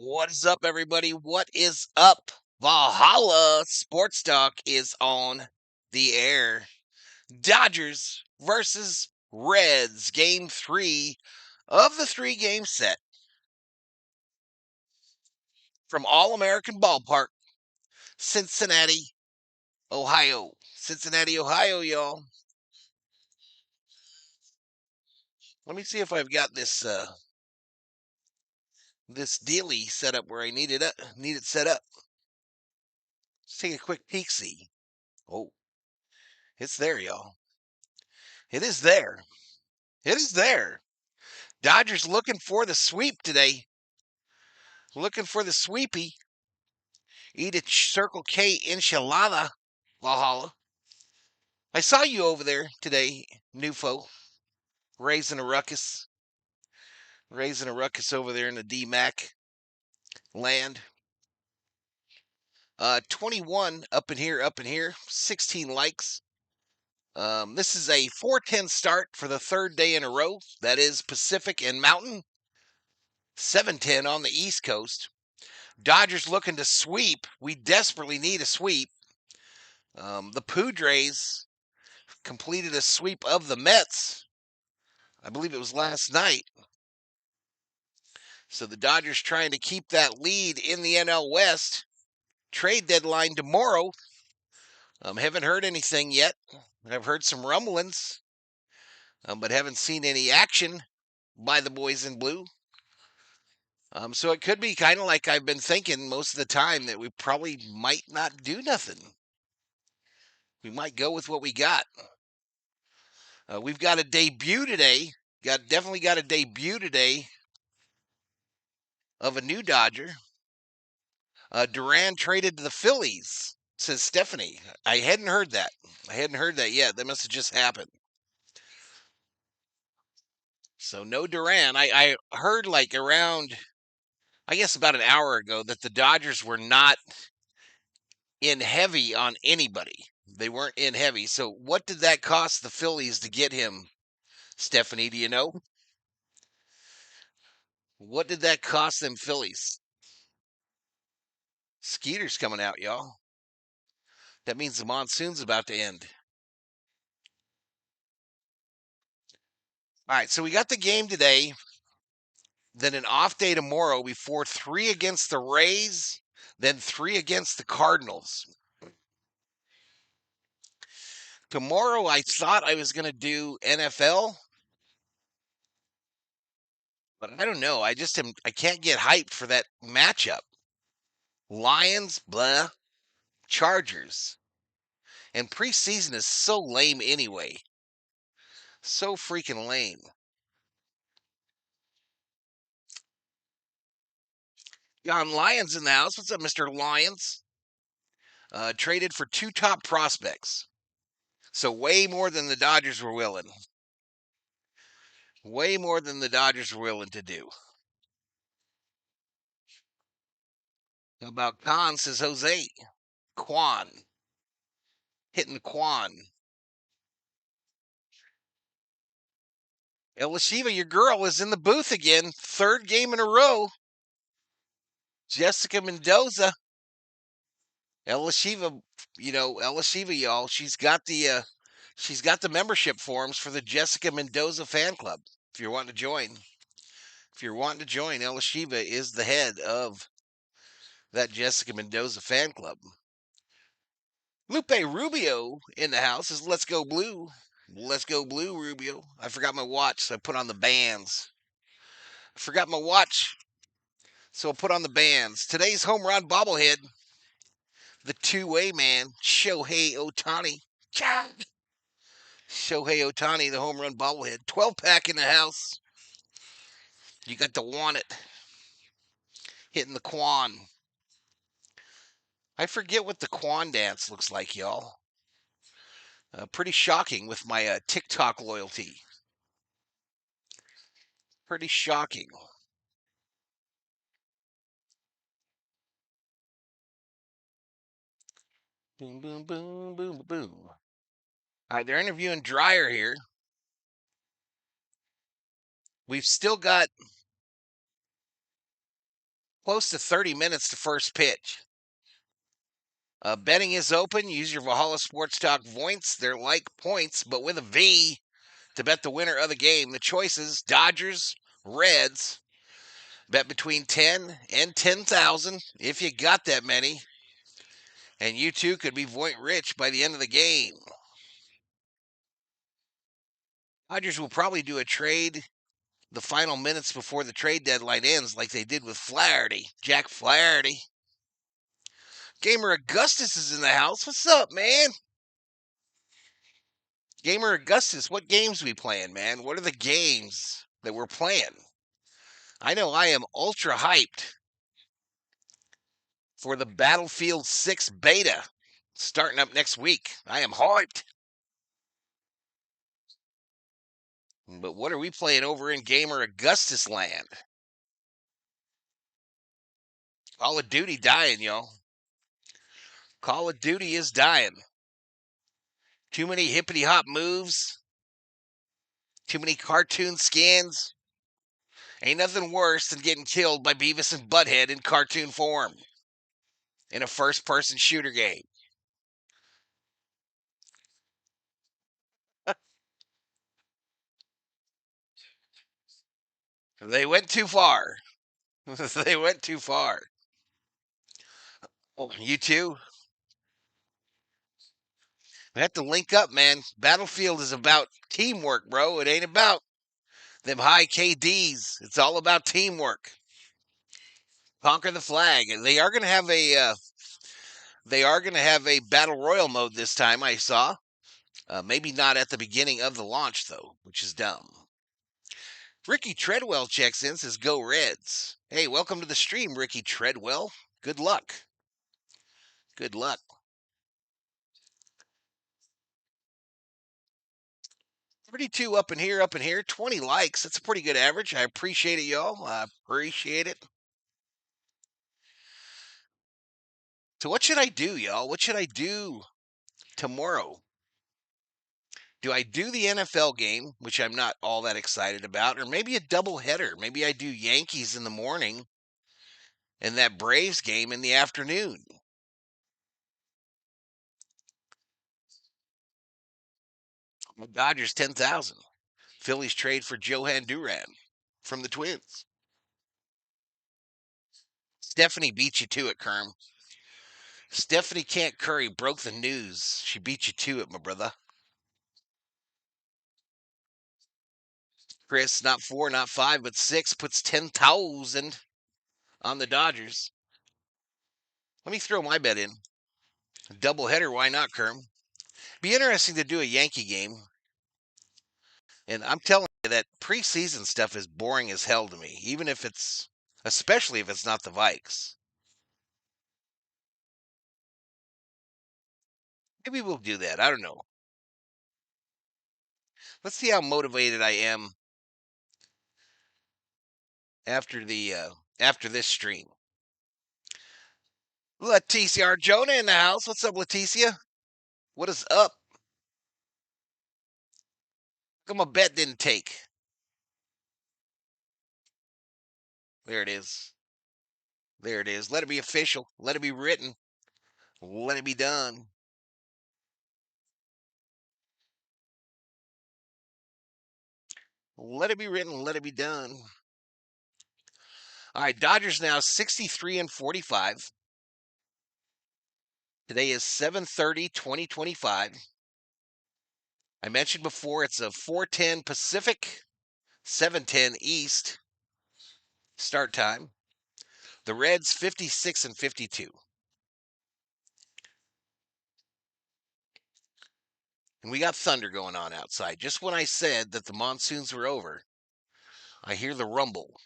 What is up, everybody? What is up? Valhalla Sports Talk is on the air. Dodgers versus Reds, game 3 of the 3-game set from All American Ballpark, Cincinnati, Ohio. Cincinnati, Ohio, y'all. Let me see if I've got this this dealie set up where I need it set up. Let's take a quick peek see. Oh, it's there, y'all. It is there. It is there. Dodgers looking for the sweep today. Looking for the sweepy. Eat a Circle K enchilada, Valhalla. I saw you over there today, Nufo, raising a ruckus. Raising a ruckus over there in the D-Mac land. 21 up in here, 16 likes. This is a 4:10 start for the third day in a row. That is Pacific and Mountain. 7:10 on the East Coast. Dodgers looking to sweep. We desperately need a sweep. The Padres completed a sweep of the Mets. I believe it was last night. So the Dodgers trying to keep that lead in the NL West. Trade deadline tomorrow. Haven't heard anything yet. I've heard some rumblings, but haven't seen any action by the boys in blue. So it could be kind of like I've been thinking most of the time that we probably might not do nothing. We might go with what we got. We've got a debut today. Definitely got a debut today of a new Dodger. Duran traded to the Phillies, says Stephanie. I hadn't heard that. I hadn't heard that yet. That must have just happened. So no Duran. I heard like around, I guess about an hour ago, that the Dodgers were not in heavy on anybody. They weren't in heavy. So what did that cost the Phillies to get him, Stephanie? Do you know? What did that cost them Phillies? Skeeter's coming out, y'all. That means the monsoon's about to end. All right, so we got the game today, then an off day tomorrow before 3 against the Rays, then 3 against the Cardinals. Tomorrow I thought I was going to do NFL, but I don't know. I can't get hyped for that matchup. Lions, blah, Chargers. And preseason is so lame anyway. So freaking lame. Got Lions in the house. What's up, Mr. Lions? Traded for 2 top prospects. So way more than the Dodgers were willing. Way more than the Dodgers were willing to do. How about Khan, says Jose. Quan. Hitting Quan. Elishiva, your girl, is in the booth again. 3rd game in a row. Jessica Mendoza. Elishiva, y'all. She's got the membership forms for the Jessica Mendoza fan club. If you're wanting to join. Elishiva is the head of that Jessica Mendoza fan club. Lupe Rubio in the house is Let's Go Blue. Let's Go Blue, Rubio. I forgot my watch, so I put on the bands. I forgot my watch, so I put on the bands. Today's home run bobblehead, the two-way man, Shohei Ohtani. Shohei Ohtani, the home run bobblehead. 12-pack in the house. You got to want it. Hitting the Quan. I forget what the Quan dance looks like, y'all. Pretty shocking with my TikTok loyalty. Pretty shocking. Boom, boom, boom, boom, boom. All right, they're interviewing Dreyer here. We've still got Close to 30 minutes to first pitch. Betting is open. Use your Valhalla Sports Talk points. They're like points, but with a V to bet the winner of the game. The choices: Dodgers, Reds. Bet between 10 and 10,000 if you got that many. And you too could be point rich by the end of the game. Dodgers will probably do a trade the final minutes before the trade deadline ends, like they did with Flaherty. Jack Flaherty. Gamer Augustus is in the house. What's up, man? Gamer Augustus, what games we playing, man? What are the games that we're playing? I know I am ultra hyped for the Battlefield 6 beta starting up next week. I am hyped. But what are we playing over in Gamer Augustus land? Call of Duty dying, y'all. Call of Duty is dying. Too many hippity hop moves. Too many cartoon skins. Ain't nothing worse than getting killed by Beavis and Butthead in cartoon form in a first-person shooter game. They went too far. They went too far. Oh, you too? We have to link up, man. Battlefield is about teamwork, bro. It ain't about them high KDs. It's all about teamwork. Conquer the flag. And they are going to have a battle royal mode this time, I saw. Maybe not at the beginning of the launch, though, which is dumb. Ricky Treadwell checks in, says, Go Reds. Hey, welcome to the stream, Ricky Treadwell. Good luck. Good luck. 32 up in here, 20 likes. That's a pretty good average. I appreciate it, y'all. I appreciate it. So what should I do, y'all? What should I do tomorrow? Do I do the NFL game, which I'm not all that excited about, or maybe a double header? Maybe I do Yankees in the morning and that Braves game in the afternoon. Dodgers 10,000. Phillies trade for Johan Duran from the Twins. Stephanie beat you to it, Kerm. Stephanie Can't Curry broke the news. She beat you to it, my brother. Chris, not 4, not 5, but 6 puts 10,000 on the Dodgers. Let me throw my bet in. Double header, why not, Kerm? Be interesting to do a Yankee game. And I'm telling you that preseason stuff is boring as hell to me, especially if it's not the Vikes. Maybe we'll do that. I don't know. Let's see how motivated I am after this stream. Leticia Arjona in the house. What's up, Leticia? What is up? How come a bet didn't take? There it is. There it is. Let it be official. Let it be written. Let it be done. Let it be written. Let it be done. All right, Dodgers now 63 and 45. Today is 7/30/2025. I mentioned before it's a 4:10 Pacific, 7:10 East start time. The Reds 56 and 52. And we got thunder going on outside. Just when I said that the monsoons were over, I hear the rumble.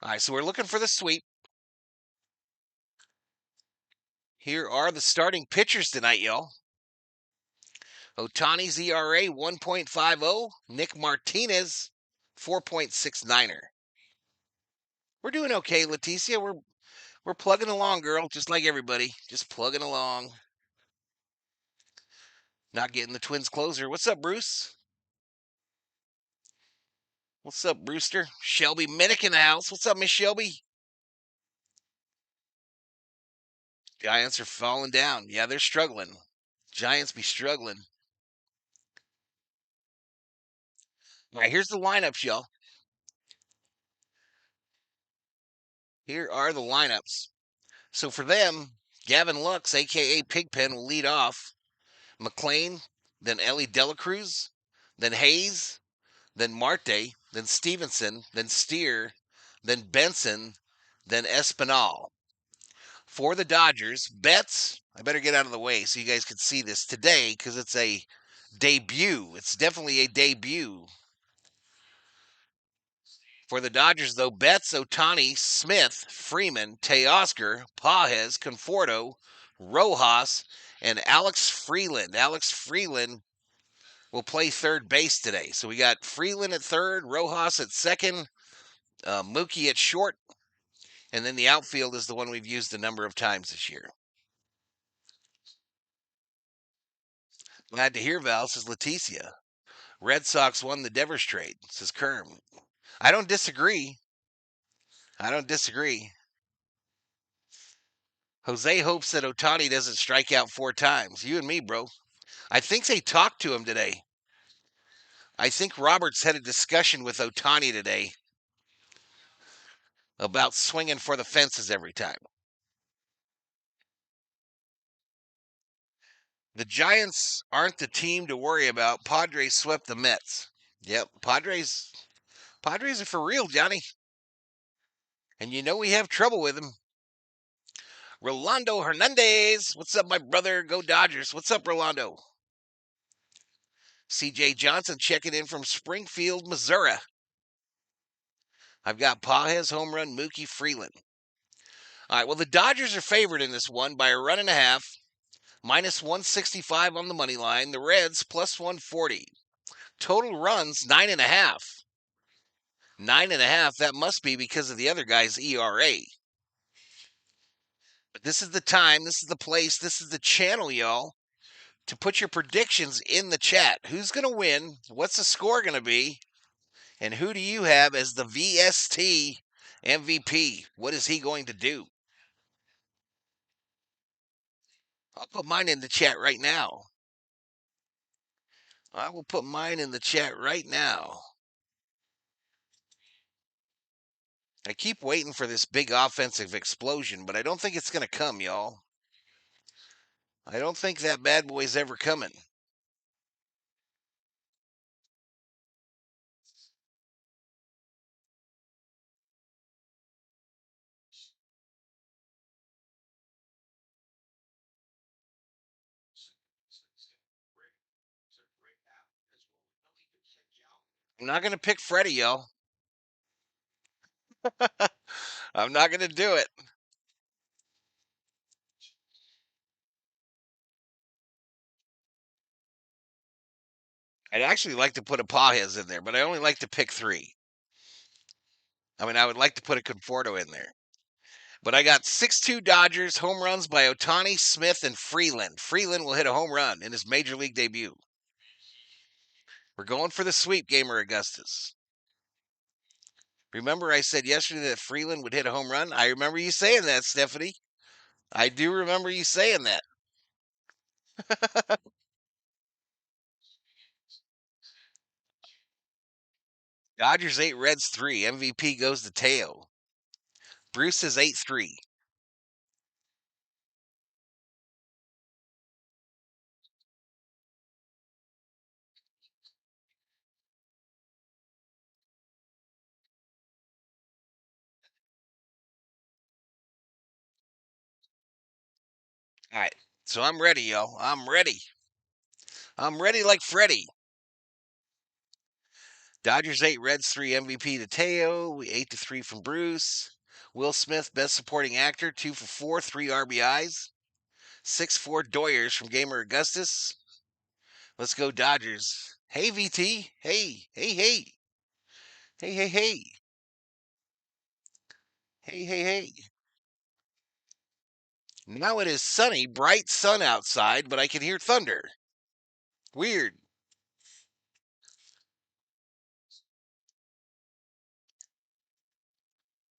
All right, so we're looking for the sweep. Here are the starting pitchers tonight, y'all. Ohtani's ERA 1.50. Nick Martinez 4.69er. We're doing okay, Leticia. We're plugging along, girl, just like everybody. Just plugging along. Not getting the Twins closer. What's up, Bruce? What's up, Brewster? Shelby Minnick in the house. What's up, Miss Shelby? Giants are falling down. Yeah, they're struggling. Giants be struggling. All right, here's the lineups, y'all. Here are the lineups. So for them, Gavin Lux, aka Pigpen, will lead off. McLean, then Ellie Delacruz, then Hayes, then Marte, then Stevenson, then Steer, then Benson, then Espinal. For the Dodgers, Betts, I better get out of the way so you guys can see this today because it's a debut. It's definitely a debut. For the Dodgers, though, Betts, Ohtani, Smith, Freeman, Teoscar, Pages, Conforto, Rojas, and Alex Freeland. Alex Freeland will play third base today. So we got Freeland at third, Rojas at second, Mookie at short, and then the outfield is the one we've used a number of times this year. Glad to hear, Val, says Leticia. Red Sox won the Devers trade, says Kerm. I don't disagree. I don't disagree. Jose hopes that Ohtani doesn't strike out 4 times. You and me, bro. I think they talked to him today. I think Roberts had a discussion with Ohtani today about swinging for the fences every time. The Giants aren't the team to worry about. Padres swept the Mets. Yep, Padres are for real, Johnny. And you know we have trouble with them. Rolando Hernandez. What's up, my brother? Go Dodgers. What's up, Rolando? CJ Johnson checking in from Springfield, Missouri. I've got Pages, home run, Mookie, Freeland. All right, well, the Dodgers are favored in this one by a run and a half, minus 165 on the money line. The Reds plus 140. Total runs, 9.5. 9.5, that must be because of the other guy's ERA. But this is the time, this is the place, this is the channel, y'all, to put your predictions in the chat. Who's going to win? What's the score going to be? And who do you have as the VST MVP? What is he going to do? I'll put mine in the chat right now. I will put mine in the chat right now. I keep waiting for this big offensive explosion, but I don't think it's going to come, y'all. I don't think that bad boy's ever coming. I'm not going to pick Freddy, y'all. I'm not going to do it. I'd actually like to put a Pajes in there, but I only like to pick 3. I mean, I would like to put a Conforto in there. But I got 6-2 Dodgers, home runs by Ohtani, Smith, and Freeland. Freeland will hit a home run in his major league debut. We're going for the sweep, Gamer Augustus. Remember I said yesterday that Freeland would hit a home run? I remember you saying that, Stephanie. I do remember you saying that. Dodgers 8, Reds 3. MVP goes to Teo. Bruce is 8-3. All right. So I'm ready, y'all. I'm ready. I'm ready like Freddy. Dodgers 8, Reds 3, MVP to Teo. 8-3 from Bruce. Will Smith, best supporting actor, 2 for 4, 3 RBIs. 6-4 Doyers from Gamer Augustus. Let's go Dodgers. Hey VT. Hey, hey, hey. Hey, hey, hey. Hey, hey, hey. Now it is sunny, bright sun outside, but I can hear thunder. Weird.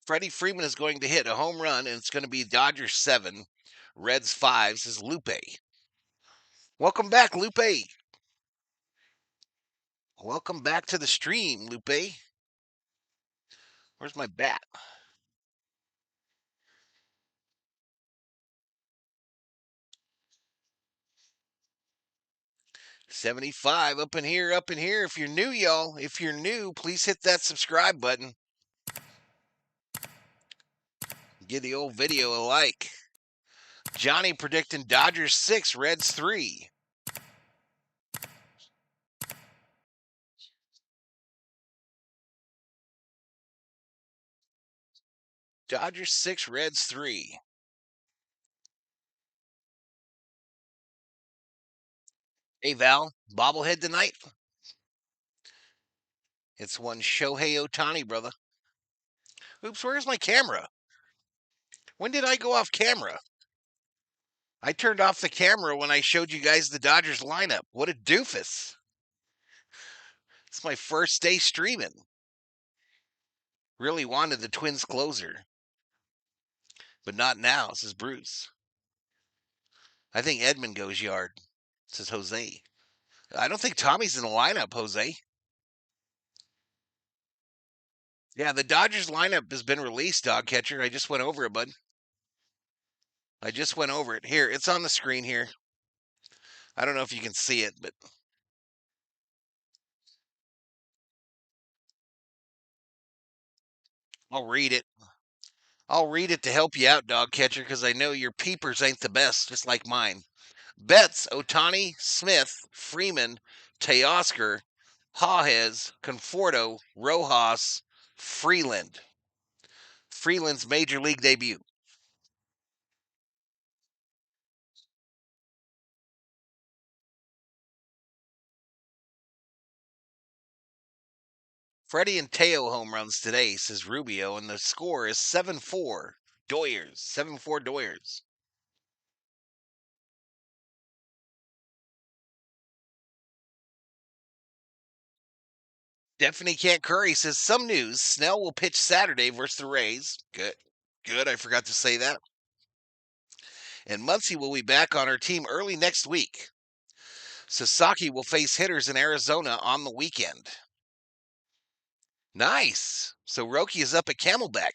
Freddie Freeman is going to hit a home run, and it's going to be Dodgers 7, Reds 5 says Lupe. Welcome back, Lupe. Welcome back to the stream, Lupe. Where's my bat? $75 up in here, up in here. If you're new, y'all, if you're new, please hit that subscribe button. Give the old video a like. Johnny predicting Dodgers 6, Reds 3. Dodgers 6, Reds 3. Hey, Val, bobblehead tonight? It's one Shohei Ohtani, brother. Oops, where's my camera? When did I go off camera? I turned off the camera when I showed you guys the Dodgers lineup. What a doofus. It's my first day streaming. Really wanted the Twins closer. But not now, says Bruce. I think Edmund goes yard, says Jose. I don't think Tommy's in the lineup, Jose. Yeah, the Dodgers lineup has been released, dog catcher. I just went over it, bud. I just went over it. Here, it's on the screen here. I don't know if you can see it, but I'll read it. I'll read it to help you out, dog catcher, because I know your peepers ain't the best, just like mine. Betts, Ohtani, Smith, Freeman, Teoscar, Hawes, Conforto, Rojas, Freeland. Freeland's major league debut. Freddy and Teo home runs today, says Rubio, and the score is 7-4. Doyers. 7-4 Doyers. Stephanie Can't Curry says some news. Snell will pitch Saturday versus the Rays. Good. Good. I forgot to say that. And Muncie will be back on her team early next week. Sasaki will face hitters in Arizona on the weekend. Nice. So Roki is up at Camelback.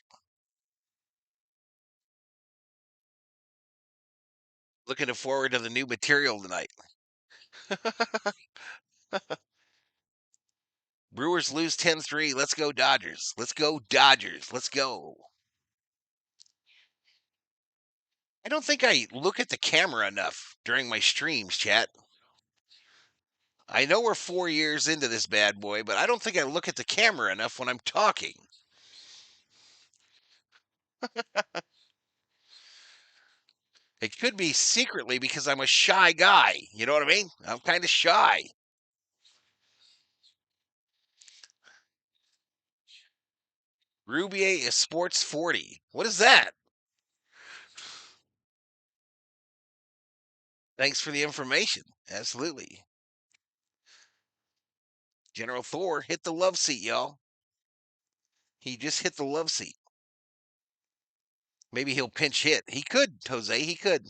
Looking forward to the new material tonight. Brewers lose 10-3. Let's go Dodgers. Let's go Dodgers. Let's go. I don't think I look at the camera enough during my streams, chat. I know we're 4 years into this bad boy, but I don't think I look at the camera enough when I'm talking. It could be secretly because I'm a shy guy. You know what I mean? I'm kind of shy. Rubier is Sports 40. What is that? Thanks for the information. Absolutely. General Thor hit the love seat, y'all. He just hit the love seat. Maybe he'll pinch hit. He could, Jose. He could.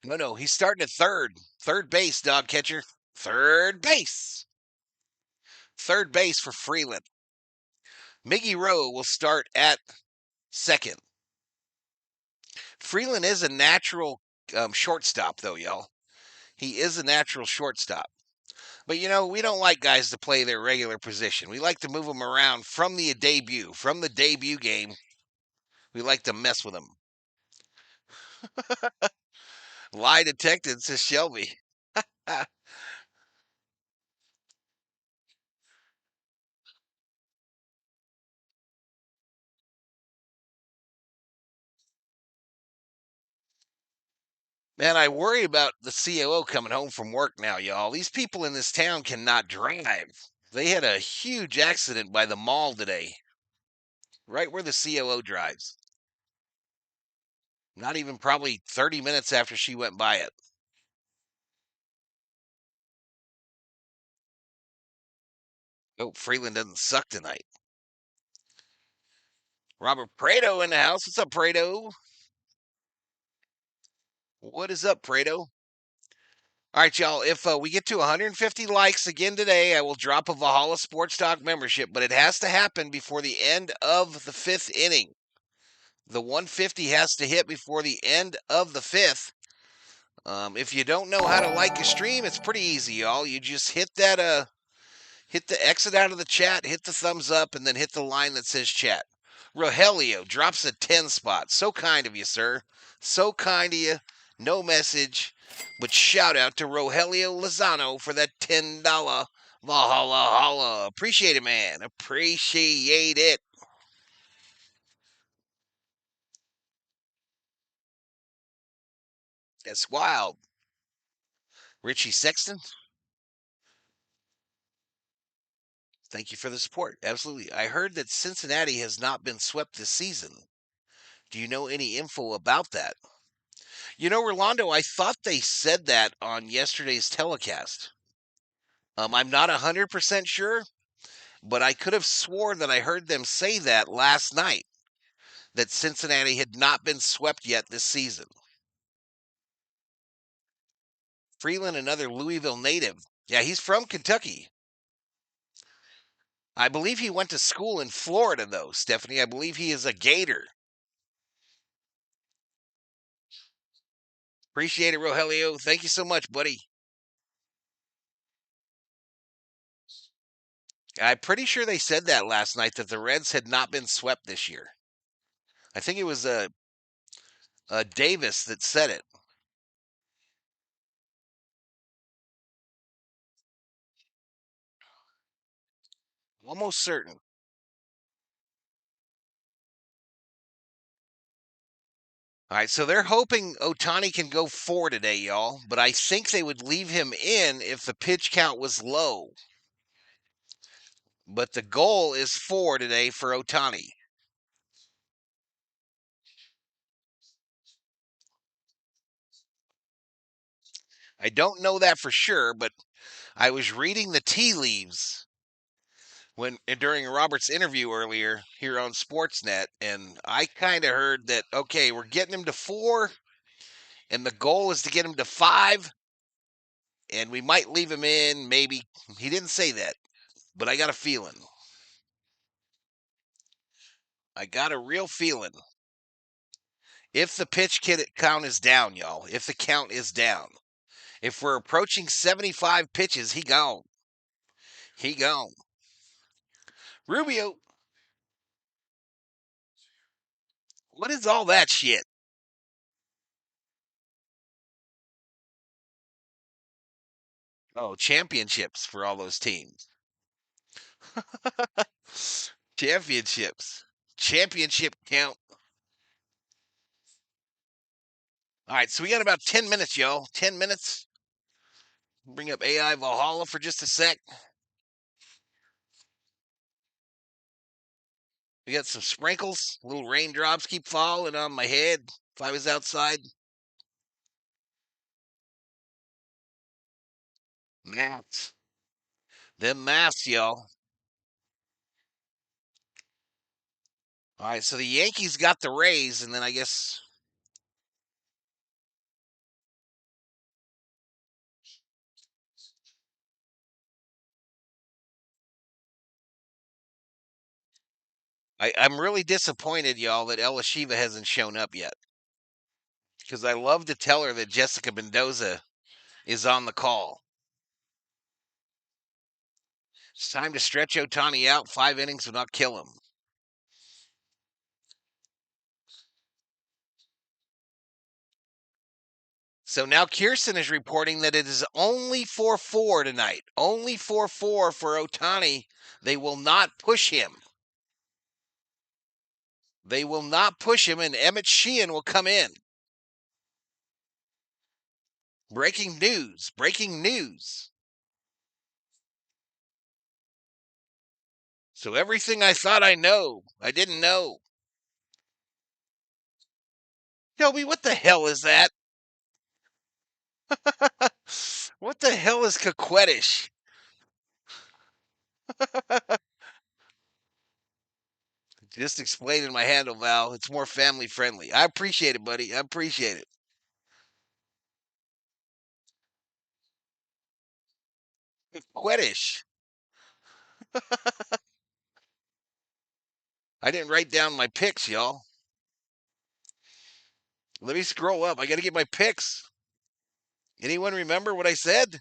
No, he's starting at third. Third base, dog catcher. Third base. Third base for Freeland. Miggy Rowe will start at second. Freeland is a natural shortstop, though, y'all. He is a natural shortstop. But, we don't like guys to play their regular position. We like to move them around from the debut. From the debut game, we like to mess with them. Lie detected, says Shelby. Man, I worry about the COO coming home from work now, y'all. These people in this town cannot drive. They had a huge accident by the mall today, right where the COO drives. Not even probably 30 minutes after she went by it. Oh, Freeland doesn't suck tonight. Robert Prado in the house. What's up, Prado? What is up, Prado? All right, y'all. If we get to 150 likes again today, I will drop a Valhalla Sports Talk membership, but it has to happen before the end of the 5th inning. The 150 has to hit before the end of the 5th. If you don't know how to like a stream, it's pretty easy, y'all. You just hit that hit the exit out of the chat, hit the thumbs up, and then hit the line that says chat. Rogelio drops a 10 spot. So kind of you, sir. So kind of you. No message, but shout out to Rogelio Lozano for that $10 Valhalla Holla. Appreciate it, man. Appreciate it. That's wild. Richie Sexton, thank you for the support. Absolutely. I heard that Cincinnati has not been swept this season. Do you know any info about that? You know, Rolando, I thought they said that on yesterday's telecast. I'm not 100% sure, but I could have sworn that I heard them say that last night, that Cincinnati had not been swept yet this season. Freeman, another Louisville native. Yeah, he's from Kentucky. I believe he went to school in Florida, though, Stephanie. I believe he is a Gator. Appreciate it, Rogelio. Thank you so much, buddy. I'm pretty sure they said that last night, that the Reds had not been swept this year. I think it was Davis that said it. Almost certain. All right, so they're hoping Ohtani can go 4 today, y'all, but I think they would leave him in if the pitch count was low. But the goal is 4 today for Ohtani. I don't know that for sure, but I was reading the tea leaves during Robert's interview earlier here on Sportsnet, and I kind of heard that, okay, we're getting him to 4, and the goal is to get him to 5, and we might leave him in, maybe. He didn't say that, but I got a feeling. I got a real feeling. If the pitch count is down, y'all, if the count is down, if we're approaching 75 pitches, he gone. He gone. Rubio, what is all that shit? Oh, championships for all those teams. Championships. Championship count. All right, so we got about 10 minutes, y'all. 10 minutes. Bring up AI Valhalla for just a sec. We got some sprinkles. Little raindrops keep falling on my head if I was outside. Maths. Them maths, y'all. All right, so the Yankees got the Rays, and then I guess I'm really disappointed, y'all, that Ella Shiva hasn't shown up yet. Because I love to tell her that Jessica Mendoza is on the call. It's time to stretch Ohtani out. 5 innings will not kill him. So now Kirsten is reporting that it is only 4-4 tonight. Only 4-4 for Ohtani. They will not push him. They will not push him, and Emmett Sheehan will come in. Breaking news. Breaking news. So everything I thought I know, I didn't know. Toby, what the hell is that? What the hell is coquettish? Just explaining my handle, Val. It's more family friendly. I appreciate it, buddy. I appreciate it. Quetish. I didn't write down my picks, y'all. Let me scroll up. I got to get my picks. Anyone remember what I said?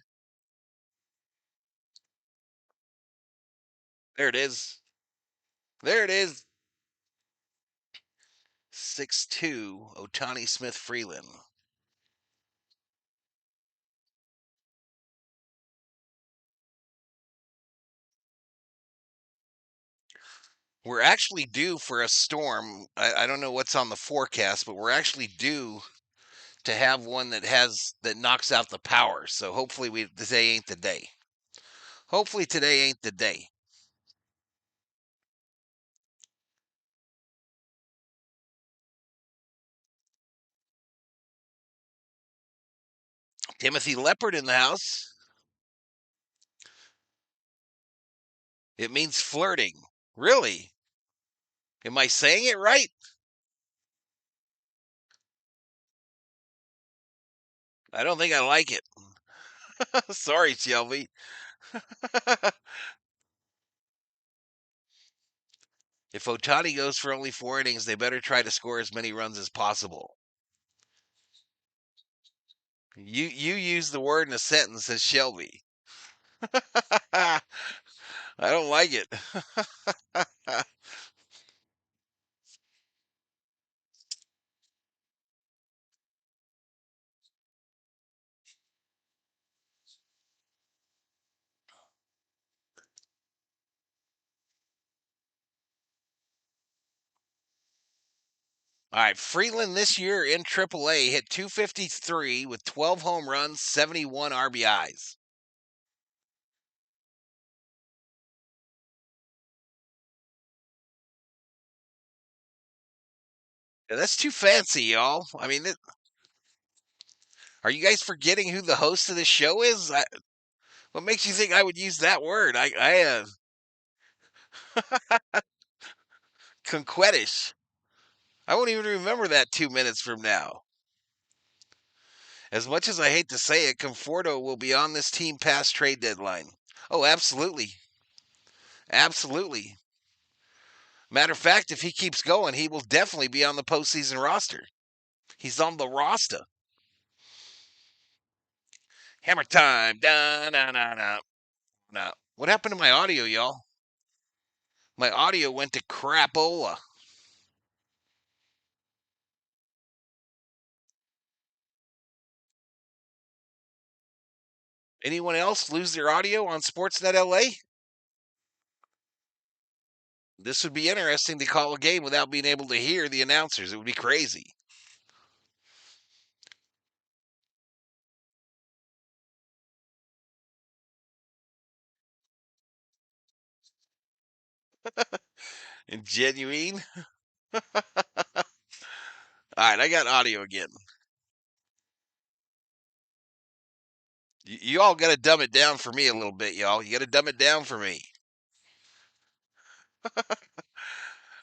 There it is. There it is. 6-2, Ohtani Smith Freeland. We're actually due for a storm. I don't know what's on the forecast, but we're actually due to have one that knocks out the power. So hopefully today ain't the day. Hopefully today ain't the day. Timothy Leopard in the house. It means flirting. Really? Am I saying it right? I don't think I like it. Sorry, Shelby. If Ohtani goes for only 4 innings, they better try to score as many runs as possible. You use the word in a sentence as Shelby. I don't like it. All right, Freeland this year in AAA hit 253 with 12 home runs, 71 RBIs. Yeah, that's too fancy, y'all. I mean, are you guys forgetting who the host of this show is? What makes you think I would use that word? Conquetish. I won't even remember that 2 minutes from now. As much as I hate to say it, Conforto will be on this team past trade deadline. Oh, absolutely. Absolutely. Matter of fact, if he keeps going, he will definitely be on the postseason roster. He's on the roster. Hammer time. Da, da, da, da. Da. What happened to my audio, y'all? My audio went to crapola. Anyone else lose their audio on Sportsnet LA? This would be interesting to call a game without being able to hear the announcers. It would be crazy. And genuine. All right, I got audio again. You all got to dumb it down for me a little bit, y'all. You got to dumb it down for me.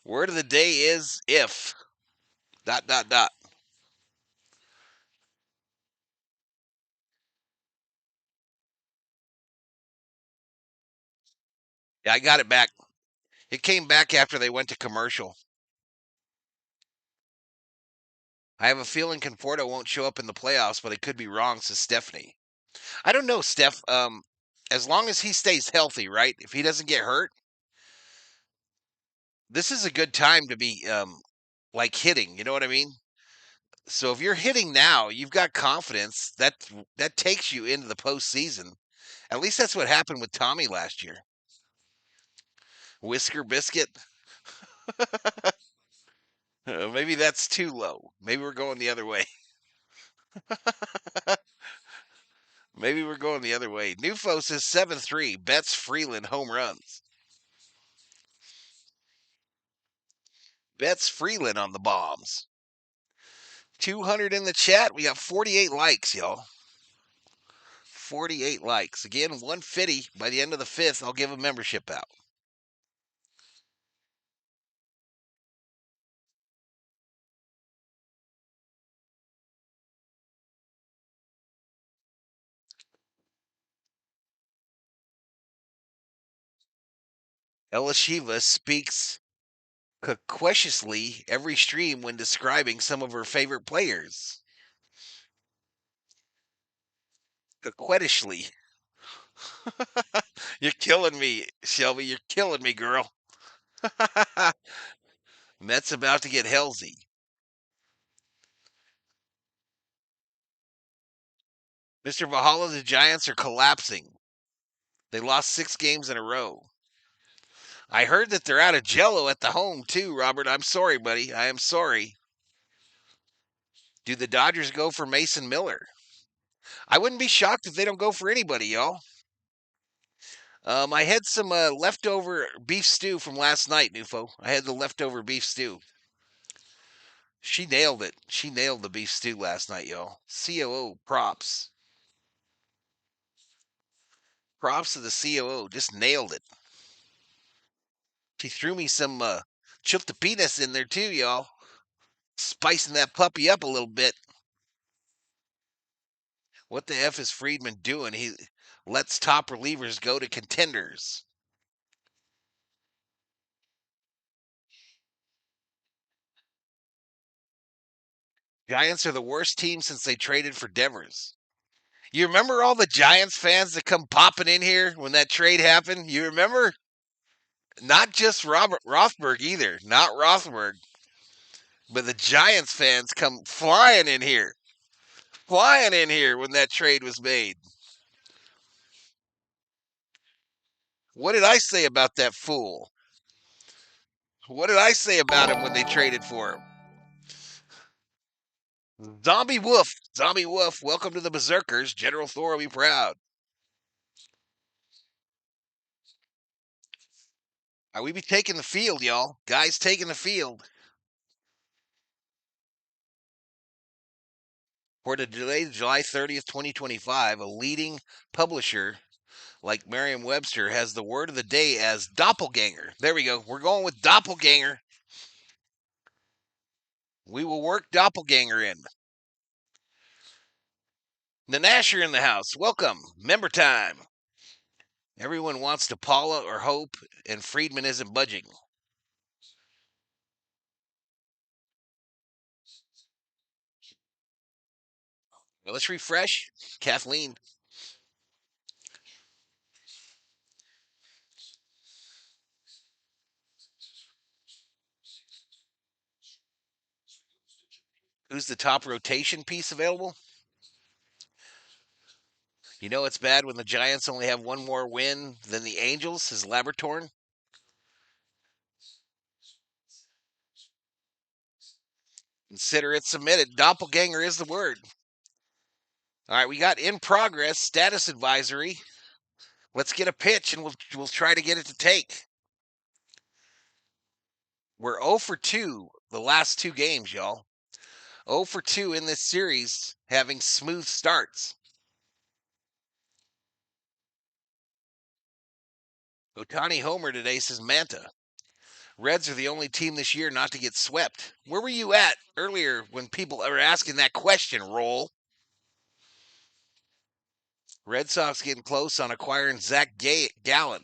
Word of the day is if. Dot, dot, dot. Yeah, I got it back. It came back after they went to commercial. I have a feeling Conforto won't show up in the playoffs, but I could be wrong, says Stephanie. I don't know, Steph. As long as he stays healthy, right? If he doesn't get hurt, this is a good time to be like hitting. You know what I mean? So if you're hitting now, you've got confidence that takes you into the postseason. At least that's what happened with Tommy last year. Whisker biscuit. Maybe that's too low. Maybe we're going the other way. Maybe we're going the other way. Nufo says 7-3. Bets Freeland home runs. Bets Freeland on the bombs. 200 in the chat. We got 48 likes, y'all. 48 likes. Again, 150 by the end of the fifth. I'll give a membership out. Elishiva speaks coquettishly every stream when describing some of her favorite players. Coquettishly. You're killing me, Shelby. You're killing me, girl. Mets about to get hellsy. Mr. Valhalla, the Giants are collapsing. They lost 6 games in a row. I heard that they're out of jello at the home, too, Robert. I'm sorry, buddy. I am sorry. Do the Dodgers go for Mason Miller? I wouldn't be shocked if they don't go for anybody, y'all. I had some leftover beef stew from last night, Nufo. I had the leftover beef stew. She nailed it. She nailed the beef stew last night, y'all. COO, props. Props to the COO. Just nailed it. She threw me some chiltepitas in there, too, y'all. Spicing that puppy up a little bit. What the F is Freeman doing? He lets top relievers go to contenders. Giants are the worst team since they traded for Devers. You remember all the Giants fans that come popping in here when that trade happened? You remember? Not just Robert Rothberg either. Not Rothberg. But the Giants fans come flying in here. Flying in here when that trade was made. What did I say about that fool? What did I say about him when they traded for him? Zombie Wolf. Zombie Wolf. Welcome to the Berserkers. General Thor will be proud. We be taking the field, y'all. Guys taking the field. For today, July 30th, 2025, a leading publisher like Merriam-Webster has the word of the day as doppelganger. There we go. We're going with doppelganger. We will work doppelganger in. The Nasher in the house. Welcome. Member time. Everyone wants to Paula or Hope, and Freeman isn't budging. Well, let's refresh. Kathleen. Who's the top rotation piece available? You know it's bad when the Giants only have one more win than the Angels, is Labortorn. Consider it submitted. Doppelganger is the word. All right, we got in progress status advisory. Let's get a pitch and we'll try to get it to take. We're 0 for 2 the last 2 games, y'all. 0 for 2 in this series, having smooth starts. Ohtani Homer today, says Manta. Reds are the only team this year not to get swept. Where were you at earlier when people are asking that question, Roll? Red Sox getting close on acquiring Zach Gallen.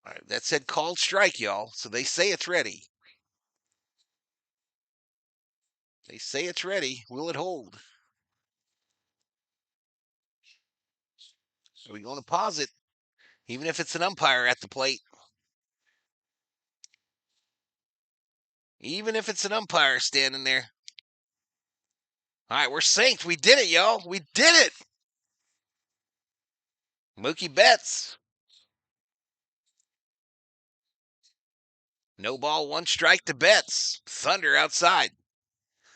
All right, that said called strike, y'all, so they say it's ready. They say it's ready. Will it hold? Are we going to pause it? Even if it's an umpire at the plate. Even if it's an umpire standing there. All right, we're synced. We did it, y'all. We did it. Mookie Betts. No ball, 1 strike to Betts. Thunder outside.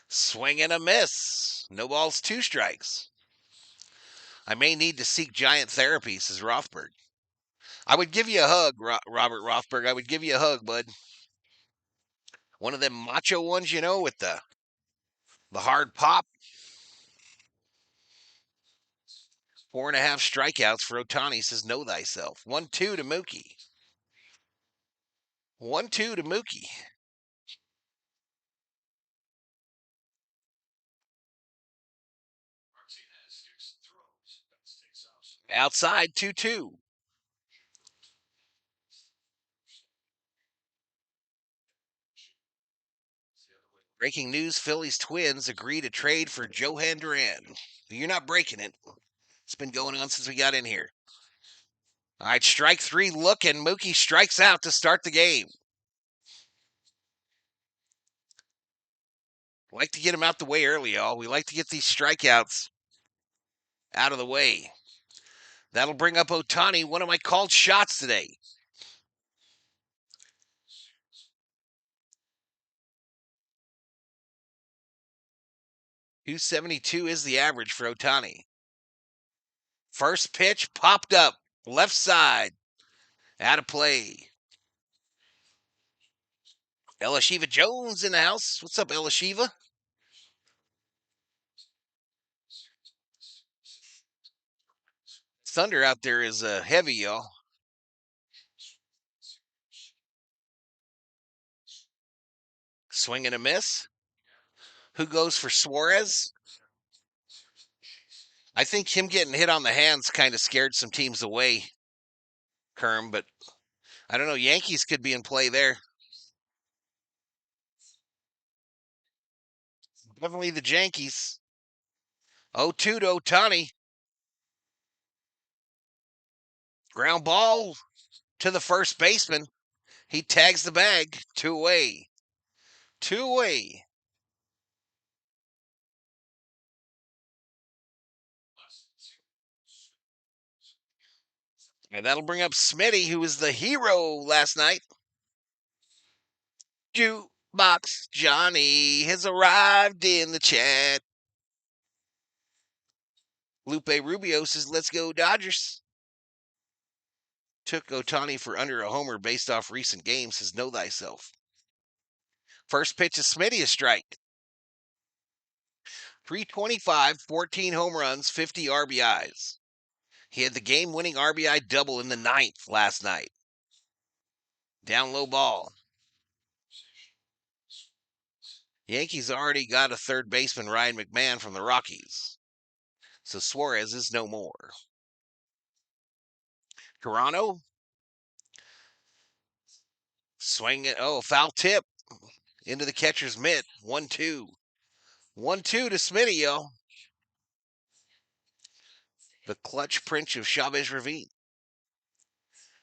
Swing and a miss. No balls, 2 strikes. I may need to seek giant therapy, says Rothberg. I would give you a hug, Robert Rothberg. I would give you a hug, bud. One of them macho ones, you know, with the hard pop. 4.5 strikeouts for Ohtani, says know thyself. 1-2 to Mookie. 1-2 to Mookie. Outside 2-2. Breaking news, Phillies Twins agree to trade for Johan Duran. You're not breaking it. It's been going on since we got in here. All right, strike three looking. Mookie strikes out to start the game. Like to get him out the way early, y'all. We like to get these strikeouts out of the way. That'll bring up Ohtani, one of my called shots today. .272 is the average for Ohtani. First pitch popped up, left side, out of play. Elishiva Jones in the house. What's up, Elishiva? Thunder out there is heavy, y'all. Swing and a miss. Who goes for Suarez? I think him getting hit on the hands kind of scared some teams away, Kerm, but I don't know. Yankees could be in play there. Definitely the Yankees. 0-2 to Ohtani. Ground ball to the first baseman. He tags the bag. 2 away. 2 away. And that'll bring up Smitty, who was the hero last night. Jukebox Johnny has arrived in the chat. Lupe Rubio says, let's go Dodgers. Took Ohtani for under a homer based off recent games, says know thyself. First pitch is Smitty, a strike. 325, 14 home runs, 50 RBIs. He had the game-winning RBI double in the 9th last night. Down low ball. Yankees already got a third baseman, Ryan McMahon, from the Rockies. So Suarez is no more. Toronto. Swing it. Oh, foul tip. Into the catcher's mitt. 1-2. 1-2 to Smitty, yo. The clutch prince of Chavez Ravine.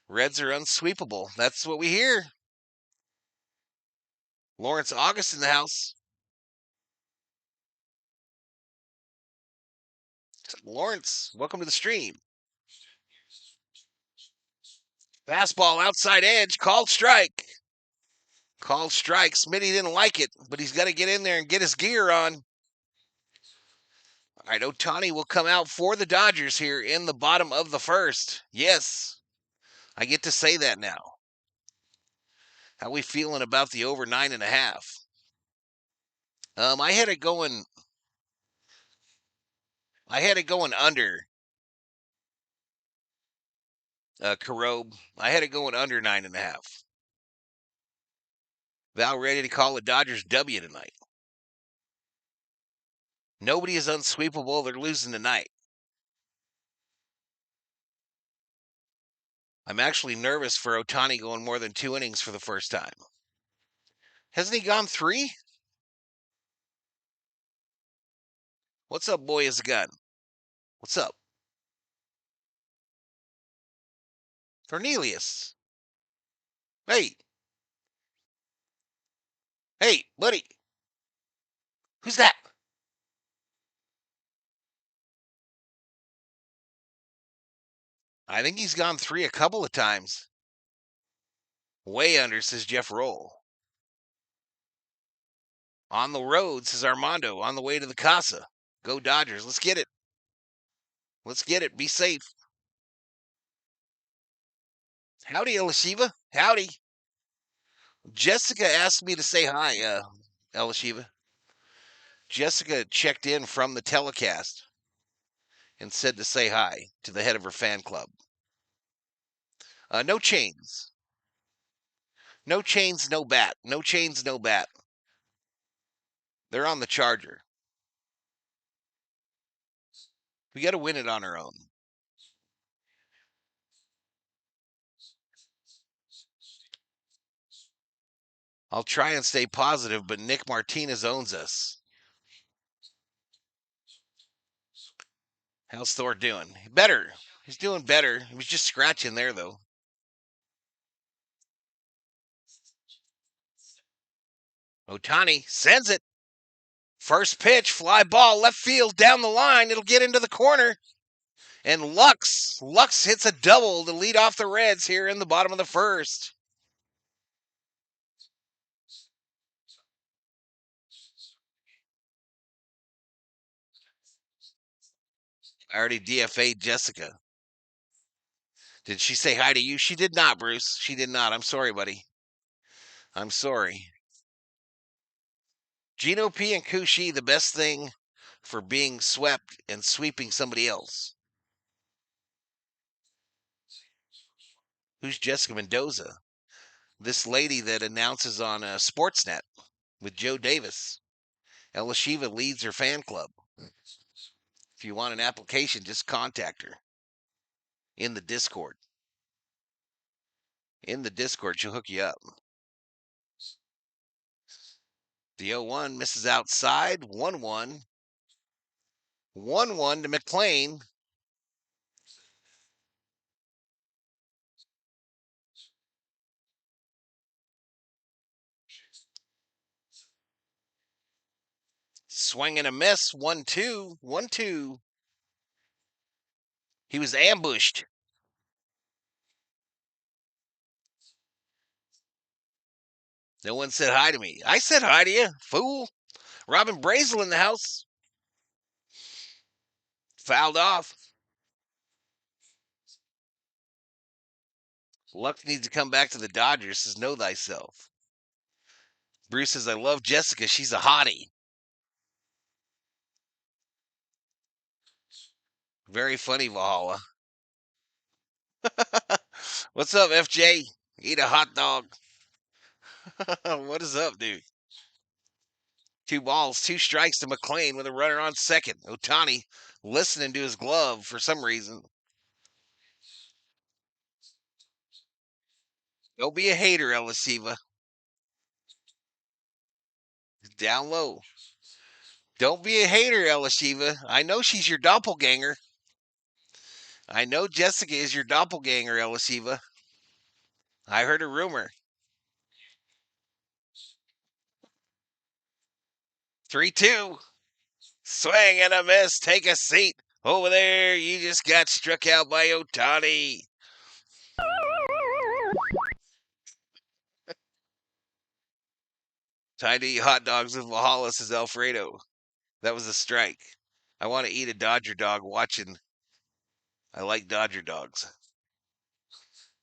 Reds are unsweepable. That's what we hear. Lawrence August in the house. Lawrence, welcome to the stream. Fastball outside edge, called strike. Called strike. Smitty didn't like it, but he's got to get in there and get his gear on. All right, Ohtani will come out for the Dodgers here in the bottom of the first. Yes, I get to say that now. How we feeling about the over 9.5? I had it going. I had it going under. Carobe. I had it going under 9.5. Val ready to call the Dodgers W tonight. Nobody is unsweepable. They're losing tonight. I'm actually nervous for Ohtani going more than 2 innings for the first time. Hasn't he gone 3? What's up, boy is a gun? What's up? Cornelius. Hey. Hey, buddy. Who's that? I think he's gone 3 a couple of times. Way under, says Jeff Roll. On the road, says Armando. On the way to the Casa. Go Dodgers. Let's get it. Let's get it. Be safe. Howdy, Elishiva. Howdy. Jessica asked me to say hi, Elishiva. Jessica checked in from the telecast and said to say hi to the head of her fan club. No chains. No chains, no bat. No chains, no bat. They're on the Charger. We got to win it on our own. I'll try and stay positive, but Nick Martinez owns us. How's Thor doing? Better. He's doing better. He was just scratching there, though. Ohtani sends it. First pitch, fly ball, left field, down the line. It'll get into the corner. And Lux hits a double to lead off the Reds here in the bottom of the first. I already DFA'd Jessica. Did she say hi to you? She did not, Bruce. She did not. I'm sorry, buddy. I'm sorry. Gino P and Kushi, the best thing for being swept and sweeping somebody else. Who's Jessica Mendoza? This lady that announces on Sportsnet with Joe Davis. Ella Shiva leads her fan club. If you want an application, just contact her in the Discord. In the Discord, she'll hook you up. The 0-1 misses outside. 1-1. 1-1 to McClain. Swing and a miss. 1-2. 1-2. He was ambushed. No one said hi to me. I said hi to you, fool. Robin Brazel in the house. Fouled off. Luck needs to come back to the Dodgers, says know thyself. Bruce says, I love Jessica. She's a hottie. Very funny, Valhalla. What's up, FJ? Eat a hot dog. What is up, dude? 2 balls, 2 strikes to McClain with a runner on second. Ohtani listening to his glove for some reason. Don't be a hater, Elisiva. Down low. Don't be a hater, Elisiva. I know she's your doppelganger. I know Jessica is your doppelganger, Elisiva. I heard a rumor. 3-2. Swing and a miss. Take a seat. Over there, you just got struck out by Ohtani. Time to eat hot dogs with Valhalla, says Alfredo. That was a strike. I want to eat a Dodger dog watching. I like Dodger dogs.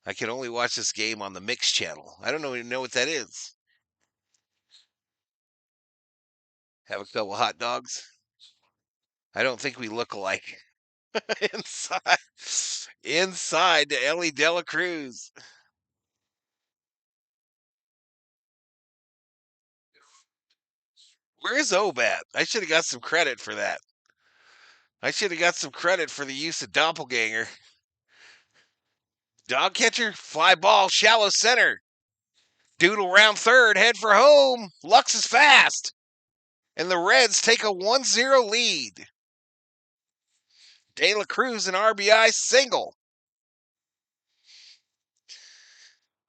I can only watch this game on the Mix channel. I don't even know what that is. Have a couple hot dogs. I don't think we look alike. Inside to Ellie Dela Cruz. Where is Obat? I should have got some credit for that. I should have got some credit for the use of doppelganger. Dog catcher, fly ball, shallow center. Doodle round third, head for home. Lux is fast. And the Reds take a 1-0 lead. De La Cruz, an RBI single.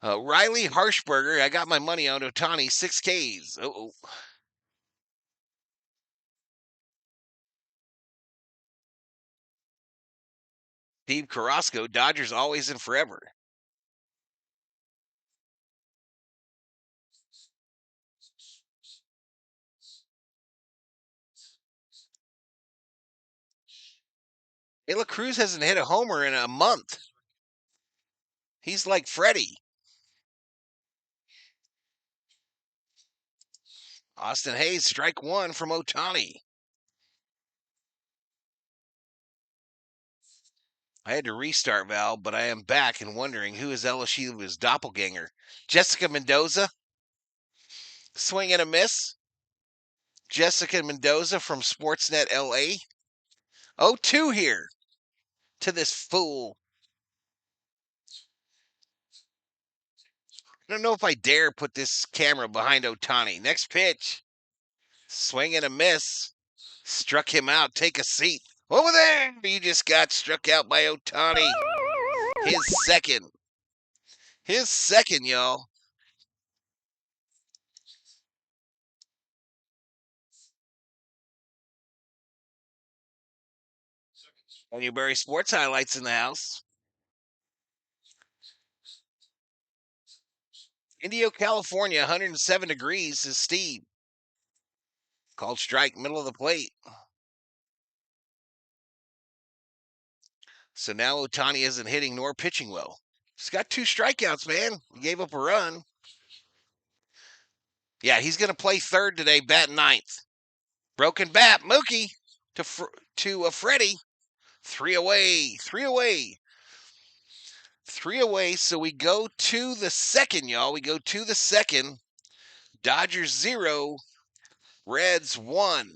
Riley Harshberger, I got my money on Ohtani, 6 Ks. Uh-oh. Steve Carrasco, Dodgers always and forever. De La Cruz hasn't hit a homer in a month. He's like Freddy. Austin Hayes, strike 1 from Ohtani. I had to restart Val, but I am back and wondering who is Elishiva's doppelganger. Jessica Mendoza. Swing and a miss. Jessica Mendoza from Sportsnet LA. 0-2 here to this fool. I don't know if I dare put this camera behind Ohtani. Next pitch. Swing and a miss. Struck him out. Take a seat. Over there. You just got struck out by Ohtani. His second. His second, y'all. Newberry Sports Highlights in the house. Indio, California, 107 degrees is Steve. Called strike, middle of the plate. So now Ohtani isn't hitting nor pitching well. He's got 2 strikeouts, man. He gave up a run. Yeah, he's going to play third today, bat ninth. Broken bat, Mookie to Freddy. 3 away, 3 away. 3 away, so we go to the second, y'all. We go to the second. Dodgers 0, Reds 1.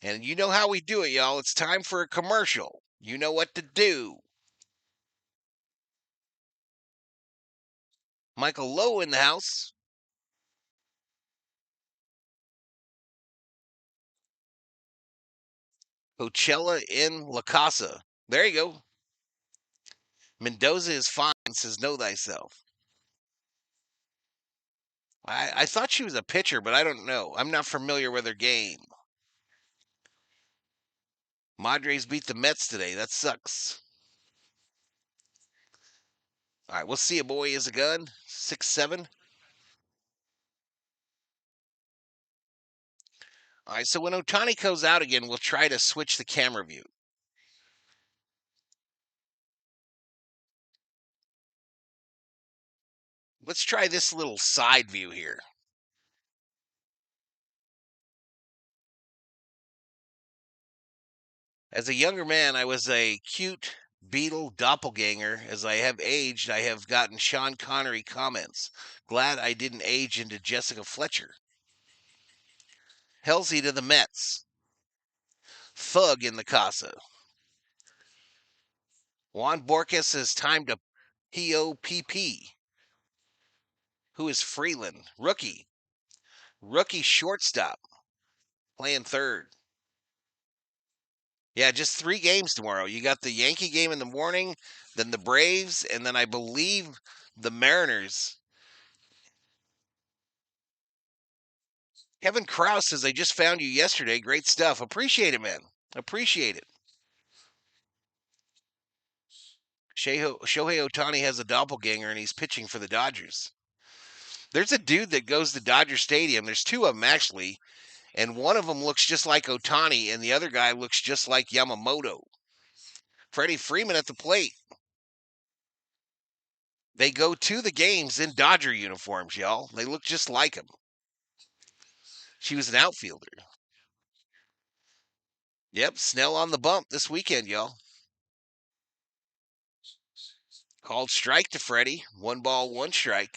And you know how we do it, y'all. It's time for a commercial. You know what to do. Michael Lowe in the house. Coachella in La Casa. There you go. Mendoza is fine, says know thyself. I thought she was a pitcher, but I don't know. I'm not familiar with her game. Padres beat the Mets today. That sucks. All right, we'll see. A boy is a gun. 6-7. All right, so when Ohtani goes out again, we'll try to switch the camera view. Let's try this little side view here. As a younger man, I was a cute Beatle doppelganger. As I have aged, I have gotten Sean Connery comments. Glad I didn't age into Jessica Fletcher. Halsey to the Mets. Thug in the Casa. Juan Borges says time to POPP. Who is Freeman? Rookie. Rookie shortstop. Playing third. Yeah, just 3 games tomorrow. You got the Yankee game in the morning, then the Braves, and then I believe the Mariners. Kevin Krause says, I just found you yesterday. Great stuff. Appreciate it, man. Appreciate it. Shohei Ohtani has a doppelganger, and he's pitching for the Dodgers. There's a dude that goes to Dodger Stadium. There's 2 of them, actually, and one of them looks just like Ohtani, and the other guy looks just like Yamamoto. Freddie Freeman at the plate. They go to the games in Dodger uniforms, y'all. They look just like him. She was an outfielder. Yep, Snell on the bump this weekend, y'all. Called strike to Freddie. 1 ball, 1 strike.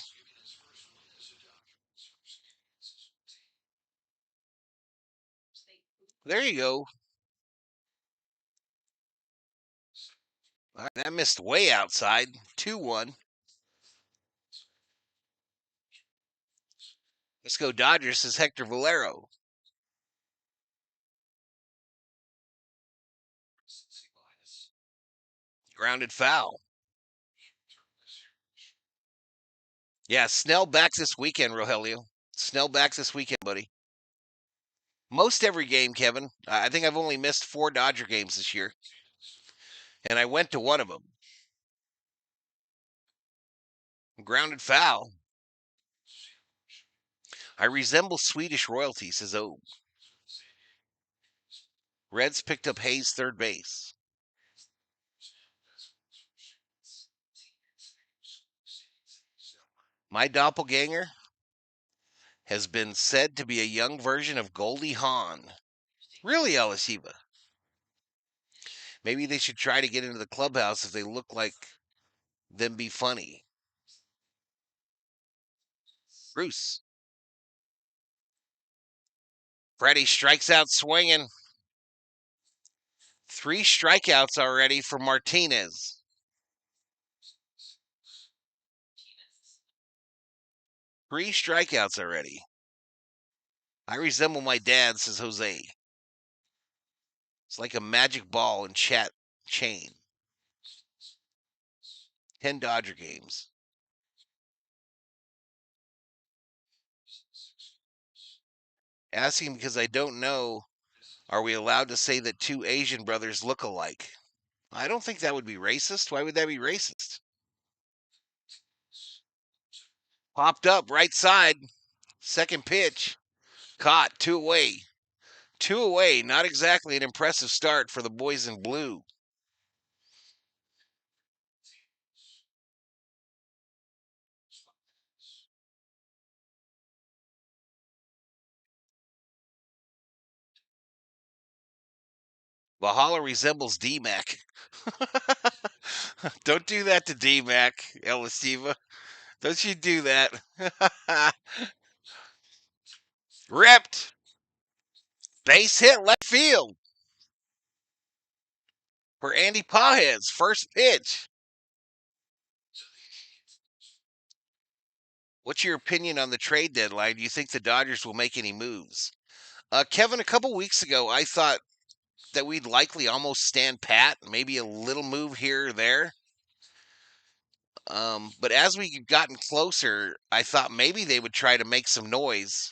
There you go. All right, that missed way outside. 2-1. Let's go Dodgers, says Hector Valero. Grounded foul. Yeah, Snell back this weekend, Rogelio. Snell back this weekend, buddy. Most every game, Kevin. I think I've only missed 4 Dodger games this year. And I went to one of them. Grounded foul. I resemble Swedish royalty, says O. Reds picked up Hayes third base. My doppelganger has been said to be a young version of Goldie Hawn. Really, Alasiva? Maybe they should try to get into the clubhouse if they look like them be funny. Bruce. Freddy strikes out swinging. 3 strikeouts already for Martinez. 3 strikeouts already. I resemble my dad, says Jose. It's like a magic ball in chat chain. 10 Dodger games. Asking because I don't know, are we allowed to say that 2 Asian brothers look alike? I don't think that would be racist. Why would that be racist? Popped up, right side. Second pitch. Caught, 2 away. 2 away. Not exactly an impressive start for the boys in blue. Valhalla resembles D-Mac. Don't do that to D-Mac, Elastiva. Don't you do that. Ripped. Base hit left field. For Andy Pajes, first pitch. What's your opinion on the trade deadline? Do you think the Dodgers will make any moves? Kevin, a couple weeks ago, I thought that we'd likely almost stand pat, maybe a little move here or there. But as we've gotten closer, I thought maybe they would try to make some noise.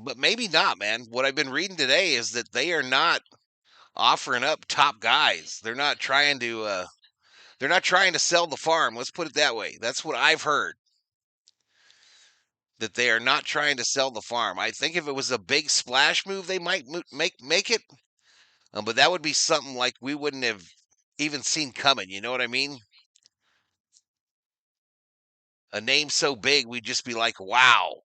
But maybe not, man. What I've been reading today is that they are not offering up top guys. They're not trying to sell the farm. Let's put it that way. That's what I've heard. That they are not trying to sell the farm. I think if it was a big splash move, they might make it. But that would be something like we wouldn't have even seen coming. You know what I mean? A name so big, we'd just be like, wow.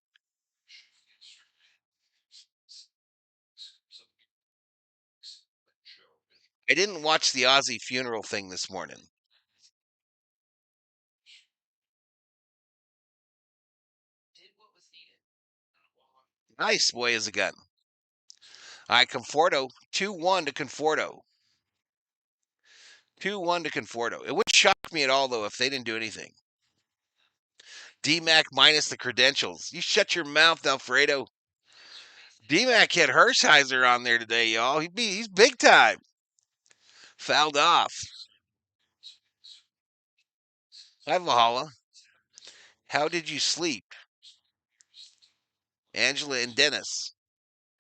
I didn't watch the Ozzy funeral thing this morning. Nice, boy, is a gun. All right, Conforto, 2-1 to Conforto. 2-1 to Conforto. It wouldn't shock me at all, though, if they didn't do anything. D-Mac minus the credentials. You shut your mouth, Alfredo. D-Mac had Hershiser on there today, y'all. He's big time. Fouled off. Hi, Valhalla. How did you sleep? Angela and Dennis.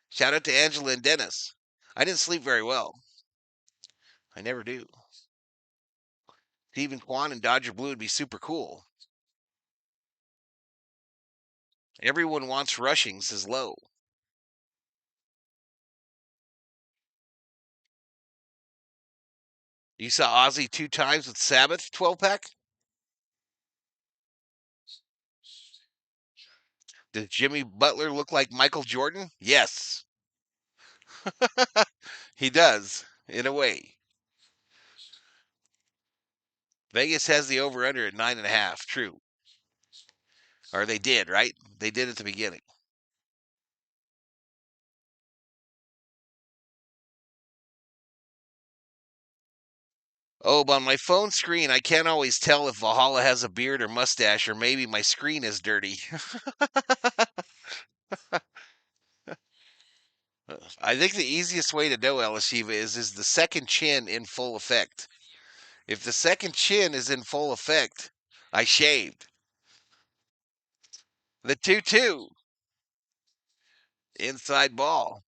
Shout out to Angela and Dennis. I didn't sleep very well. I never do. Stephen Kwan and Dodger Blue would be super cool. Everyone wants rushing, says Low. You saw Ozzy 2 times with Sabbath 12-pack? Does Jimmy Butler look like Michael Jordan? Yes. He does, in a way. Vegas has the over-under at 9.5. True. Or they did, right? They did at the beginning. Oh, but on my phone screen, I can't always tell if Valhalla has a beard or mustache, or maybe my screen is dirty. I think the easiest way to know Elashiva is the second chin in full effect. If the second chin is in full effect, I shaved. The 2-2. Inside ball.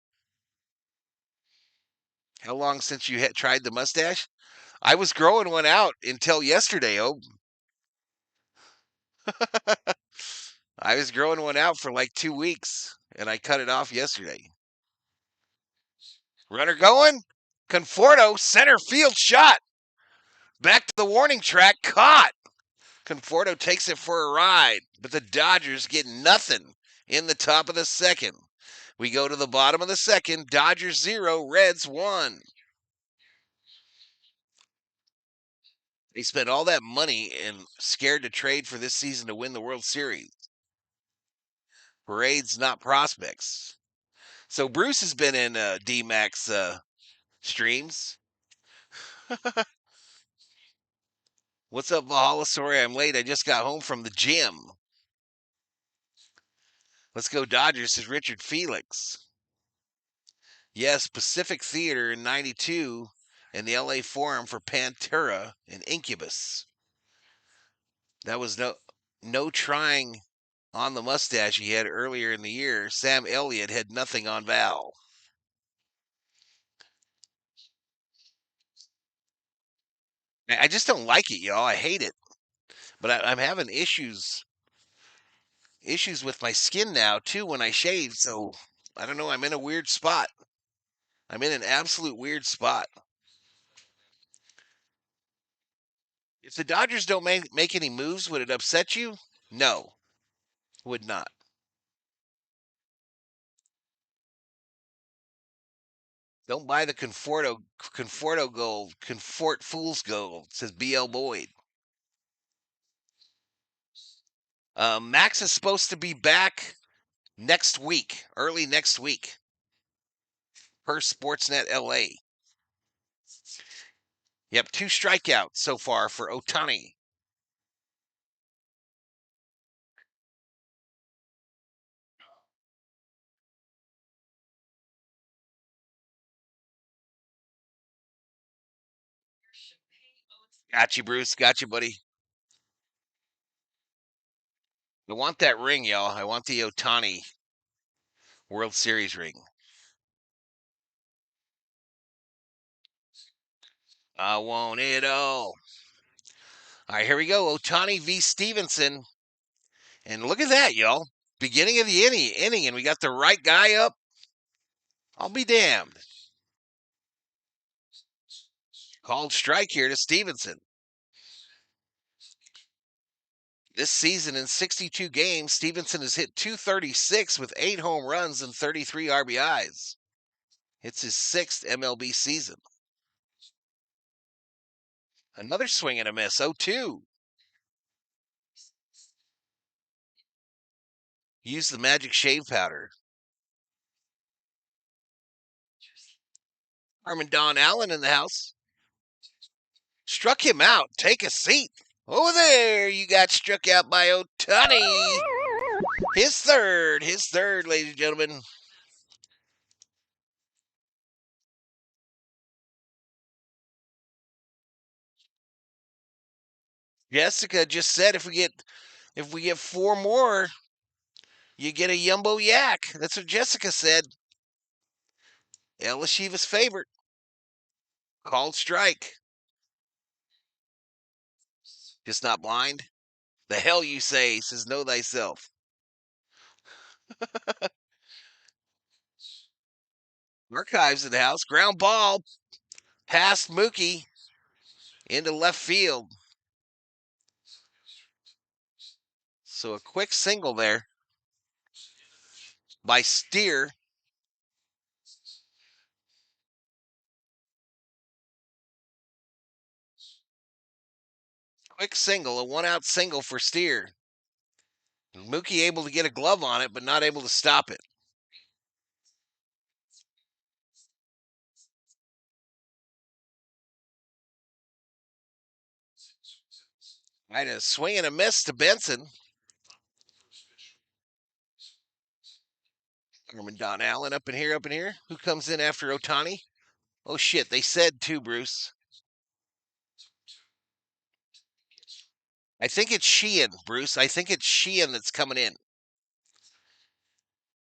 How long since you had tried the mustache? I was growing one out until yesterday, oh. I was growing one out for like 2 weeks, and I cut it off yesterday. Runner going. Conforto, center field shot. Back to the warning track, caught. Conforto takes it for a ride, but the Dodgers get nothing in the top of the second. We go to the bottom of the second. Dodgers 0, Reds 1. They spent all that money and scared to trade for this season to win the World Series. Parades, not prospects. So Bruce has been in D-Max streams. What's up, Valhalla? Sorry I'm late. I just got home from the gym. Let's go Dodgers, says Richard Felix. Yes, Pacific Theater in 92 and the LA Forum for Pantera and Incubus. That was no trying on the mustache he had earlier in the year. Sam Elliott had nothing on Val. I just don't like it, y'all. I hate it. But I'm having issues with my skin now too when I shave. So I don't know. I'm in a weird spot. I'm in an absolute weird spot. If the Dodgers don't make any moves, would it upset you? No, would not. Don't buy the Conforto gold, Confort Fool's gold, says BL Boyd. Max is supposed to be back next week, early next week, per Sportsnet LA. Yep, 2 strikeouts so far for Ohtani. Got you, Bruce. Got you, buddy. I want that ring, y'all. I want the Ohtani World Series ring. I want it all. All right, here we go. Ohtani v. Stevenson. And look at that, y'all. Beginning of the inning, and we got the right guy up. I'll be damned. Called strike here to Stevenson. This season in 62 games, Stevenson has hit .236 with 8 home runs and 33 RBIs. It's his 6th MLB season. Another swing and a miss, 0-2. Use the magic shave powder. Harmon Don Allen in the house. Struck him out. Take a seat. Over there, you got struck out by Ohtani. His third, ladies and gentlemen. Jessica just said if we get 4 more, you get a Yumbo Yak. That's what Jessica said. El Lashiva's favorite. Called strike. Just not blind. The hell you say, says know thyself. Archives in the house. Ground ball past Mookie into left field. So a quick single there by Steer. Quick single, a 1-out single for Steer. Mookie able to get a glove on it, but not able to stop it. I had a swing and a miss to Benson. Herman Don Allen up in here. Who comes in after Ohtani? Oh shit, they said too, Bruce. I think it's Sheehan, Bruce. I think it's Sheehan that's coming in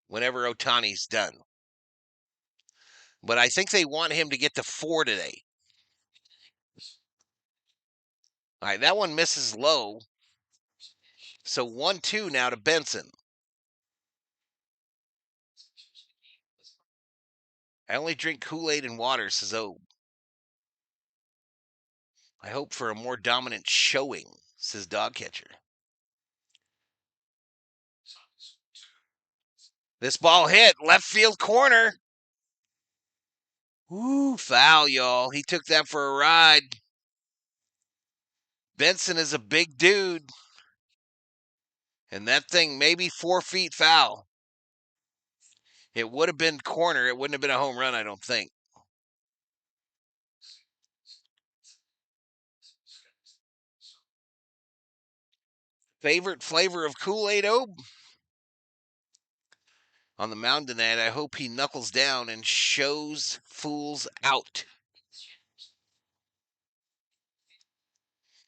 whenever Ohtani's done. But I think they want him to get to 4 today. All right, that one misses low. So 1-2 now to Benson. I only drink Kool-Aid and water, says O. I hope for a more dominant showing, says Dogcatcher. This ball hit left field corner. Ooh, foul, y'all. He took that for a ride. Benson is a big dude. And that thing maybe 4 feet foul. It would have been corner. It wouldn't have been a home run, I don't think. Favorite flavor of Kool-Aid, Obe? On the mound tonight, I hope he knuckles down and shows fools out.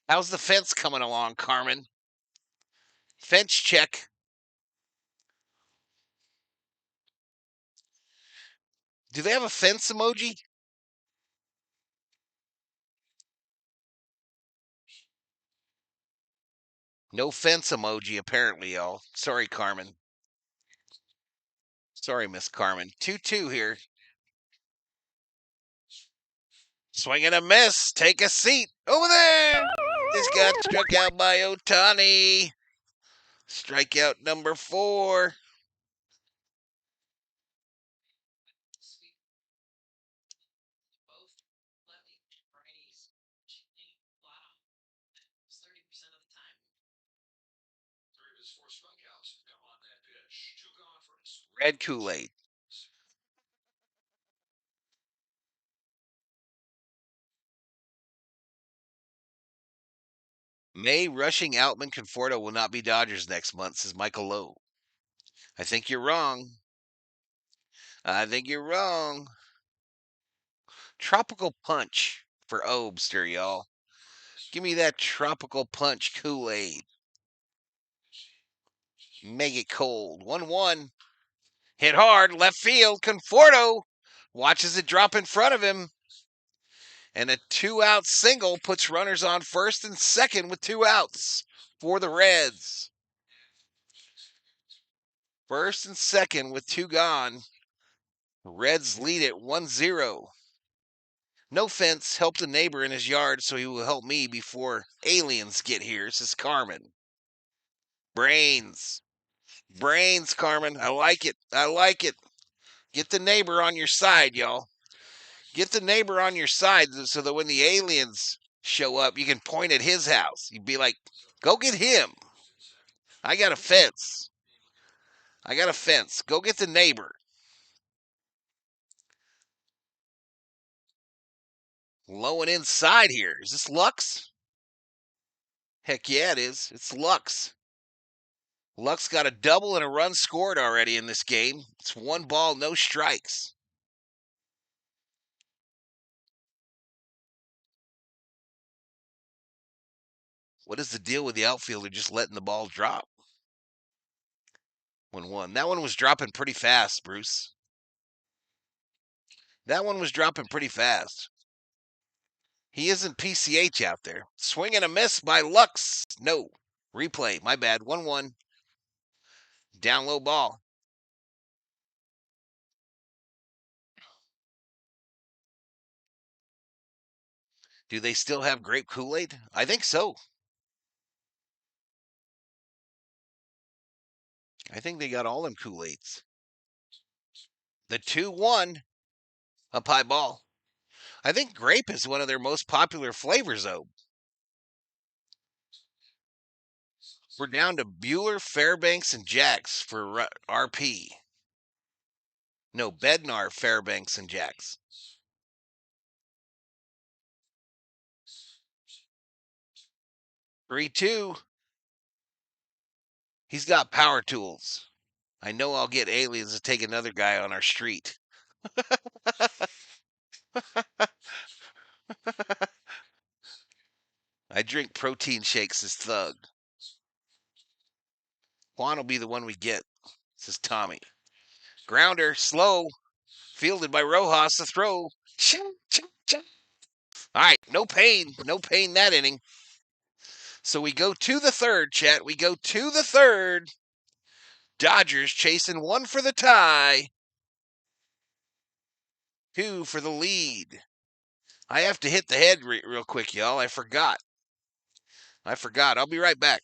How's the fence coming along, Carmen? Fence check. Do they have a fence emoji? No fence emoji, apparently, y'all. Sorry, Carmen. Sorry, Miss Carmen. 2-2 here. Swing and a miss. Take a seat. Over there. This got struck out by Ohtani. Strikeout number 4. Red Kool-Aid. May rushing Outman Conforto will not be Dodgers next month, says Michael Lowe. I think you're wrong. I think you're wrong. Tropical Punch for Obster, y'all. Give me that Tropical Punch Kool-Aid. Make it cold. 1-1. Hit hard, left field. Conforto watches it drop in front of him. And a 2-out single puts runners on first and second with 2 outs for the Reds. First and second with 2 gone. Reds lead it 1-0. No fence, helped a neighbor in his yard so he will help me before aliens get here, says Carmen. Brains. Brains, Carmen. I like it. I like it. Get the neighbor on your side, y'all. Get the neighbor on your side so that when the aliens show up, you can point at his house. You'd be like, go get him. I got a fence. I got a fence. Go get the neighbor. Low and inside here. Is this Lux? Heck yeah, it is. It's Lux. Lux got a double and a run scored already in this game. It's 1 ball, no strikes. What is the deal with the outfielder just letting the ball drop? 1-1. That one was dropping pretty fast, Bruce. That one was dropping pretty fast. He isn't PCH out there. Swing and a miss by Lux. No. Replay. My bad. 1-1. Down low ball. Do they still have grape Kool-Aid? I think so. I think they got all them Kool-Aids. The 2-1. Up high ball. I think grape is one of their most popular flavors, though. We're down to Bueller, Fairbanks, and Jax for RP. No, Bednar, Fairbanks, and Jax. 3-2. He's got power tools. I know I'll get aliens to take another guy on our street. I drink protein shakes as Thug. Juan will be the one we get, says Tommy. Grounder, slow. Fielded by Rojas, the throw. All right, no pain. No pain that inning. So we go to the third, chat. We go to the third. Dodgers chasing 1 for the tie. 2 for the lead. I have to hit the head real quick, y'all. I forgot. I'll be right back.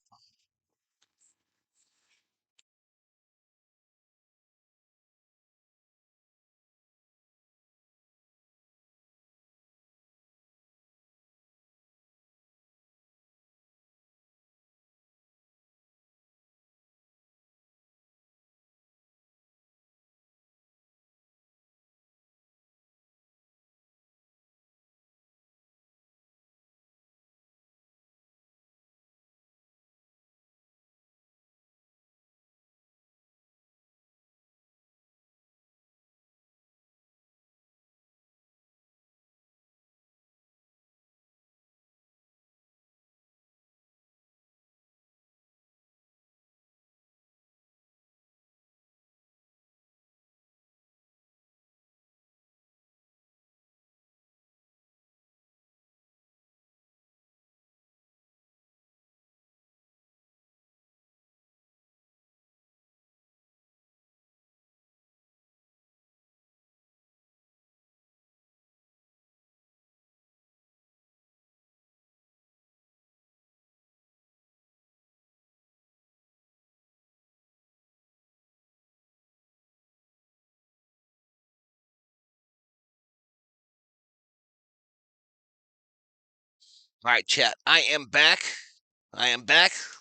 All right, chat. I am back.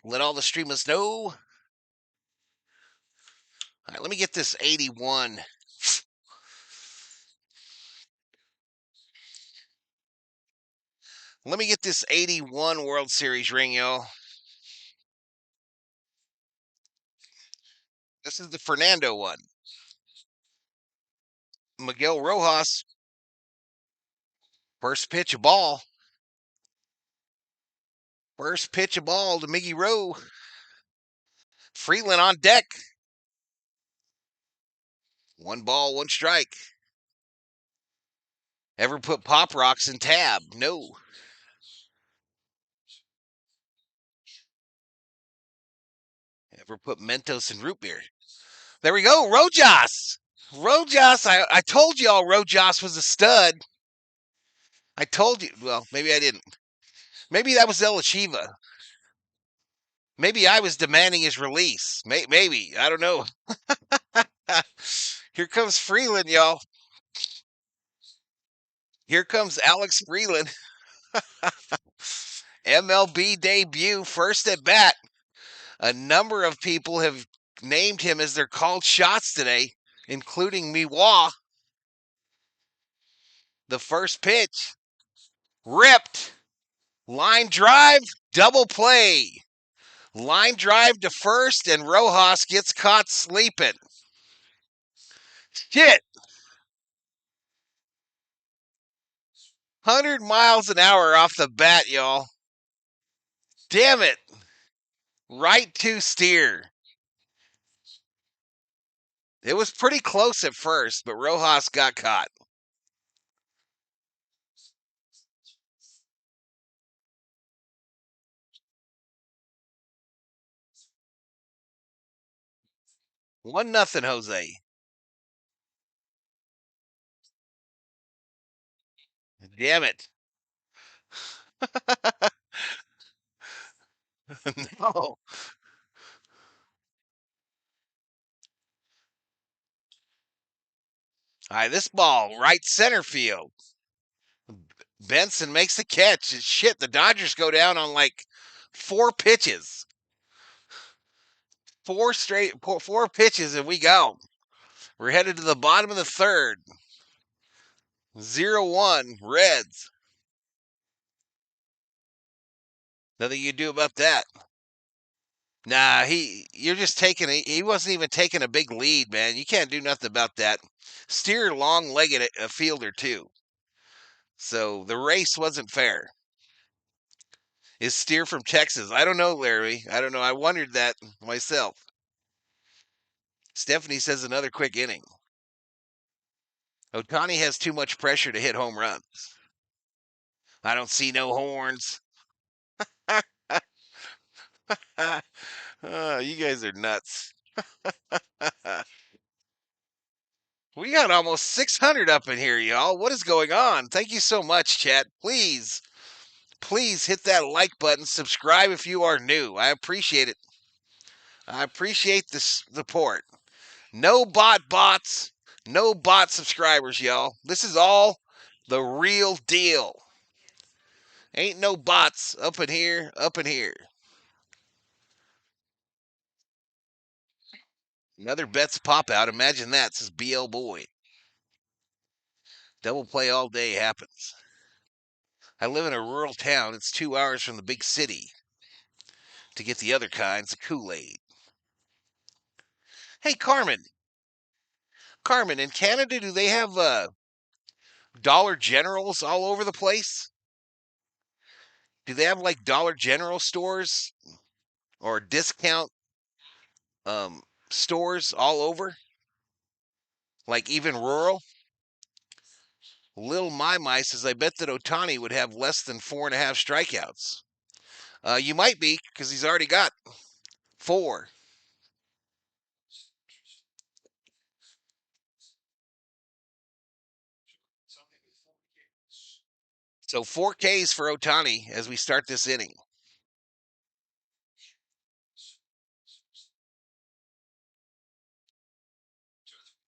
Let all the streamers know. All right, let me get this 81. Let me get this 81 World Series ring, y'all. This is the Fernando one. Miguel Rojas. First pitch of ball. First pitch of ball to Miggy Rowe. Freeman on deck. 1 ball, 1 strike. Ever put Pop Rocks in tab? No. Ever put Mentos in root beer? There we go. Rojas. I told y'all Rojas was a stud. I told you. Well, maybe I didn't. Maybe that was El Achiva. Maybe I was demanding his release. Maybe. I don't know. Here comes Freeland, y'all. Here comes Alex Freeland. MLB debut, first at bat. A number of people have named him as their called shots today, including Miwa. The first pitch. Ripped. Line drive, double play. Line drive to first, and Rojas gets caught sleeping. Shit. 100 miles an hour off the bat, y'all. Damn it. Right to steer. It was pretty close at first, but Rojas got caught. One nothing, Jose. Damn it. No. All right, this ball, right center field. Benson makes the catch. Shit, the Dodgers go down on like 4 pitches. 4 pitches, and we go. We're headed to the bottom of the third. 0-1, Reds. Nothing you do about that. Nah, you're just he wasn't even taking a big lead, man. You can't do nothing about that. Steer long-legged a fielder too. So the race wasn't fair. Is Steer from Texas? I don't know, Larry. I don't know. I wondered that myself. Stephanie says another quick inning. Ohtani has too much pressure to hit home runs. I don't see no horns. You guys are nuts. We got almost 600 up in here, y'all. What is going on? Thank you so much, chat. Please hit that like button. Subscribe if you are new. I appreciate it. I appreciate the support. No bots. No bot subscribers, y'all. This is all the real deal. Ain't no bots up in here. Another Betts pop out. Imagine that, says BL Boy. Double play all day happens. I live in a rural town. It's 2 hours from the big city to get the other kinds of Kool-Aid. Hey, Carmen, in Canada, do they have Dollar Generals all over the place? Do they have like Dollar General stores or discount stores all over? Like even rural? Lil My says, I bet that Ohtani would have less than 4.5 strikeouts. You might be, because he's already got 4. So 4 Ks for Ohtani as we start this inning.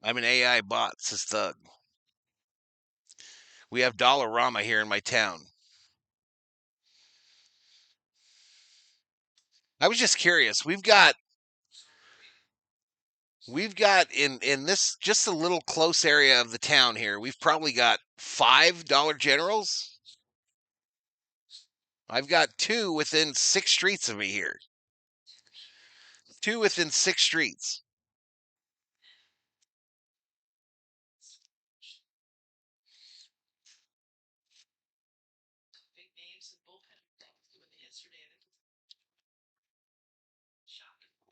I'm an AI bot, says Thug. We have Dollarama here in my town. I was just curious. We've got in this just a little close area of the town here. We've probably got 5 Dollar Generals. I've got 2 within 6 streets of me here. 2 within 6 streets.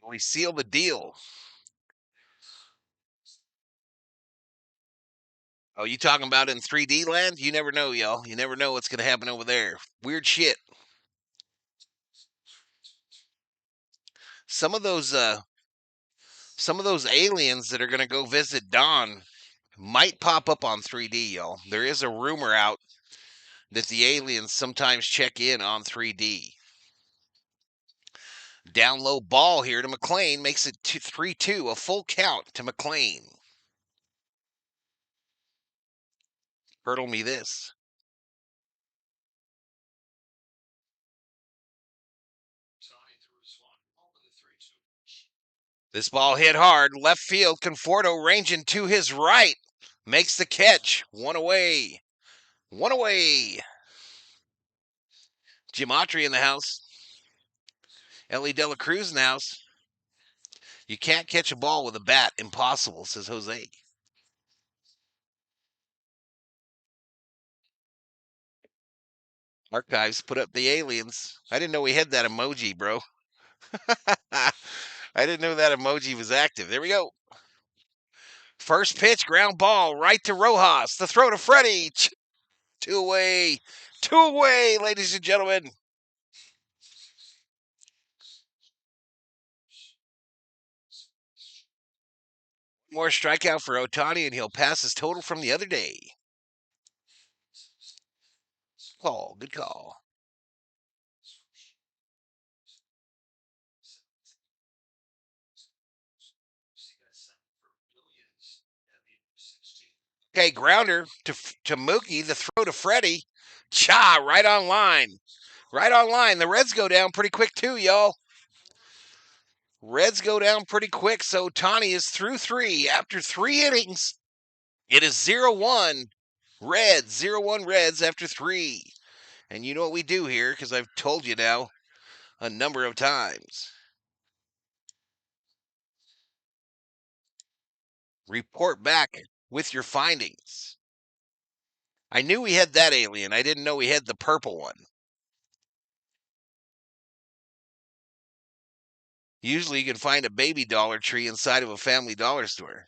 We seal the deal. Oh, you talking about in 3D land? You never know, y'all. You never know what's going to happen over there. Weird shit. Some of those aliens that are going to go visit Don might pop up on 3D, y'all. There is a rumor out that the aliens sometimes check in on 3D. Down low ball here to McLean makes it 3-2, a full count to McLean. Hurdle me this. This ball hit hard. Left field. Conforto ranging to his right. Makes the catch. One away. One away. Jim Autry in the house. Ellie Dela Cruz in the house. You can't catch a ball with a bat. Impossible, says Jose. Archives put up the aliens. I didn't know we had that emoji, bro. I didn't know that emoji was active. There we go. First pitch, ground ball, right to Rojas. The throw to Freddy. 2 away. 2 away, ladies and gentlemen. More strikeout for Ohtani, and he'll pass his total from the other day. Call. Good call. Okay, grounder to Mookie. The throw to Freddy. Cha, right on line. Right on line. The Reds go down pretty quick, too, y'all. Reds go down pretty quick, so Ohtani is through 3 after 3 innings. It is 0-1 Reds, 0-1 Reds after 3. And you know what we do here, because I've told you now a number of times. Report back with your findings. I knew we had that alien. I didn't know we had the purple one. Usually you can find a baby Dollar Tree inside of a Family Dollar store.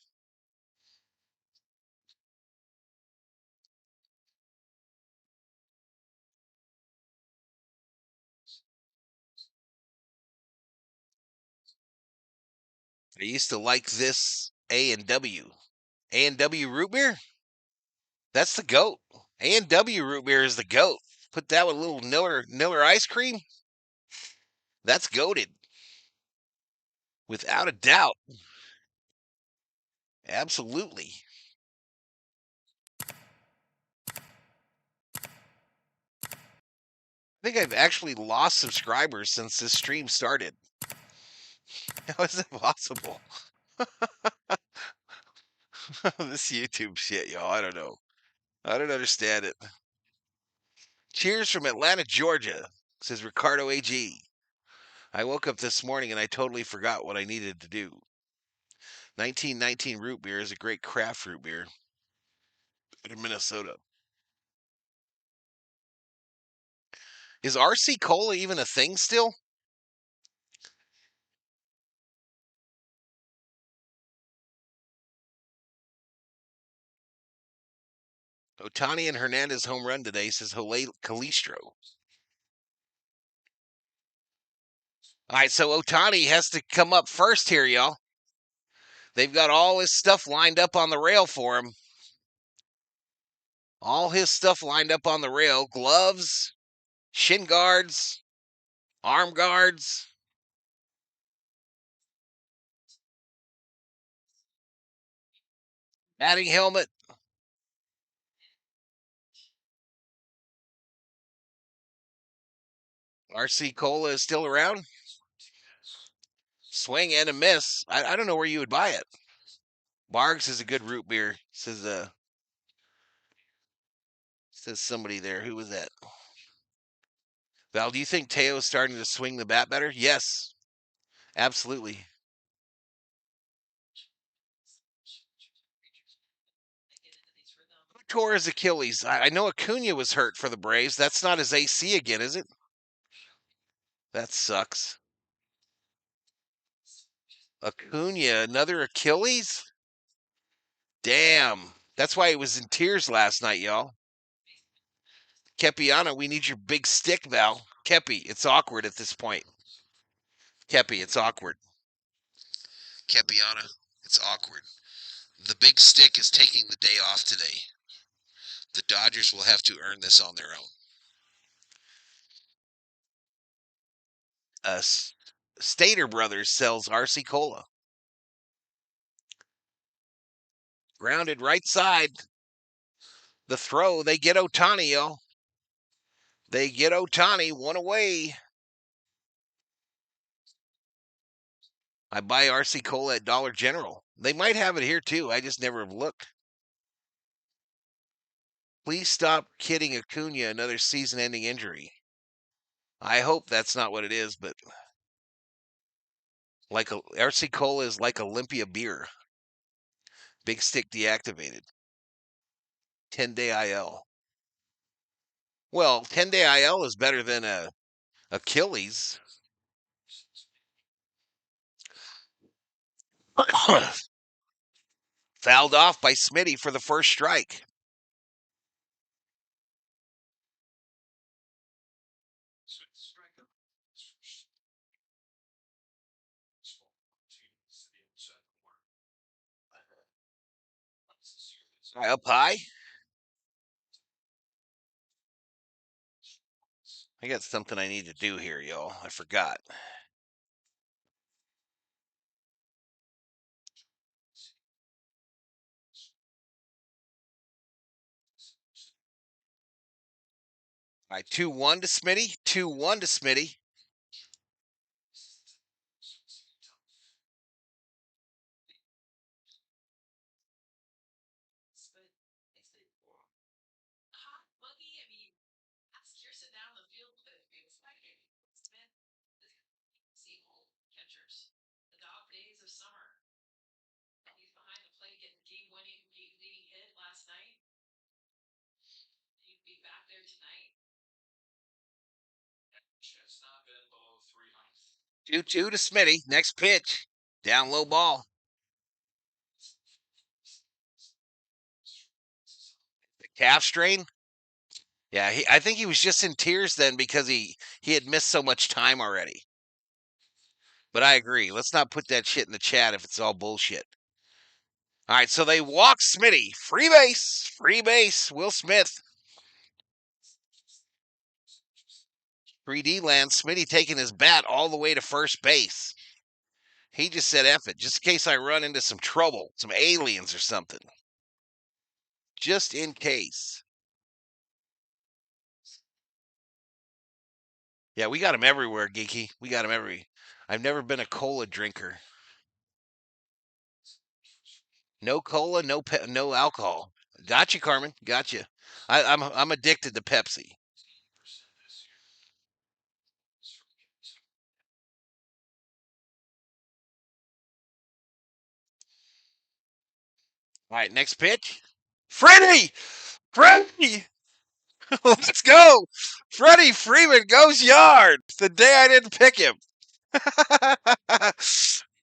I used to like this A&W. A&W root beer? That's the GOAT. A&W root beer is the GOAT. Put that with a little Niller ice cream. That's goated. Without a doubt. Absolutely. I think I've actually lost subscribers since this stream started. How is that possible? This YouTube shit, y'all. I don't know. I don't understand it. Cheers from Atlanta, Georgia, says Ricardo AG. I woke up this morning and I totally forgot what I needed to do. 1919 root beer is a great craft root beer in Minnesota. Is RC Cola even a thing still? Ohtani and Hernandez home run today, says Jose Calistro. All right, so Ohtani has to come up first here, y'all. They've got all his stuff lined up on the rail for him. All his stuff lined up on the rail. Gloves, shin guards, arm guards. Batting helmet. RC Cola is still around. Swing and a miss. I don't know where you would buy it. Bargs is a good root beer, says somebody there. Who was that? Val, do you think Teo's starting to swing the bat better? Yes, absolutely. Who tore his Achilles? I know Acuna was hurt for the Braves. That's not his AC again, is it? That sucks. Acuna, another Achilles? Damn. That's why he was in tears last night, y'all. Kepiana, we need your big stick, Val. Kepi, it's awkward at this point. Kepi, it's awkward. Kepiana, it's awkward. The big stick is taking the day off today. The Dodgers will have to earn this on their own. Stater Brothers sells RC Cola. Grounded right side. The throw, they get Ohtani, yo. They get Ohtani, one away. I buy RC Cola at Dollar General. They might have it here too. I just never have looked. Please stop kidding Acuna, another season-ending injury. I hope that's not what it is, but like RC Cola is like Olympia beer. Big stick deactivated. 10-day IL. Well, 10-day IL is better than a Achilles. Fouled off by Smitty for the first strike. Up high. I got something I need to do here, y'all. I forgot. All right, 2-1 to Smitty. 2-1 to Smitty. Two to Smitty. Next pitch. Down low ball. The calf strain. Yeah, I think he was just in tears then because he had missed so much time already. But I agree. Let's not put that shit in the chat if it's all bullshit. All right, so they walk Smitty. Free base. Free base. Will Smith. 3D land. Smitty taking his bat all the way to first base. He just said, F it, just in case I run into some trouble, some aliens or something. Just in case. Yeah, we got him everywhere, Geeky. We got him everywhere. I've never been a cola drinker. No cola, no alcohol. Gotcha, Carmen. Gotcha. I'm addicted to Pepsi. All right, next pitch. Freddy! Freddy! Let's go! Freddie Freeman goes yard. The day I didn't pick him.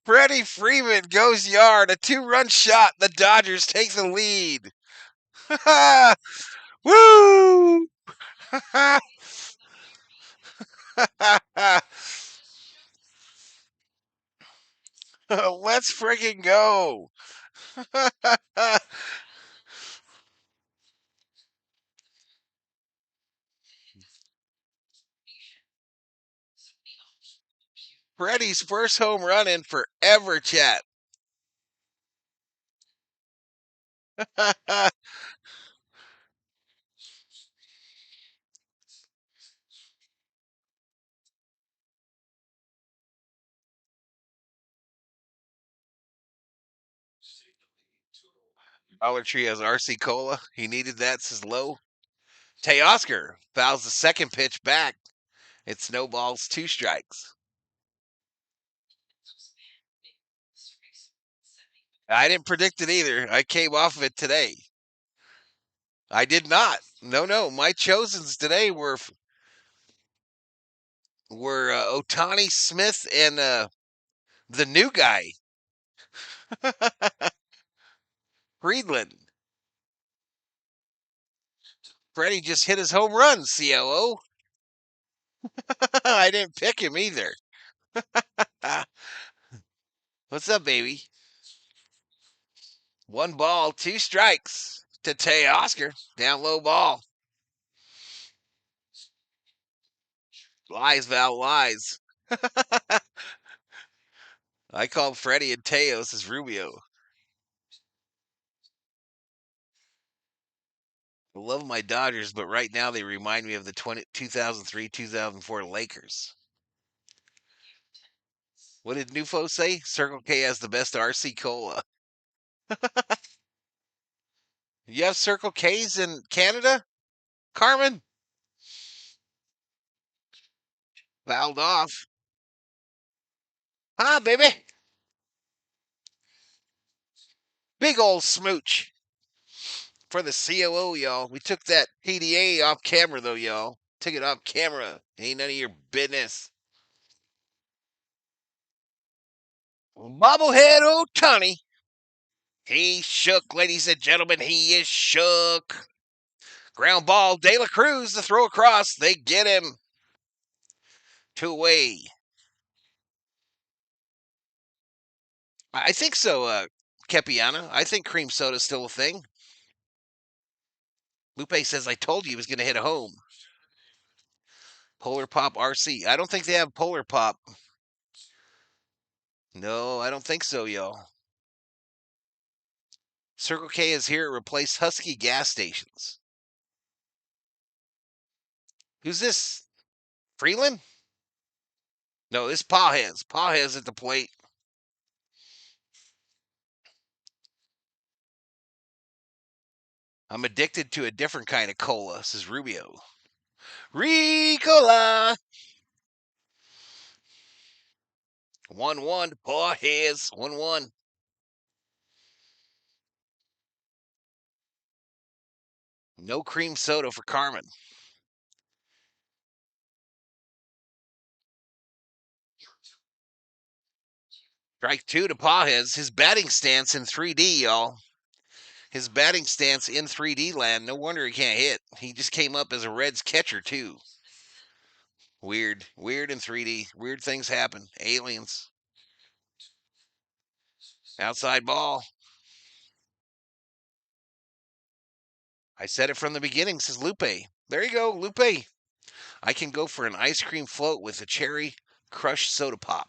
Freddie Freeman goes yard. A 2-run shot. The Dodgers take the lead. Woo! Let's freaking go. Freddie's first home run in forever, chat. Dollar Tree has RC Cola. He needed that, says Low. Teoscar fouls the second pitch back. It snowballs 2 strikes. I didn't predict it either. I came off of it today. I did not. No. My chosens today were Ohtani, Smith, and the new guy, Friedland. Freddy just hit his home run, COO. I didn't pick him either. What's up, baby? 1 ball, 2 strikes to Teoscar. Down low ball. Lies, Val, lies. I called Freddy and Teos as Rubio. I love my Dodgers, but right now they remind me of the 2003-2004 Lakers. What did Nufo say? Circle K has the best RC Cola. You have Circle K's in Canada, Carmen? Fouled off. Huh, baby? Big old smooch for the COO, y'all. We took that PDA off camera, though, y'all. Took it off camera. Ain't none of your business. Bobblehead Ohtani. He shook, ladies and gentlemen. He is shook. Ground ball. De La Cruz, the throw across. They get him. 2 away. I think so, Kepiana. I think cream soda's still a thing. Lupe says, I told you he was going to hit a home. Polar Pop RC. I don't think they have Polar Pop. No, I don't think so, y'all. Circle K is here to replace Husky gas stations. Who's this? Freeman? No, it's Pawheads. Pawheads at the plate. I'm addicted to a different kind of cola, says Rubio. Ricola! 1-1. Pawheads. 1-1. No cream soda for Carmen. Strike 2 to Pawheads. His batting stance in 3D, y'all. His batting stance in 3D land. No wonder he can't hit. He just came up as a Reds catcher, too. Weird. Weird in 3D. Weird things happen. Aliens. Outside ball. I said it from the beginning, says Lupe. There you go, Lupe. I can go for an ice cream float with a cherry crushed soda pop.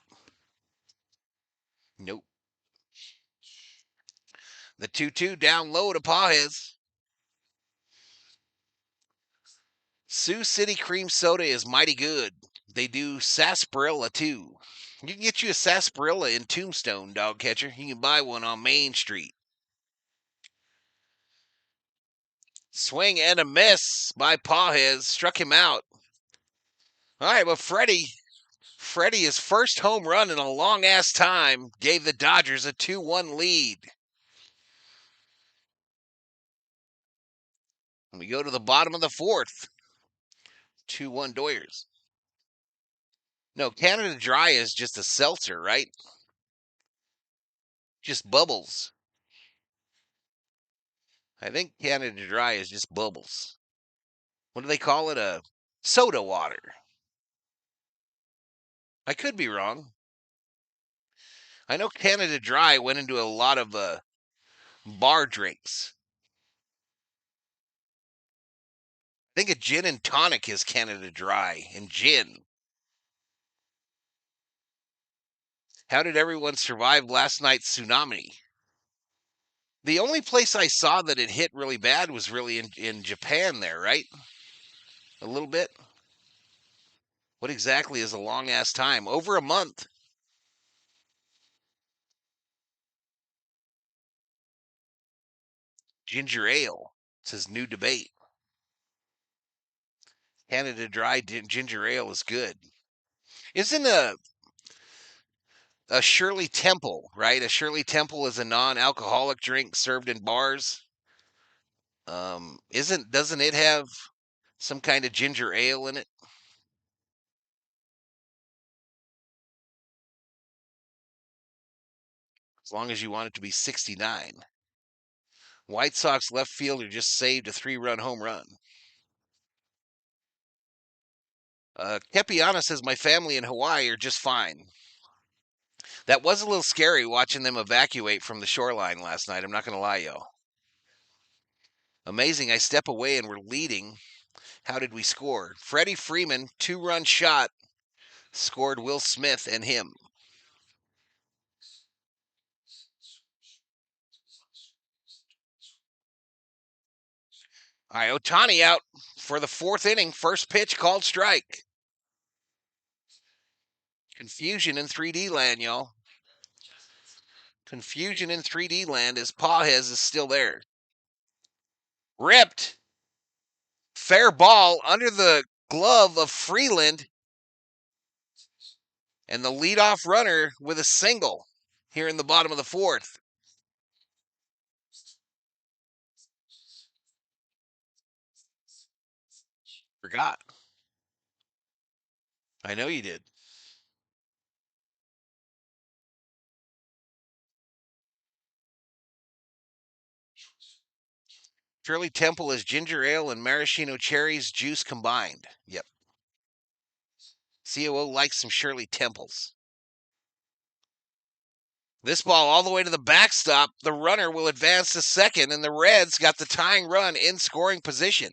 Nope. The 2-2 down low to Pawheads. Sioux City cream soda is mighty good. They do sarsaparilla too. You can get you a sarsaparilla in Tombstone, dog catcher. You can buy one on Main Street. Swing and a miss by Pawheads. Struck him out. All right, well, Freddy, his first home run in a long-ass time, gave the Dodgers a 2-1 lead. And we go to the bottom of the 4th. 2-1 Doyers. No, Canada Dry is just a seltzer, right? Just bubbles. I think Canada Dry is just bubbles. What do they call it? A soda water. I could be wrong. I know Canada Dry went into a lot of bar drinks. I think a gin and tonic is Canada Dry and gin. How did everyone survive last night's tsunami? The only place I saw that it hit really bad was really in Japan there, right? A little bit. What exactly is a long ass time? Over a month. ginger ale. It's his new debate. Canada Dry ginger ale is good. Isn't a Shirley Temple, right? A Shirley Temple is a non-alcoholic drink served in bars. Doesn't it have some kind of ginger ale in it? As long as you want it to be 69. White Sox left fielder just saved a 3-run home run. Kepiana says my family in Hawaii are just fine. That was a little scary watching them evacuate from the shoreline last night. I'm not going to lie, yo. Amazing. I step away and we're leading. How did we score? Freddie Freeman, 2-run shot, scored Will Smith and him. All right, Ohtani out for the 4th inning. First pitch called strike. Confusion in 3D land, y'all. Confusion in 3D land as Pajes is still there. Ripped. Fair ball under the glove of Freeland. And the leadoff runner with a single here in the bottom of the 4th. Forgot. I know you did. Shirley Temple is ginger ale and maraschino cherries juice combined. Yep. COO likes some Shirley Temples. This ball all the way to the backstop. The runner will advance to second, and the Reds got the tying run in scoring position.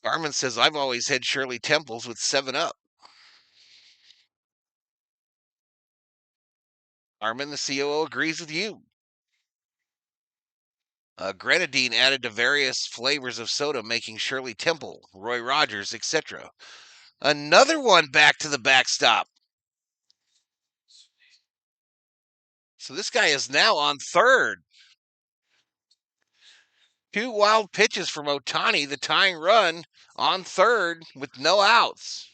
Garmin says, I've always had Shirley Temples with 7-Up. Garmin, the COO, agrees with you. Grenadine added to various flavors of soda, making Shirley Temple, Roy Rogers, etc. Another one back to the backstop. So this guy is now on third. 2 wild pitches from Ohtani, the tying run on third with no outs.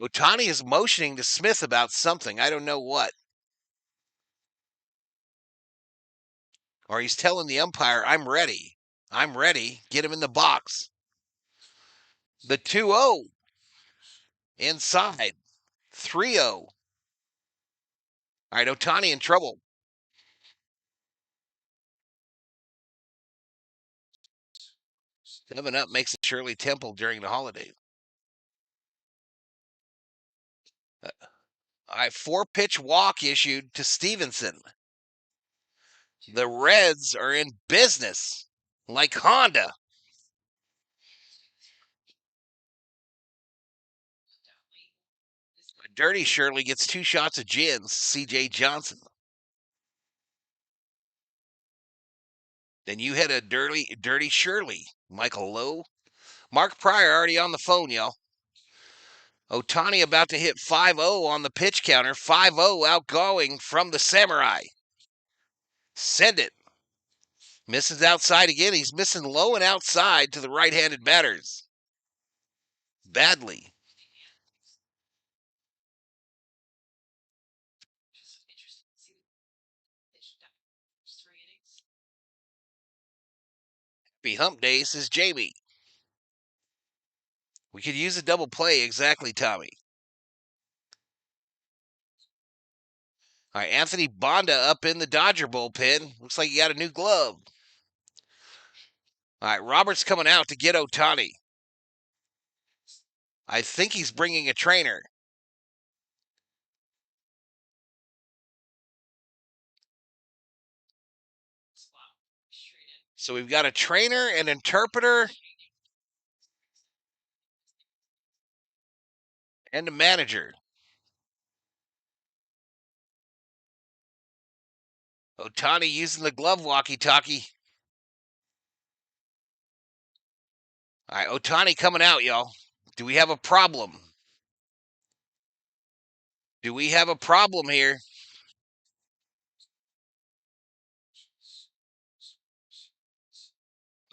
Ohtani is motioning to Smith about something. I don't know what. Or he's telling the umpire, I'm ready. I'm ready. Get him in the box. The 2-0 inside. 3-0. All right, Ohtani in trouble. 7-Up makes it Shirley Temple during the holiday. All right, 4-pitch walk issued to Stevenson. The Reds are in business like Honda. Dirty Shirley gets 2 shots of gins. C.J. Johnson. Then you had a dirty Shirley. Michael Lowe. Mark Pryor already on the phone, y'all. Ohtani about to hit 5-0 on the pitch counter. 5-0 outgoing from the Samurai. Send it. Misses outside again. He's missing low and outside to the right-handed batters. Badly. Happy hump day, says Jamie. We could use a double play. Exactly, Tommy. All right, Anthony Bonda up in the Dodger bullpen. Looks like he got a new glove. All right, Roberts coming out to get Ohtani. I think he's bringing a trainer. So we've got a trainer, an interpreter, and a manager. Ohtani using the glove walkie-talkie. All right, Ohtani coming out, y'all. Do we have a problem? Do we have a problem here?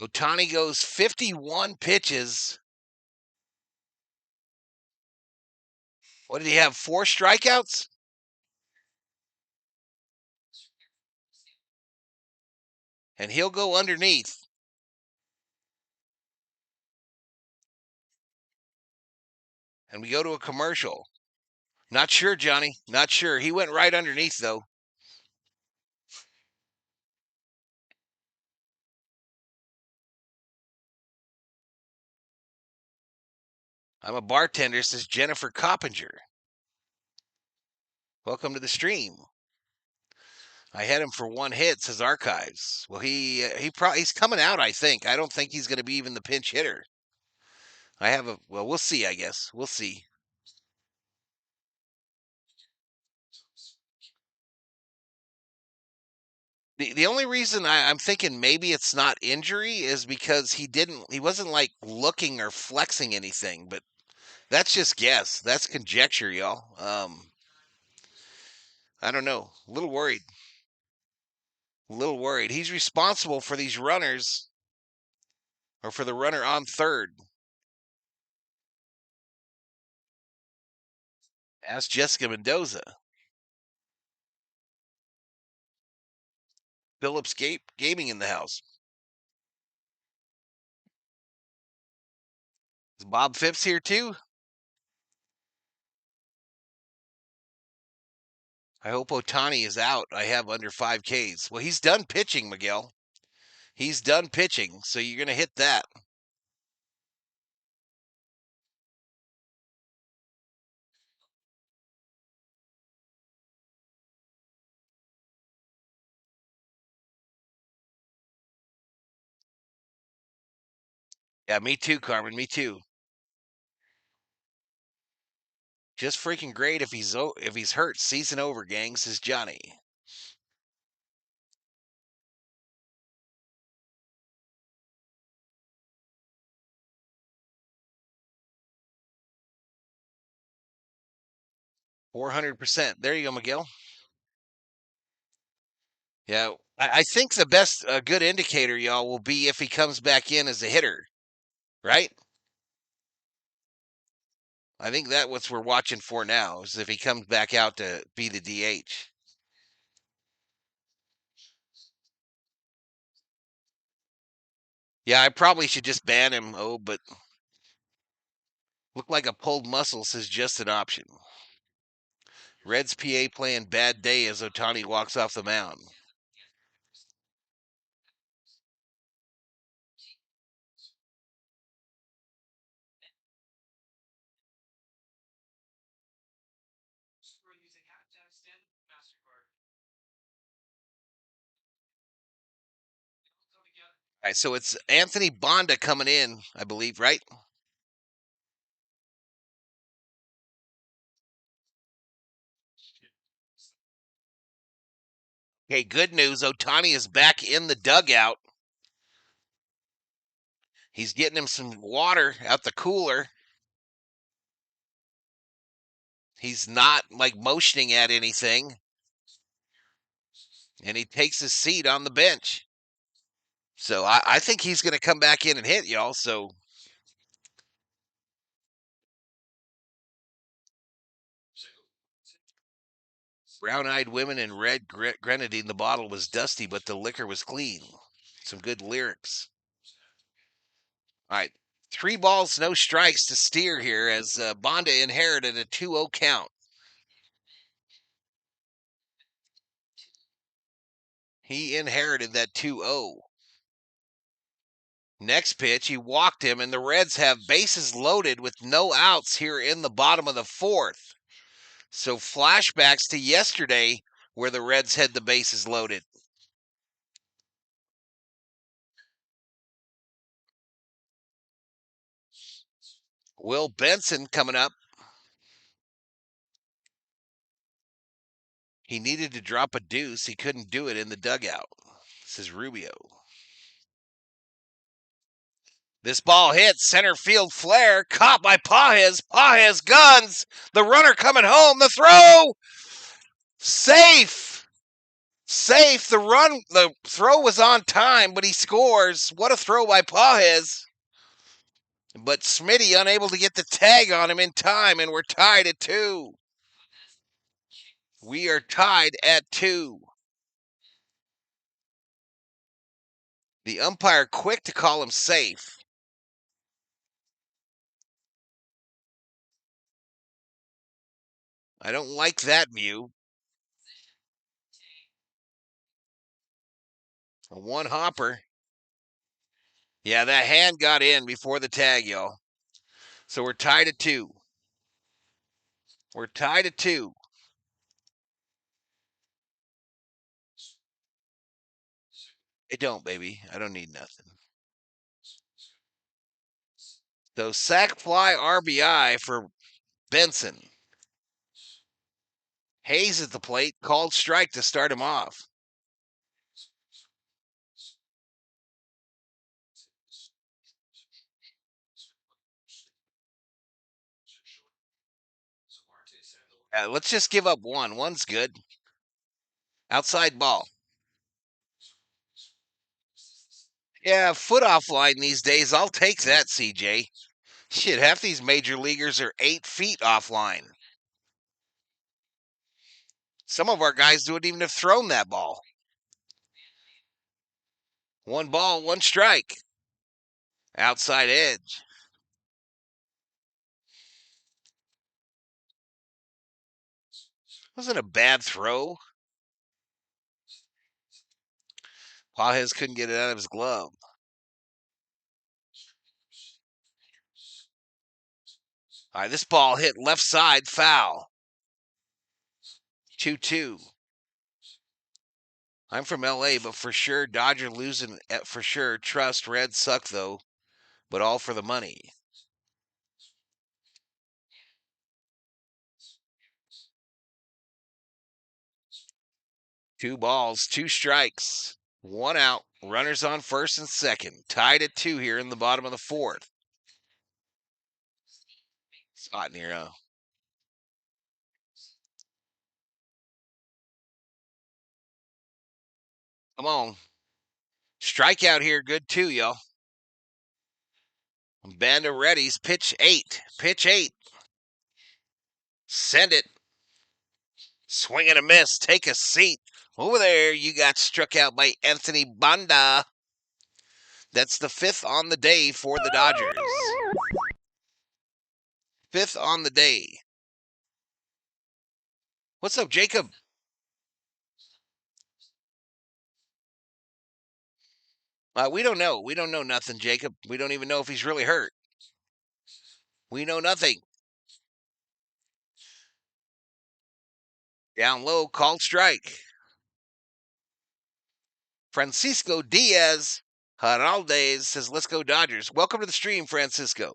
Ohtani goes 51 pitches. What did he have? 4 strikeouts? And he'll go underneath. And we go to a commercial. Not sure, Johnny. Not sure. He went right underneath, though. I'm a bartender, says Jennifer Coppinger. Welcome to the stream. I had him for 1 hit, says Archives. Well, he's coming out, I think. I don't think he's going to be even the pinch hitter. We'll see, I guess. We'll see. The only reason I'm thinking maybe it's not injury is because he wasn't like looking or flexing anything, but that's just guess. That's conjecture, y'all. I don't know. A little worried. A little worried. He's responsible for these runners, or for the runner on third. Ask Jessica Mendoza. Phillips Gaming in the house. Is Bob Phipps here too? I hope Ohtani is out. I have under 5 Ks. Well, he's done pitching, Miguel. He's done pitching, so you're going to hit that. Yeah, me too, Carmen. Me too. Just freaking great if he's hurt. Season over, gang, says Johnny. $400%. There you go, Miguel. Yeah, I think the best good indicator, y'all, will be if he comes back in as a hitter, right? I think that's what we're watching for now, is if he comes back out to be the DH. Yeah, I probably should just ban him. Oh, but look like a pulled muscle, says just an option. Reds PA playing bad day as Ohtani walks off the mound. All right, so it's Anthony Bonda coming in, I believe, right? Okay, good news. Ohtani is back in the dugout. He's getting him some water out the cooler. He's not like motioning at anything. And he takes his seat on the bench. So I think he's going to come back in and hit, y'all. So brown-eyed women in red grenadine. The bottle was dusty, but the liquor was clean. Some good lyrics. All right. 3 balls, no strikes to Steer here as Bonda inherited a 2-0 count. He inherited that 2-0. Next pitch, he walked him, and the Reds have bases loaded with no outs here in the bottom of the 4th. So flashbacks to yesterday where the Reds had the bases loaded. Will Benson coming up. He needed to drop a deuce. He couldn't do it in the dugout. This is Rubio. This ball hits center field flare, caught by Pajes. Pajes guns. The runner coming home. The throw. Safe. Safe. The throw was on time, but he scores. What a throw by Pajes. But Smitty unable to get the tag on him in time, and we're tied at 2. We are tied at 2. The umpire quick to call him safe. I don't like that view. A one hopper. Yeah, that hand got in before the tag, y'all. So we're tied at 2. We're tied at 2. It don't, baby. I don't need nothing. So sac fly RBI for Benson. Hayes at the plate, called strike to start him off. Let's just give up one. One's good. Outside ball. Yeah, foot offline these days. I'll take that, CJ. Shit, half these major leaguers are 8 feet offline. Some of our guys wouldn't even have thrown that ball. 1 ball, 1 strike. Outside edge. Wasn't a bad throw. Pajes couldn't get it out of his glove. All right, this ball hit left side, foul. 2-2. I'm from LA, but for sure, Dodger losing for sure. Trust, Reds suck though, but all for the money. Two balls, 2 strikes, 1 out. Runners on first and second. Tied at 2 here in the bottom of the 4th. It's hot in here, huh? Come on. Strikeout here, good too, y'all. Band of readies, pitch 8. Pitch 8. Send it. Swing and a miss. Take a seat. Over there, you got struck out by Anthony Banda. That's the 5th on the day for the Dodgers. 5th on the day. What's up, Jacob? We don't know. We don't know nothing, Jacob. We don't even know if he's really hurt. We know nothing. Down low, called strike. Francisco Diaz Haraldez says, let's go Dodgers. Welcome to the stream, Francisco.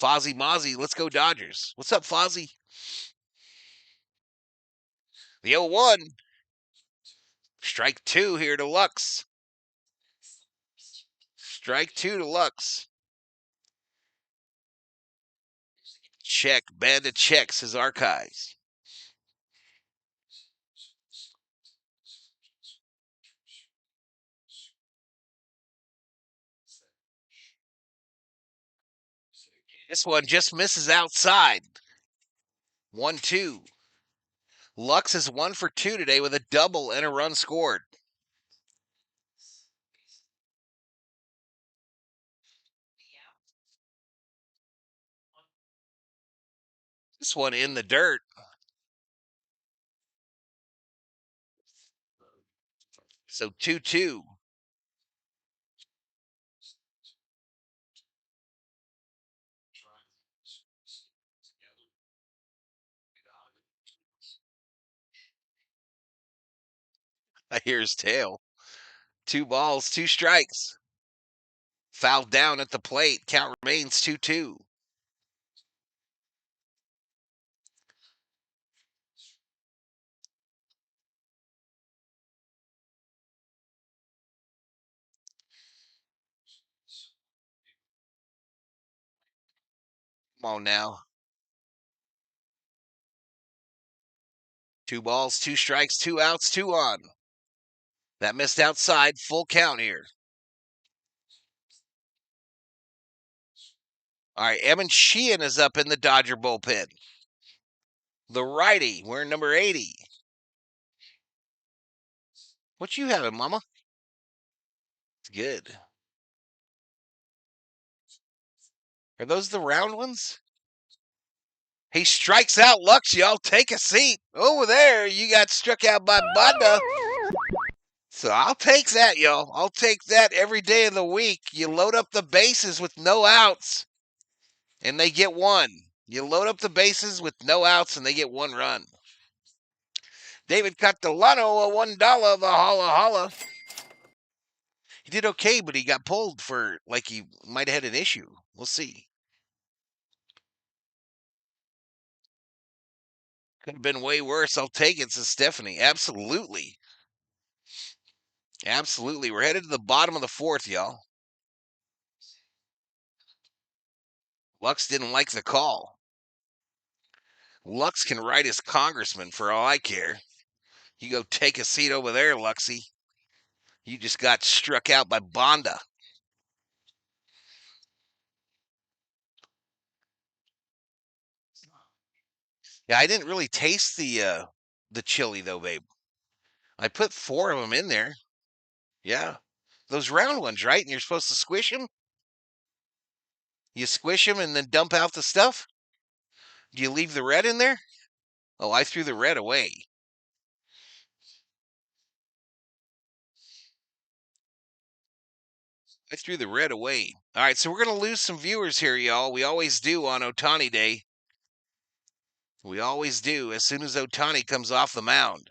Fozzie Mozzie, let's go Dodgers. What's up, Fozzie? The 0-1. Strike 2 here to Lux. Strike 2 to Lux. Check. Bandit checks his archives. This one just misses outside. 1-2. Lux is 1 for 2 today with a double and a run scored. This one in the dirt. So 2-2. I hear his tail. 2 balls, 2 strikes. Fouled down at the plate. Count remains 2-2. Come on now. 2 balls, 2 strikes, 2 outs, 2 on. That missed outside. Full count here. All right, Evan Sheehan is up in the Dodger bullpen. The righty, wearing number 80. What you having, Mama? It's good. Are those the round ones? He strikes out Lux, y'all. Take a seat. Over there, you got struck out by Banda. So I'll take that, y'all. I'll take that every day of the week. You load up the bases with no outs, and they get one. You load up the bases with no outs, and they get 1 run. David Catalano, a $1, the holla holla. He did okay, but he got pulled for like he might have had an issue. We'll see. Could have been way worse. I'll take it, says Stephanie. Absolutely. Absolutely. We're headed to the bottom of the 4th, y'all. Lux didn't like the call. Lux can write his congressman for all I care. You go take a seat over there, Luxie. You just got struck out by Banda. Yeah, I didn't really taste the chili though, babe. I put 4 of them in there. Yeah. Those round ones, right? And you're supposed to squish them? You squish them and then dump out the stuff? Do you leave the red in there? Oh, I threw the red away. I threw the red away. All right, so we're going to lose some viewers here, y'all. We always do on Ohtani Day. We always do as soon as Ohtani comes off the mound.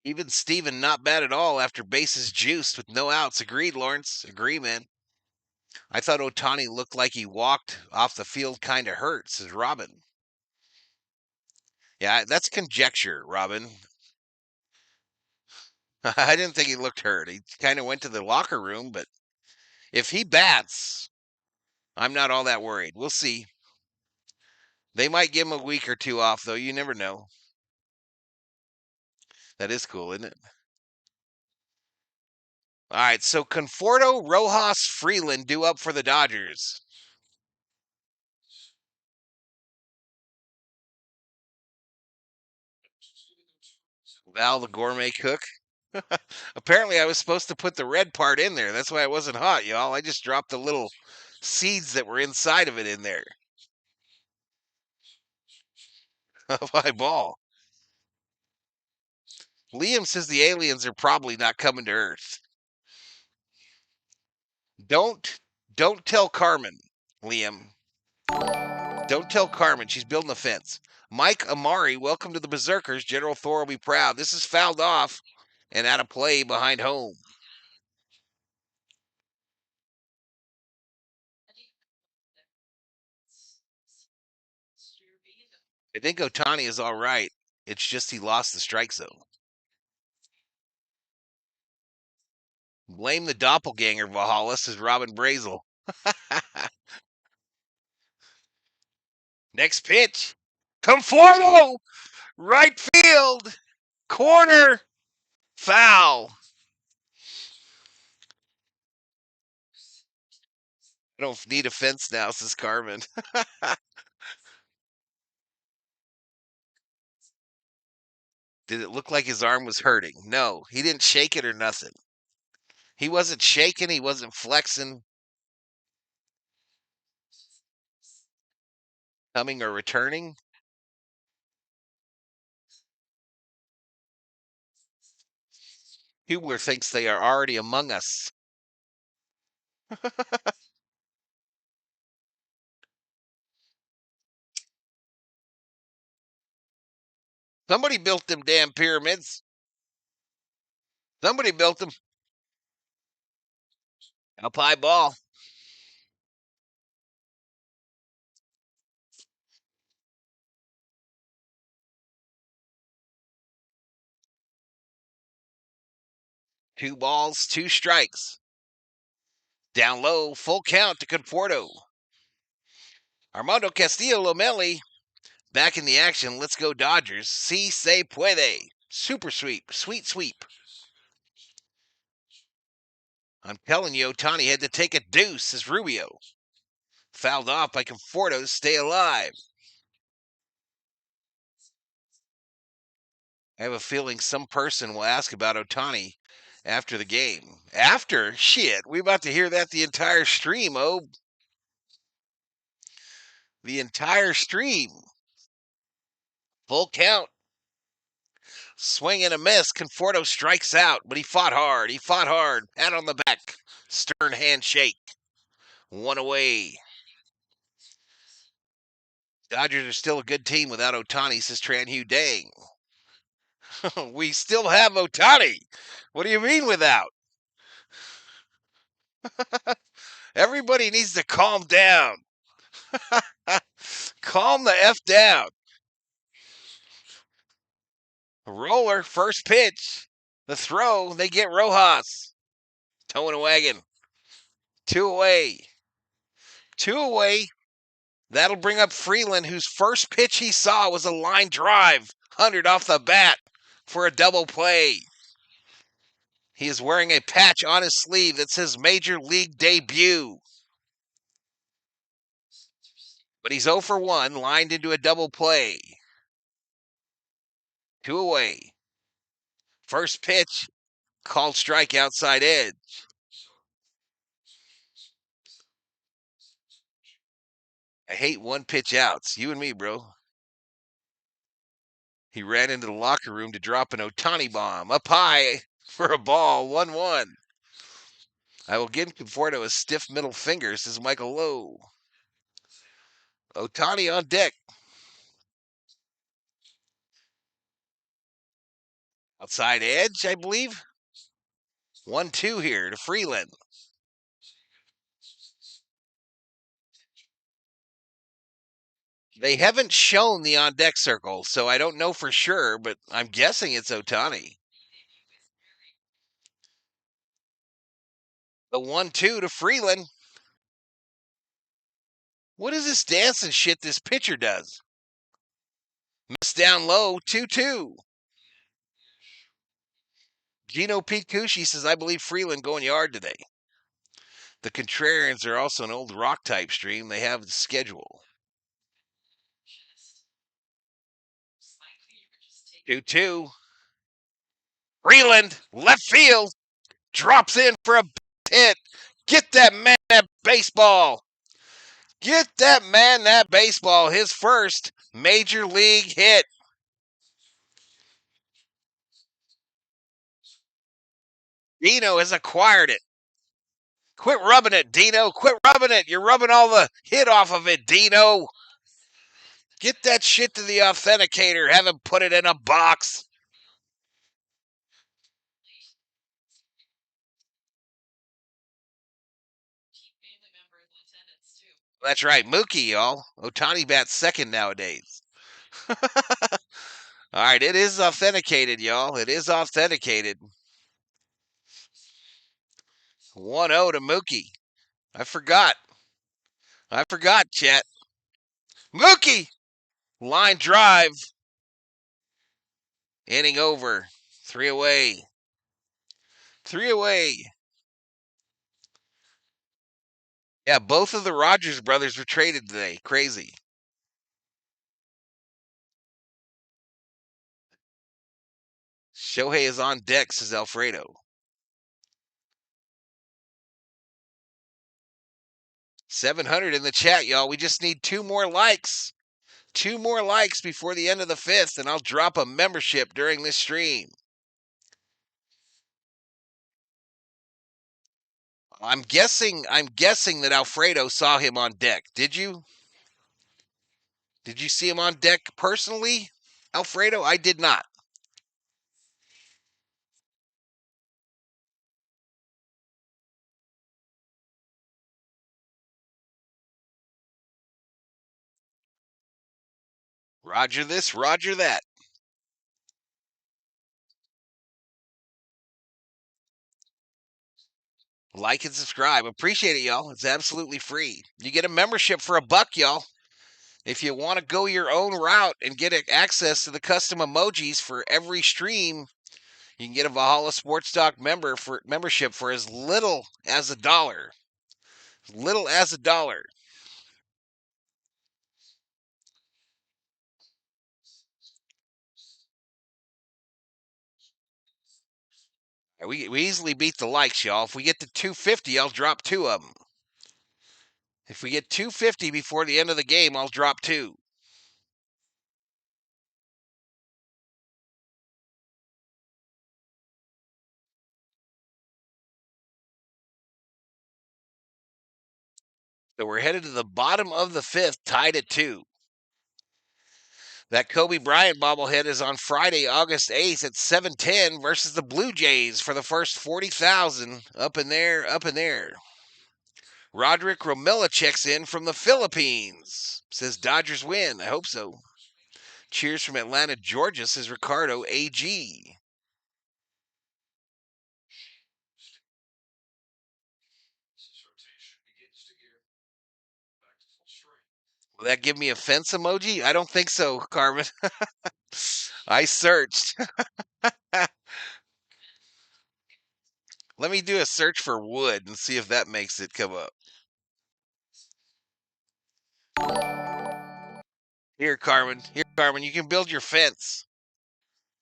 Even Steven, not bad at all after bases juiced with no outs. Agreed, Lawrence. Agree, man. I thought Ohtani looked like he walked off the field kind of hurt, says Robin. Yeah, that's conjecture, Robin. I didn't think he looked hurt. He kind of went to the locker room, but if he bats, I'm not all that worried. We'll see. They might give him a week or 2 off, though. You never know. That is cool, isn't it? All right, so Conforto, Rojas, Freeland due up for the Dodgers. Val, the gourmet cook. Apparently, I was supposed to put the red part in there. That's why it wasn't hot, y'all. I just dropped the little seeds that were inside of it in there. By ball. Liam says the aliens are probably not coming to Earth. Don't tell Carmen, Liam. Don't tell Carmen. She's building a fence. Mike Amari, welcome to the Berserkers. General Thor will be proud. This is fouled off and out of play behind home. I think Ohtani is all right. It's just he lost the strike zone. Blame the doppelganger, Valhalla, says Robin Brazel. Next pitch. Conforto! Right field! Corner! Foul! I don't need a fence now, says Carmen. Did it look like his arm was hurting? No, he didn't shake it or nothing. He wasn't shaking, he wasn't flexing, coming or returning. Hubler thinks they are already among us. Somebody built them damn pyramids. Somebody built them. Up high ball. 2 balls, 2 strikes. Down low, full count to Conforto. Armando Castillo Lomeli back in the action. Let's go Dodgers. Si se puede. Super sweep. Sweet sweep. I'm telling you, Ohtani had to take a deuce, says Rubio. Fouled off by Conforto to stay alive. I have a feeling some person will ask about Ohtani after the game. After? Shit, we about to hear that the entire stream, oh. The entire stream. Full count. Swing and a miss. Conforto strikes out, but he fought hard. He fought hard. Pat on the back. Stern handshake. 1 away. Dodgers are still a good team without Ohtani, says Tranhue Dang. We still have Ohtani. What do you mean without? Everybody needs to calm down. Calm the F down. Roller, first pitch. The throw, they get Rojas. Towing a wagon. 2 away. 2 away. That'll bring up Freeman, whose first pitch he saw was a line drive. 100 off the bat for a double play. He is wearing a patch on his sleeve that says Major League Debut. But he's 0 for 1, lined into a double play. 2 away. First pitch, called strike outside edge. I hate one pitch outs. You and me, bro. He ran into the locker room to drop an Ohtani bomb. Up high for a ball. 1-1. I will give Conforto a stiff middle finger, says Michael Lowe. Ohtani on deck. Outside edge, I believe. 1-2 here to Freeland. They haven't shown the on-deck circle, so I don't know for sure, but I'm guessing it's Ohtani. The 1-2 to Freeland. What is this dancing shit this pitcher does? Miss down low, 2-2. Gino Picucci says, I believe Freeland going yard today. The Contrarians are also an old rock type stream. They have the schedule. 2-2. Freeland, left field, drops in for a hit. Get that man that baseball. Get that man that baseball. His first major league hit. Dino has acquired it. Quit rubbing it, Dino. Quit rubbing it. You're rubbing all the hit off of it, Dino. Get that shit to the authenticator. Have him put it in a box. That's right. Mookie, y'all. Ohtani bats second nowadays. All right, it is authenticated, y'all. It is authenticated. 1-0 to Mookie. I forgot, chat. Mookie! Line drive. Inning over. 3 away. 3 away. Yeah, both of the Rogers brothers were traded today. Crazy. Shohei is on deck, says Alfredo. 700 in the chat, y'all. We just need 2 more likes. 2 more likes before the end of the 5th, and I'll drop a membership during this stream. I'm guessing that Alfredo saw him on deck. Did you? Did you see him on deck personally, Alfredo? I did not. Roger this, roger that. Like and subscribe. Appreciate it, y'all. It's absolutely free. You get a membership for $1, y'all. If you want to go your own route and get access to the custom emojis for every stream, you can get a Valhalla Sports Talk membership for as little as $1. As little as $1. We easily beat the likes, y'all. If we get to 250, I'll drop 2 of them. If we get 250 before the end of the game, I'll drop 2. So we're headed to the bottom of the 5th, tied at 2. That Kobe Bryant bobblehead is on Friday, August 8th at 7:10 versus the Blue Jays for the first 40,000. Up in there, up in there. Roderick Romella checks in from the Philippines. Says Dodgers win. I hope so. Cheers from Atlanta, Georgia, says Ricardo AG. Will that give me a fence emoji? I don't think so, Carmen. I searched. Let me do a search for wood and see if that makes it come up. Here, Carmen. Here, Carmen. You can build your fence.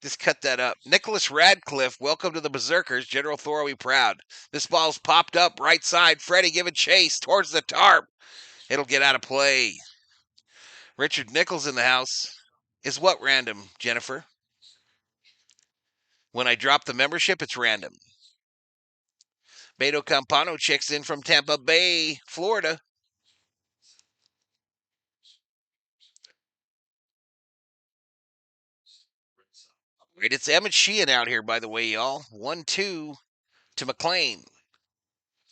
Just cut that up. Nicholas Radcliffe, welcome to the Berserkers. General Thor will be proud. This ball's popped up right side. Freddy giving chase towards the tarp. It'll get out of play. Richard Nichols in the house. Is what random, Jennifer? When I drop the membership, it's random. Beto Campano checks in from Tampa Bay, Florida. Right, it's Emmett Sheehan out here, by the way, y'all. 1-2 to McLean.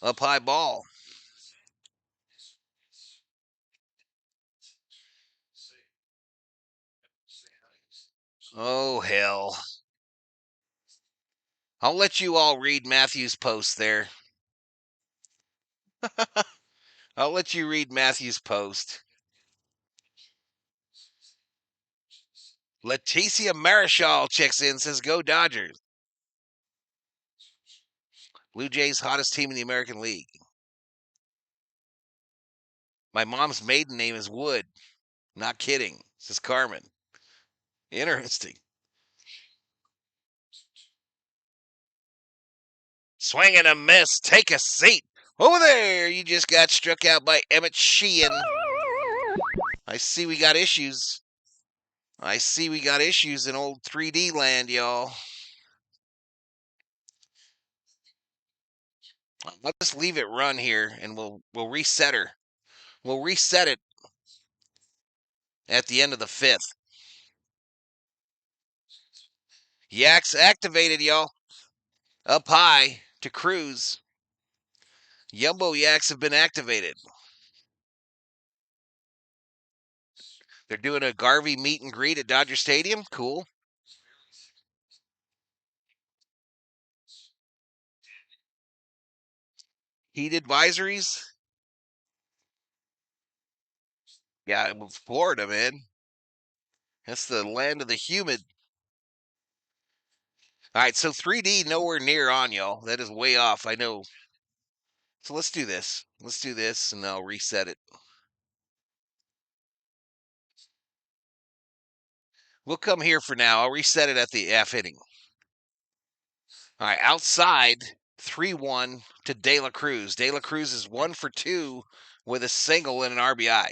Up high ball. Oh, hell. I'll let you all read Matthew's post there. I'll let you read Matthew's post. Leticia Marichal checks in, says, go Dodgers. Blue Jays, hottest team in the American League. My mom's maiden name is Wood. Not kidding, says Carmen. Interesting. Swing and a miss. Take a seat. Over there, you just got struck out by Emmett Sheehan. I see we got issues. I see we got issues in old 3D land, y'all. I'll just leave it run here, and we'll reset her. We'll reset it at the end of the 5th. Yaks activated, y'all. Up high to Cruz. Yumbo Yaks have been activated. They're doing a Garvey meet and greet at Dodger Stadium. Cool. Heat advisories. Yeah, Florida, man. That's the land of the humid. All right, so 3D nowhere near on, y'all. That is way off. I know. So let's do this. Let's do this, and I'll reset it. We'll come here for now. I'll reset it at the F inning. All right, outside, 3-1 to De La Cruz. De La Cruz is 1 for 2 with a single and an RBI.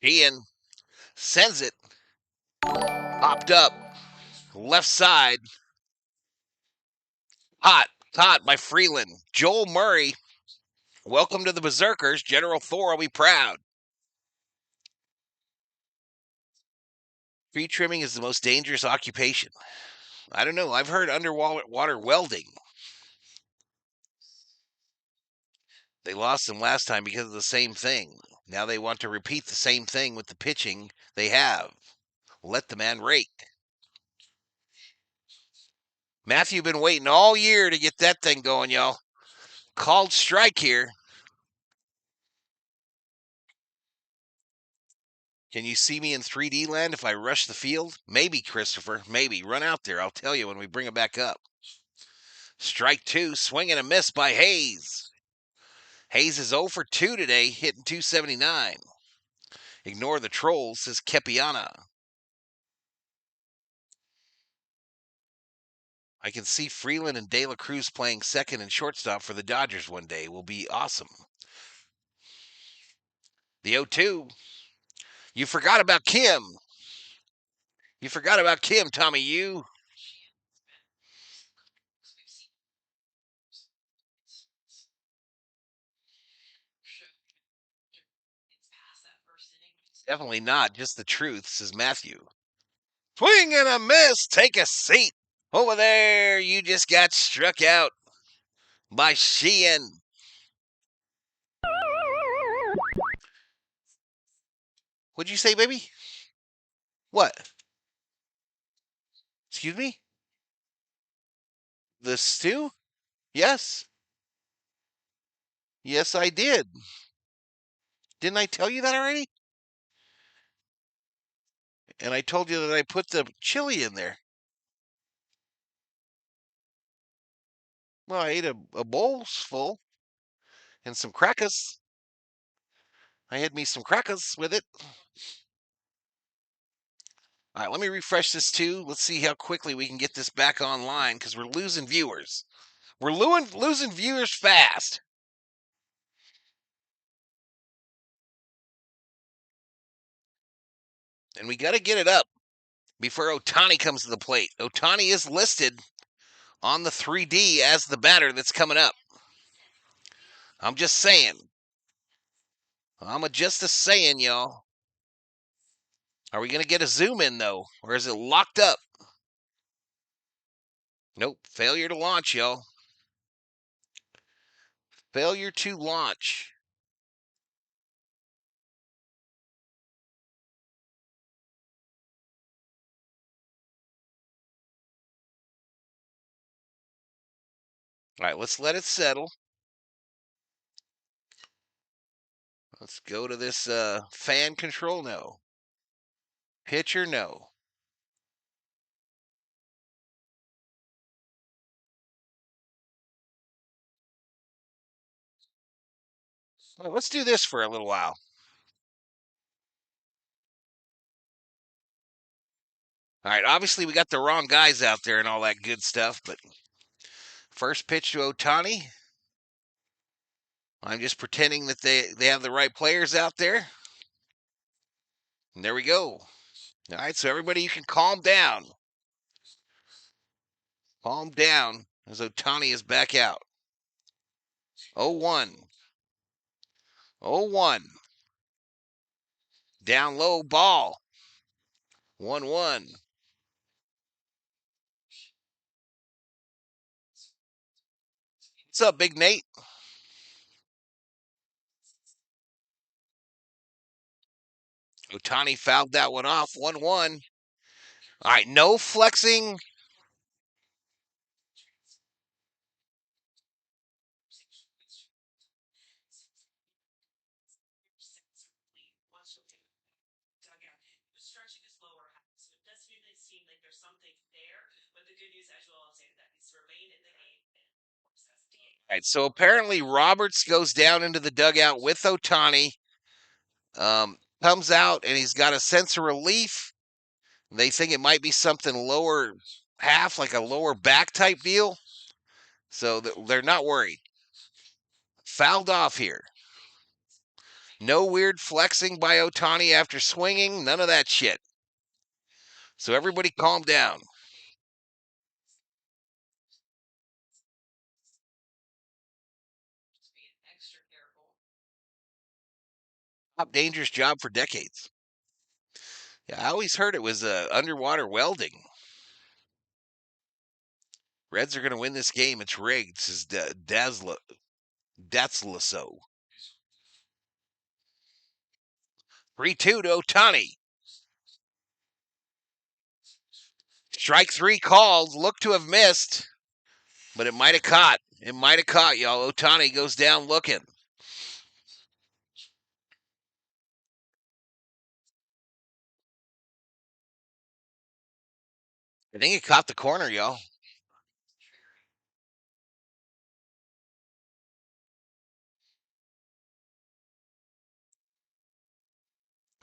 Ian sends it. Popped up. Left side. Hot by Freeland. Joel Murray. Welcome to the Berserkers. General Thor will be proud. Tree trimming is the most dangerous occupation. I don't know. I've heard underwater welding. They lost them last time because of the same thing. Now they want to repeat the same thing with the pitching they have. Let the man rake. Matthew been waiting all year to get that thing going, y'all. Called strike here. Can you see me in 3D land if I rush the field? Maybe, Christopher. Maybe. Run out there. I'll tell you when we bring it back up. Strike two. Swing and a miss by Hayes. Hayes is 0 for 2 today, hitting 279. Ignore the trolls, says Kepiana. I can see Freeland and De La Cruz playing second and shortstop for the Dodgers one day. Will be awesome. The 0-2. You forgot about Kim. You forgot about Kim, Tommy. You. Definitely not. Just the truth, says Matthew. Swing and a miss. Take a seat. Over there, you just got struck out by Sheehan. What'd you say, baby? What? Excuse me? The stew? Yes. Yes, I did. Didn't I tell you that already? And I told you that I put the chili in there. Well, I ate a bowl's full and some crackers. I had me some crackers with it. All right, let me refresh this too. Let's see how quickly we can get this back online because we're losing viewers. We're losing viewers fast. And we got to get it up before Ohtani comes to the plate. Ohtani is listed on the 3D as the batter that's coming up. I'm just saying. I'm just a saying, y'all. Are we going to get a zoom in, though? Or is it locked up? Nope. Failure to launch, y'all. Failure to launch. All right, let's let it settle. Let's go to this fan control. No. Pitcher, no. Well, let's do this for a little while. All right, obviously we got the wrong guys out there and all that good stuff, but first pitch to Ohtani. I'm just pretending that they have the right players out there. And there we go. All right, so everybody, you can calm down. Calm down as Ohtani is back out. 0-1. 0-1. Down low ball. 1-1. What's up, Big Nate? Ohtani fouled that one off. 1-1. All right, no flexing. All right, so apparently Roberts goes down into the dugout with Ohtani. Comes out and he's got a sense of relief. They think it might be something lower half, like a lower back type deal. So they're not worried. Fouled off here. No weird flexing by Ohtani after swinging. None of that shit. So everybody calm down. Top dangerous job for decades. Yeah, I always heard it was underwater welding. Reds are going to win this game. It's rigged, says Dazzlaso. 3-2 to Ohtani. Strike 3 called. Looked to have missed, but it might have caught. It might have caught, y'all. Ohtani goes down looking. I think it caught the corner, y'all.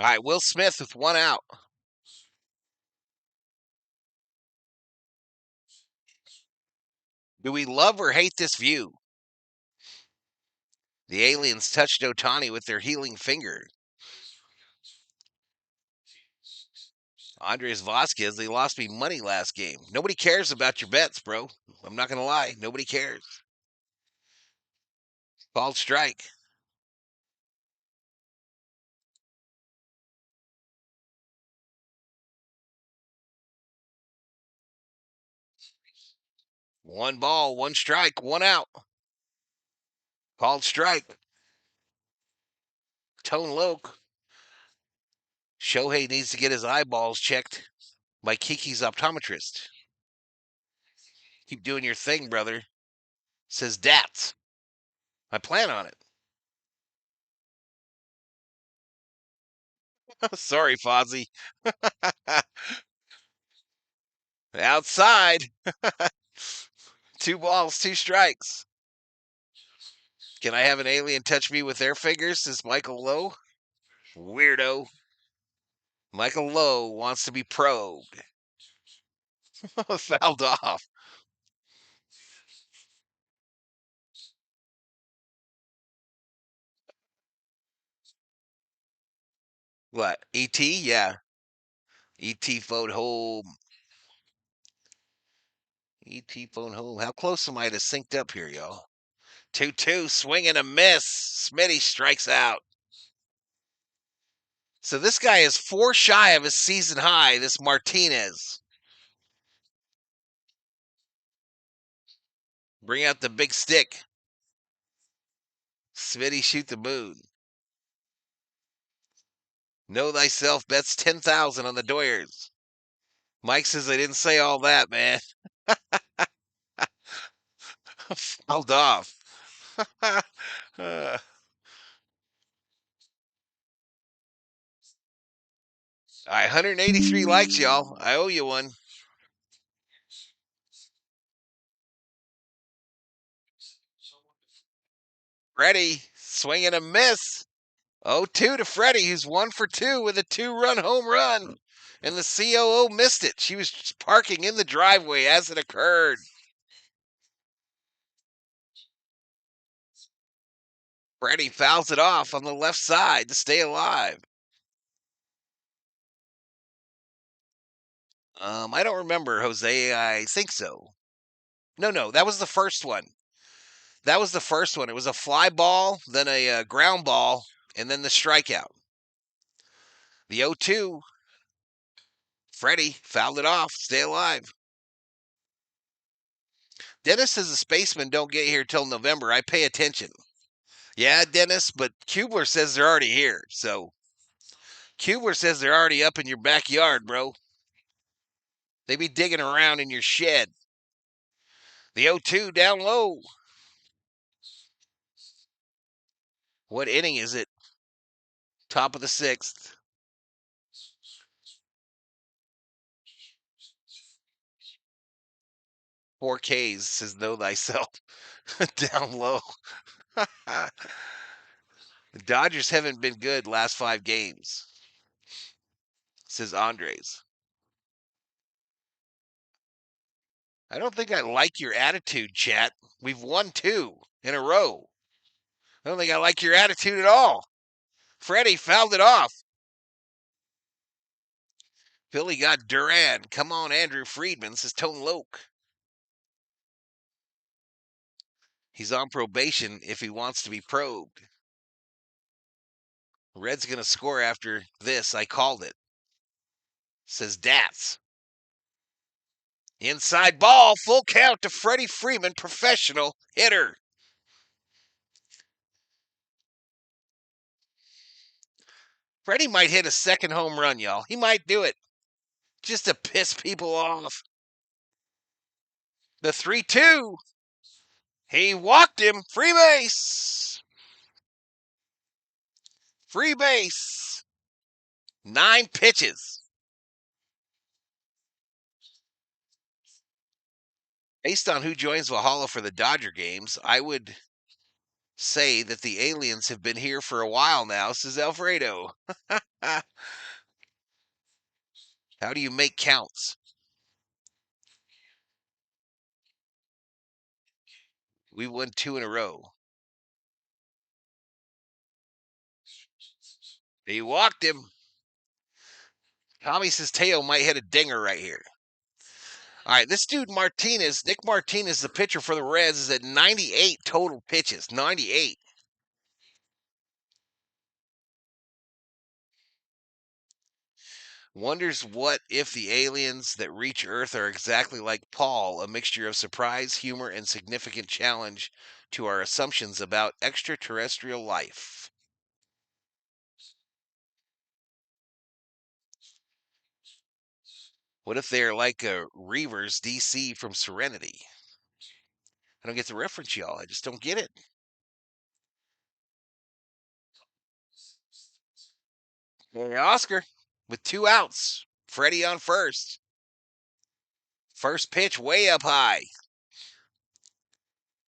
All right, Will Smith with 1 out. Do we love or hate this view? The aliens touched Ohtani with their healing finger. Andres Vasquez, they lost me money last game. Nobody cares about your bets, bro. I'm not going to lie. Nobody cares. Called strike. One ball, one strike, 1 out. Called strike. Tone Loke. Shohei needs to get his eyeballs checked by Kiki's optometrist. Keep doing your thing, brother. Says Dats. I plan on it. Sorry, Fozzie. Outside. 2 balls, 2 strikes. Can I have an alien touch me with their fingers? Says Michael Lowe. Weirdo. Michael Lowe wants to be probed. Fouled off. What? E.T.? Yeah. E.T. phone home. E.T. phone home. How close am I to synced up here, y'all? 2-2, swing and a miss. Smitty strikes out. So this guy is 4 shy of his season high, this Martinez. Bring out the big stick. Smitty shoot the moon. Know thyself bets 10,000 on the Doyers. Mike says I didn't say all that, man. Fouled off. All right, 183 likes, y'all. I owe you one. Freddy, swing and a miss. 0-2 to Freddy, who's 1 for 2 with a 2-run home run. And the COO missed it. She was just parking in the driveway as it occurred. Freddy fouls it off on the left side to stay alive. I don't remember, Jose. I think so. No, that was the first one. That was the first one. It was a fly ball, then a ground ball, and then the strikeout. The 0-2, Freddy fouled it off, stay alive. Dennis says the spacemen don't get here till November. I pay attention. Yeah, Dennis, but Kubler says they're already here. So Kubler says they're already up in your backyard, bro. They be digging around in your shed. The 0-2 down low. What inning is it? Top of the 6th. Four Ks says know thyself. Down low. The Dodgers haven't been good last 5 games, says Andres. I don't think I like your attitude, chat. We've won 2 in a row. I don't think I like your attitude at all. Freddie fouled it off. Philly got Duran. Come on, Andrew Freeman, says Tone Loke. He's on probation if he wants to be probed. Red's going to score after this. I called it, says Dats. Inside ball, full count to Freddie Freeman, professional hitter. Freddy might hit a second home run, y'all. He might do it just to piss people off. The 3-2. He walked him. Free base. Free base. 9 pitches. Based on who joins Valhalla for the Dodger games, I would say that the aliens have been here for a while now, says Alfredo. How do you make counts? We won 2 in a row. He walked him. Tommy says Teo might hit a dinger right here. All right, this dude Martinez, Nick Martinez, the pitcher for the Reds, is at 98 total pitches. 98. Wonders what if the aliens that reach Earth are exactly like Paul, a mixture of surprise, humor, and significant challenge to our assumptions about extraterrestrial life. What if they're like a Reavers DC from Serenity? I don't get the reference, y'all. I just don't get it. Hey, Oscar with 2 outs. Freddy on first. First pitch way up high.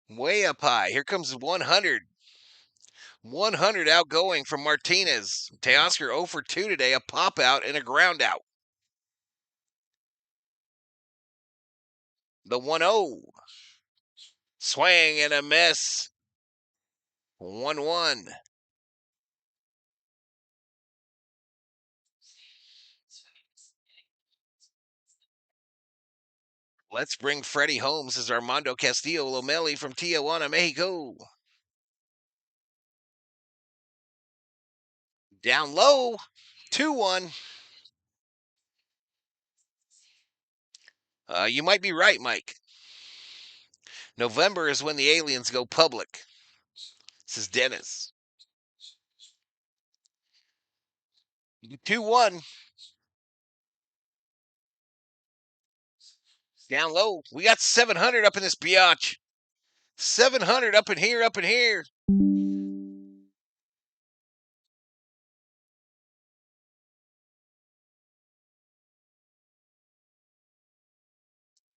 Way up high. Here comes 100. 100 outgoing from Martinez. Teoscar 0 for 2 today. A pop out and a ground out. The 1-0. Swing and a miss. 1-1. Let's bring Freddie home, says Armando Castillo Lomeli from Tijuana, Mexico. Down low. 2-1. You might be right, Mike. November is when the aliens go public, says Dennis. 2-1. Down low. We got 700 up in this biatch. 700 up in here, up in here.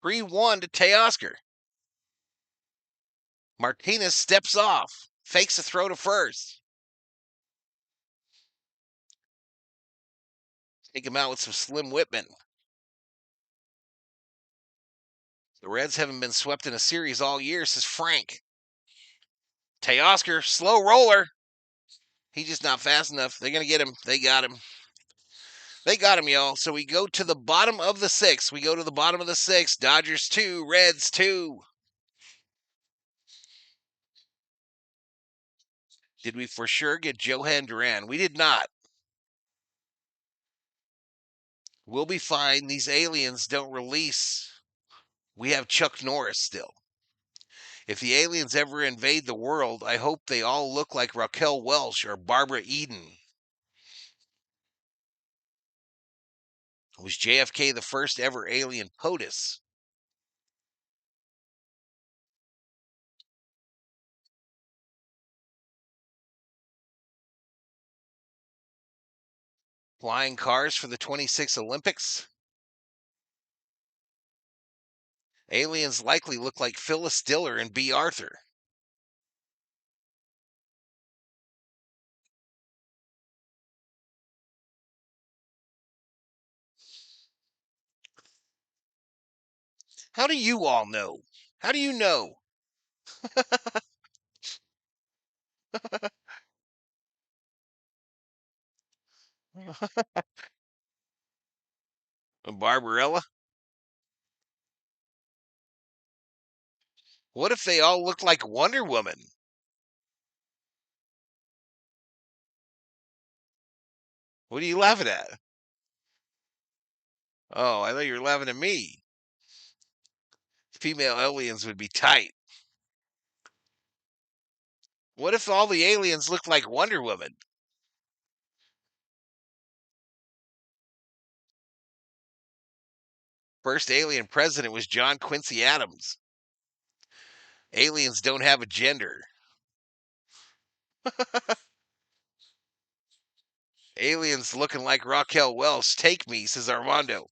Three one to Teoscar. Martinez steps off, fakes a throw to first. Take him out with some Slim Whitman. The Reds haven't been swept in a series all year, says Frank. Teoscar, slow roller. He's just not fast enough. They're going to get him. They got him. They got him, y'all. So we go to the bottom of the 6th. We go to the bottom of the 6th. Dodgers 2, Reds 2. Did we for sure get Johan Duran? We did not. We'll be fine. These aliens don't release. We have Chuck Norris still. If the aliens ever invade the world, I hope they all look like Raquel Welch or Barbara Eden. Was JFK the first ever alien POTUS? Flying cars for the 26 Olympics? Aliens likely look like Phyllis Diller and B. Arthur. How do you all know? How do you know? Barbarella? What if they all look like Wonder Woman? What are you laughing at? Oh, I thought you were laughing at me. Female aliens would be tight. What if all the aliens looked like Wonder Woman? First alien president was John Quincy Adams. Aliens don't have a gender. Aliens looking like Raquel Welch. Take me, says Armando.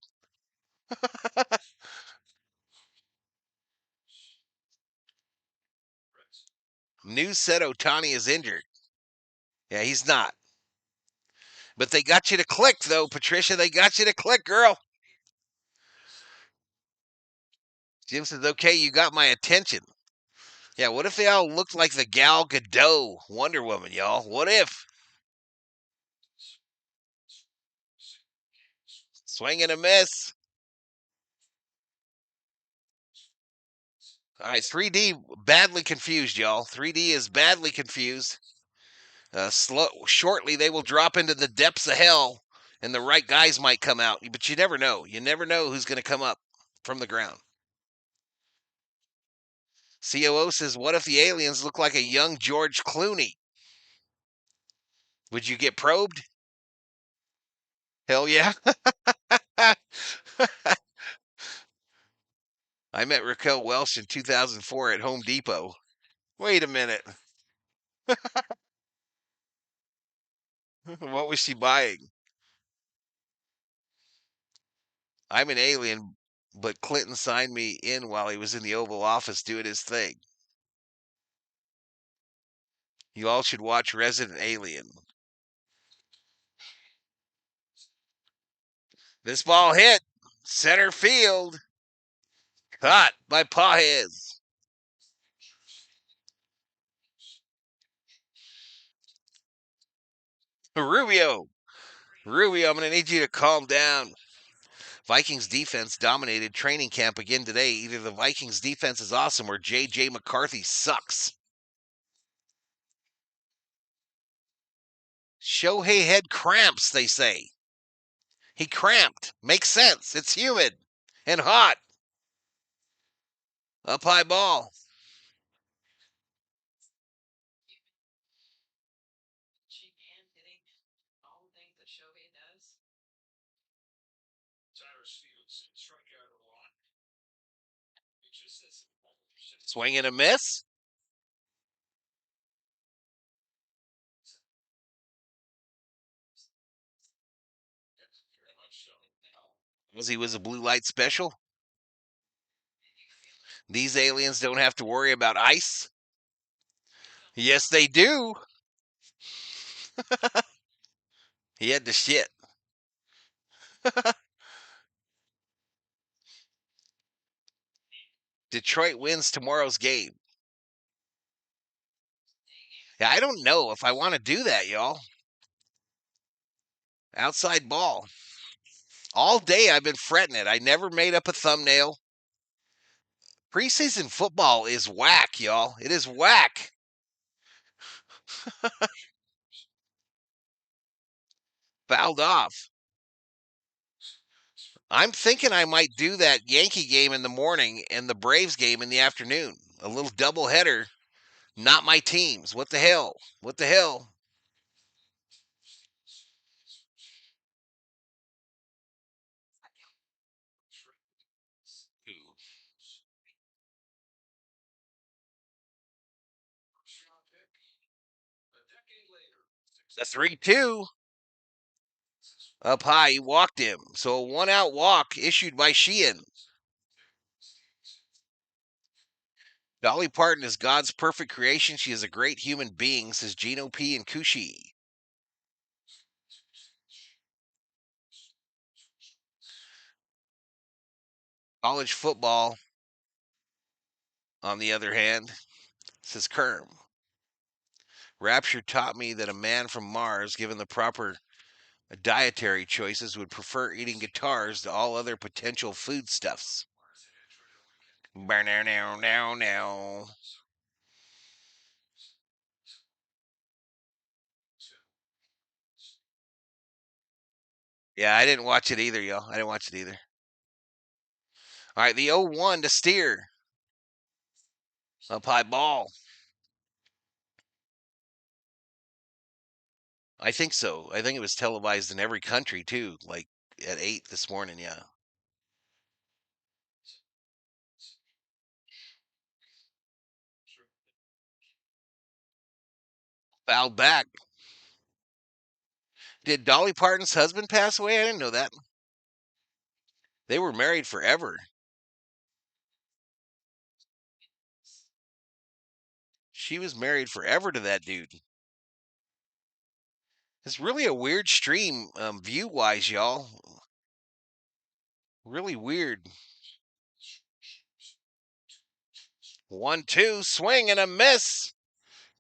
News said Ohtani is injured. Yeah, he's not. But they got you to click, though, Patricia. They got you to click, girl. Jim says, okay, you got my attention. Yeah, what if they all looked like the Gal Gadot Wonder Woman, y'all? What if? Swing and a miss. All right, 3D badly confused, y'all. 3D is badly confused. Shortly, they will drop into the depths of hell, and the right guys might come out. But you never know. You never know who's going to come up from the ground. COO says, what if the aliens look like a young George Clooney? Would you get probed? Hell yeah. I met Raquel Welch in 2004 at Home Depot. Wait a minute. What was she buying? I'm an alien, but Clinton signed me in while he was in the Oval Office doing his thing. You all should watch Resident Alien. This ball hit center field. Caught by Pajes. Rubio, I'm going to need you to calm down. Vikings defense dominated training camp again today. Either the Vikings defense is awesome or J.J. McCarthy sucks. Shohei had cramps, they say. He cramped. Makes sense. It's humid and hot. Up high ball. Swing and a miss. He was a blue light special. These aliens don't have to worry about ice. Yes, they do. He had the shit. Detroit wins tomorrow's game. Yeah, I don't know if I want to do that, y'all. Outside ball. All day I've been fretting it. I never made up a thumbnail. Preseason football is whack, y'all. It is whack. Fouled off. I'm thinking I might do that Yankee game in the morning and the Braves game in the afternoon. A little double header. Not my teams. What the hell? What the hell? The 3-2. Up high, he walked him. So a 1-out walk issued by Sheehan. Dolly Parton is God's perfect creation. She is a great human being, says Gino P. and Kushi. College football, on the other hand, says Kerm. Rapture taught me that a man from Mars, given the proper dietary choices, would prefer eating guitars to all other potential foodstuffs. Now. Yeah, I didn't watch it either, y'all. I didn't watch it either. All right, the 0-1 to Steer. Up high ball. I think so. I think it was televised in every country, too, like at 8 this morning, yeah. Fouled back. Did Dolly Parton's husband pass away? I didn't know that. They were married forever. She was married forever to that dude. It's really a weird stream, view-wise, y'all. Really weird. 1-2, swing and a miss.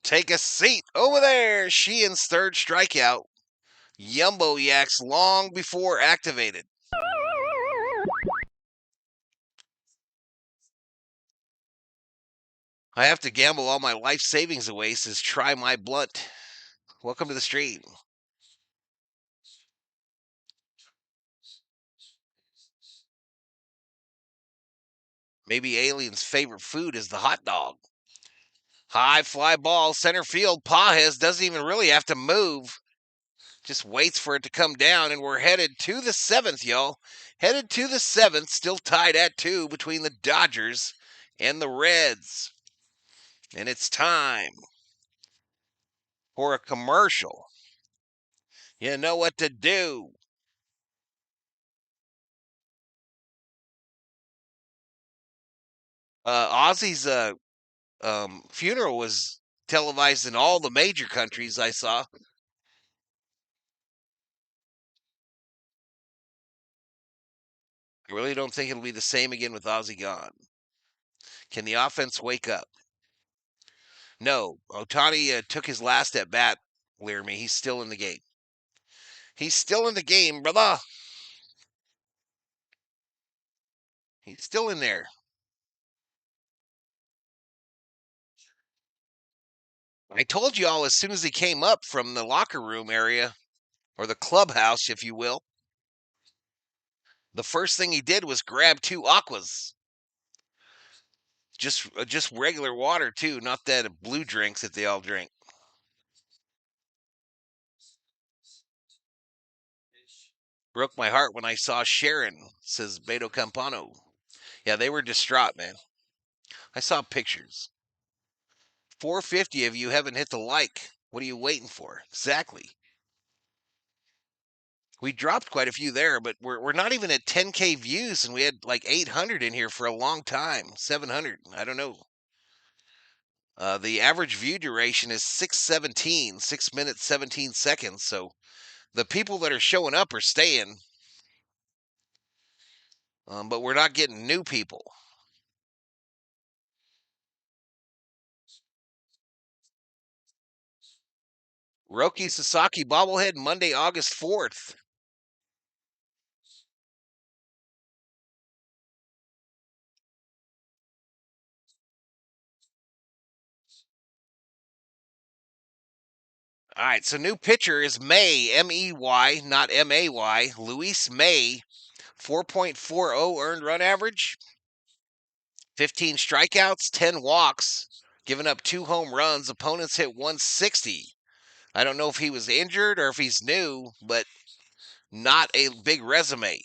Take a seat over there. Sheehan's third strikeout. Yumbo yaks long before activated. I have to gamble all my life savings away, says Try My Blunt. Welcome to the stream. Maybe Alien's favorite food is the hot dog. High fly ball, center field. Pajes doesn't even really have to move. Just waits for it to come down, and we're headed to the seventh, y'all. Headed to the seventh, still tied at 2 between the Dodgers and the Reds. And it's time for a commercial. You know what to do. Ozzy's funeral was televised in all the major countries I saw. I really don't think it'll be the same again with Ozzy gone. Can the offense wake up? No. Ohtani took his last at bat, Learmy. He's still in the game. He's still in the game, brother. He's still in there. I told you all as soon as he came up from the locker room area, or the clubhouse, if you will, the first thing he did was grab 2 aquas. Just regular water, too, not that blue drinks that they all drink. Broke my heart when I saw Sharon, says Beto Campano. Yeah, they were distraught, man. I saw pictures. 450 of you haven't hit the like. What are you waiting for? Exactly. We dropped quite a few there, but we're not even at 10K views, and we had like 800 in here for a long time. 700. I don't know. The average view duration is 6:17, 6 minutes 17 seconds. So the people that are showing up are staying, but we're not getting new people. Roki Sasaki bobblehead Monday, August 4th. All right, so new pitcher is May, M-E-Y, not M-A-Y. Luis May, 4.40 earned run average, 15 strikeouts, 10 walks, giving up 2 home runs. Opponents hit 160. I don't know if he was injured or if he's new, but not a big resume.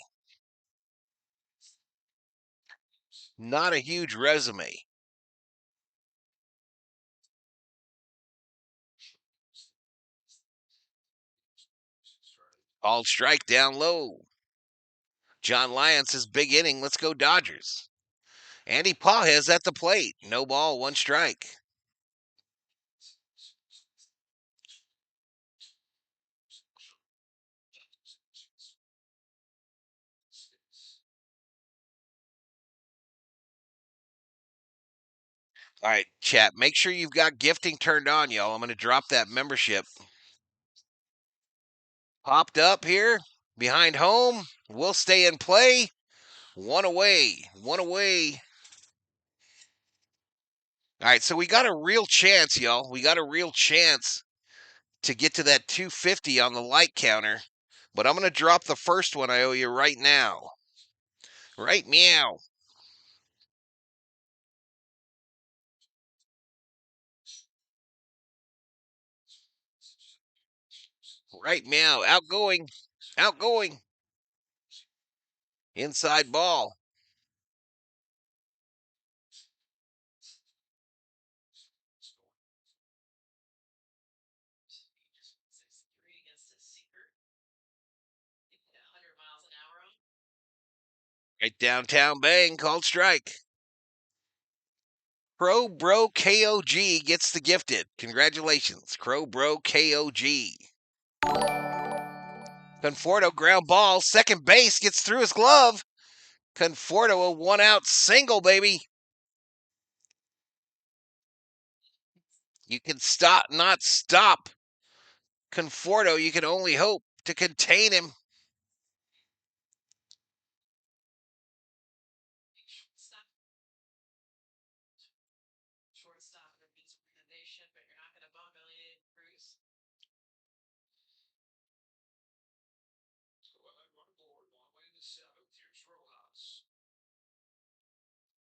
Not a huge resume. All strike down low. John Lyons says big inning. Let's go Dodgers. Andy Pajes at the plate. No ball, 1 strike. All right, chat. Make sure you've got gifting turned on, y'all. I'm going to drop that membership. Popped up here behind home. We'll stay in play. 1 away. 1 away. All right, so we got a real chance, y'all. We got a real chance to get to that 250 on the like counter. But I'm going to drop the first one I owe you right now. Right meow. Right meow. Outgoing. Outgoing. Inside ball. Right downtown bang, called strike. Crow Bro KOG gets the gifted. Congratulations, Crow Bro KOG. Conforto ground ball, second base gets through his glove. Conforto a one-out single, baby. You can not stop Conforto. You can only hope to contain him.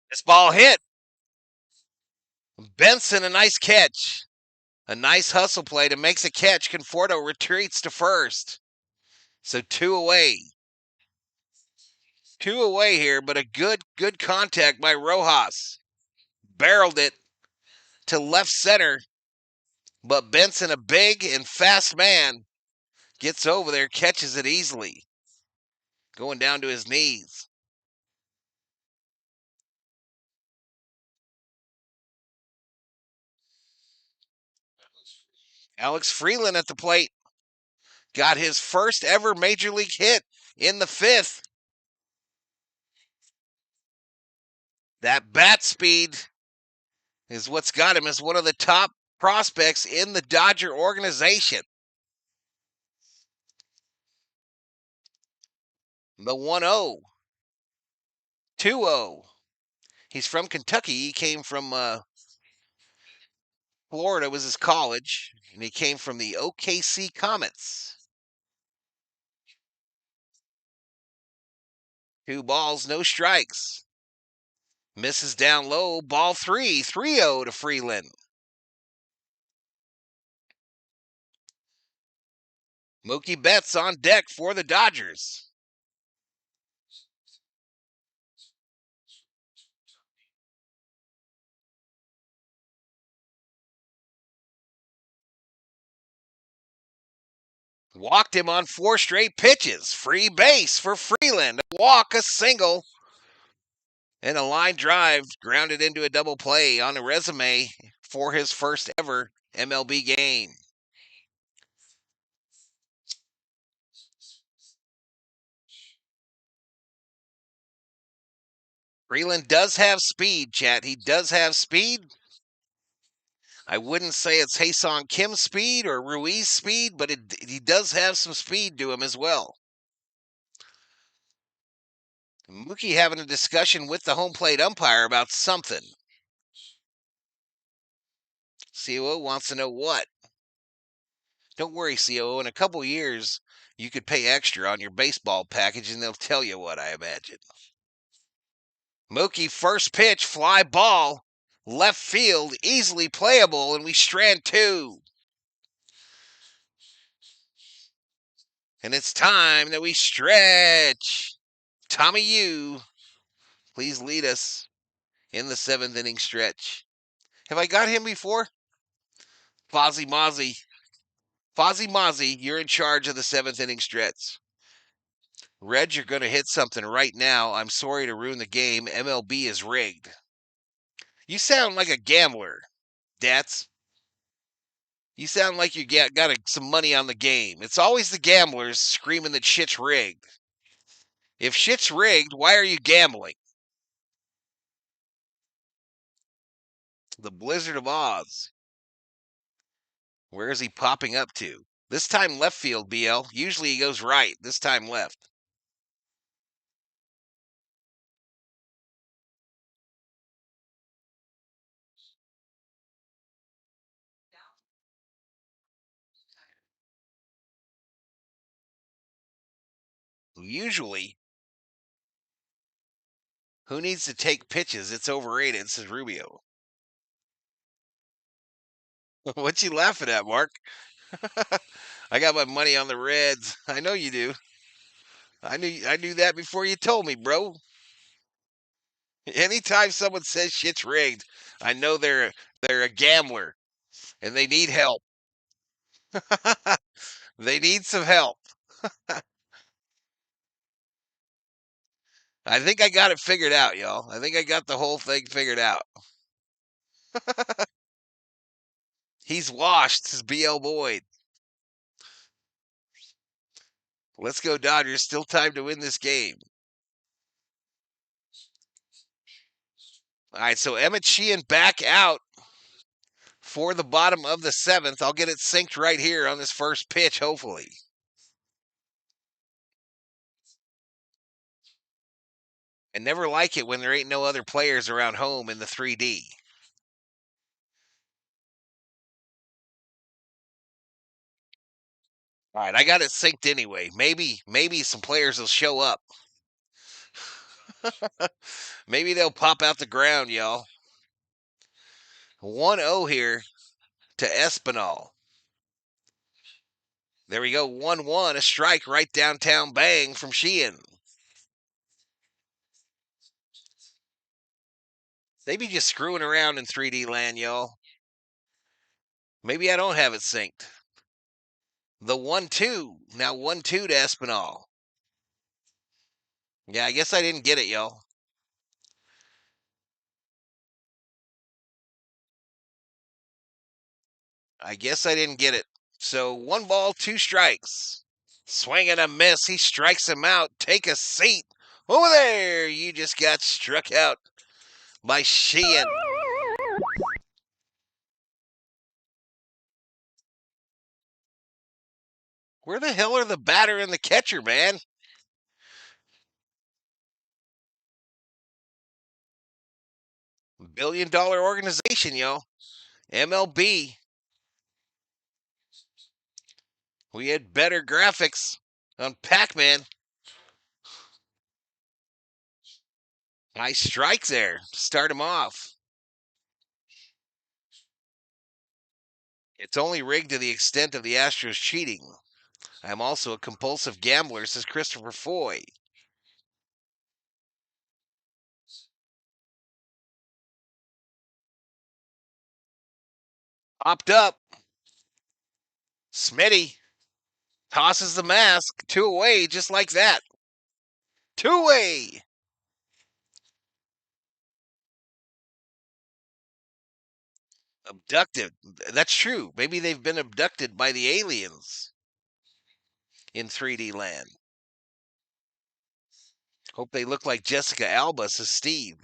This ball hit. Benson, a nice catch. A nice hustle play to makes a catch. Conforto retreats to first. So 2 away. 2 away here, but a good contact by Rojas. Barreled it to left center. But Benson, a big and fast man, gets over there, catches it easily. Going down to his knees. Alex Freeman at the plate. Got his first ever major league hit in the 5th. That bat speed is what's got him as one of the top prospects in the Dodger organization. The 1-0. 2-0. He's from Kentucky. He came from Florida, was his college, and he came from the OKC Comets. 2 balls, no strikes. Misses down low, ball 3, 3-0 to Freeland. Mookie Betts on deck for the Dodgers. Walked him on 4 straight pitches. Free base for Freeland. A walk, a single, and a line drive grounded into a double play on a resume for his first ever MLB game. Freeland does have speed, chat. He does have speed. I wouldn't say it's Ha-Seong Kim speed or Ruiz speed, but he does have some speed to him as well. Mookie having a discussion with the home plate umpire about something. COO wants to know what. Don't worry, COO. In a couple years, you could pay extra on your baseball package, and they'll tell you what, I imagine. Mookie, first pitch, fly ball, left field, easily playable, and we strand 2. And it's time that we stretch. Tommy Yu, please lead us in the 7th inning stretch. Have I got him before? Fozzie Mozzie. Fozzie Mozzie, you're in charge of the 7th inning stretch. Red, you're going to hit something right now. I'm sorry to ruin the game. MLB is rigged. You sound like a gambler, Dats. You sound like you got some money on the game. It's always the gamblers screaming that shit's rigged. If shit's rigged, why are you gambling? The Blizzard of Oz. Where is he popping up to? This time left field, BL. Usually he goes right. This time left. Usually, who needs to take pitches? It's overrated, says Rubio. What you laughing at, Mark? I got my money on the Reds. I know you do. I knew that before you told me, bro. Anytime someone says shit's rigged, I know they're a gambler and they need help. They need some help. I think I got it figured out, y'all. I think I got the whole thing figured out. He's washed. This is BL Boyd. Let's go, Dodgers. Still time to win this game. All right, so Emmett Sheehan back out for the bottom of the seventh. I'll get it synced right here on this first pitch, hopefully. I never like it when there ain't no other players around home in the 3D. All right, I got it synced anyway. Maybe some players will show up. Maybe they'll pop out the ground, y'all. 1-0 here to Espinal. There we go, 1-1, a strike right downtown bang from Sheehan. They be just screwing around in 3D land, y'all. Maybe I don't have it synced. The 1-2, now 1-2 to Espinal. Yeah, I guess I didn't get it, y'all. I guess I didn't get it. So 1 ball, 2 strikes. Swing and a miss. He strikes him out. Take a seat. Over there. You just got struck out by Sheehan. Where the hell are the batter and the catcher, man? $1 billion organization, yo. MLB. We had better graphics on Pac-Man. Nice strike there. Start him off. It's only rigged to the extent of the Astros cheating. I'm also a compulsive gambler, says Christopher Foy. Popped up. Smitty tosses the mask. 2 away, just like that. 2 away. Abducted. That's true. Maybe they've been abducted by the aliens in 3D land. Hope they look like Jessica Alba, says Steve.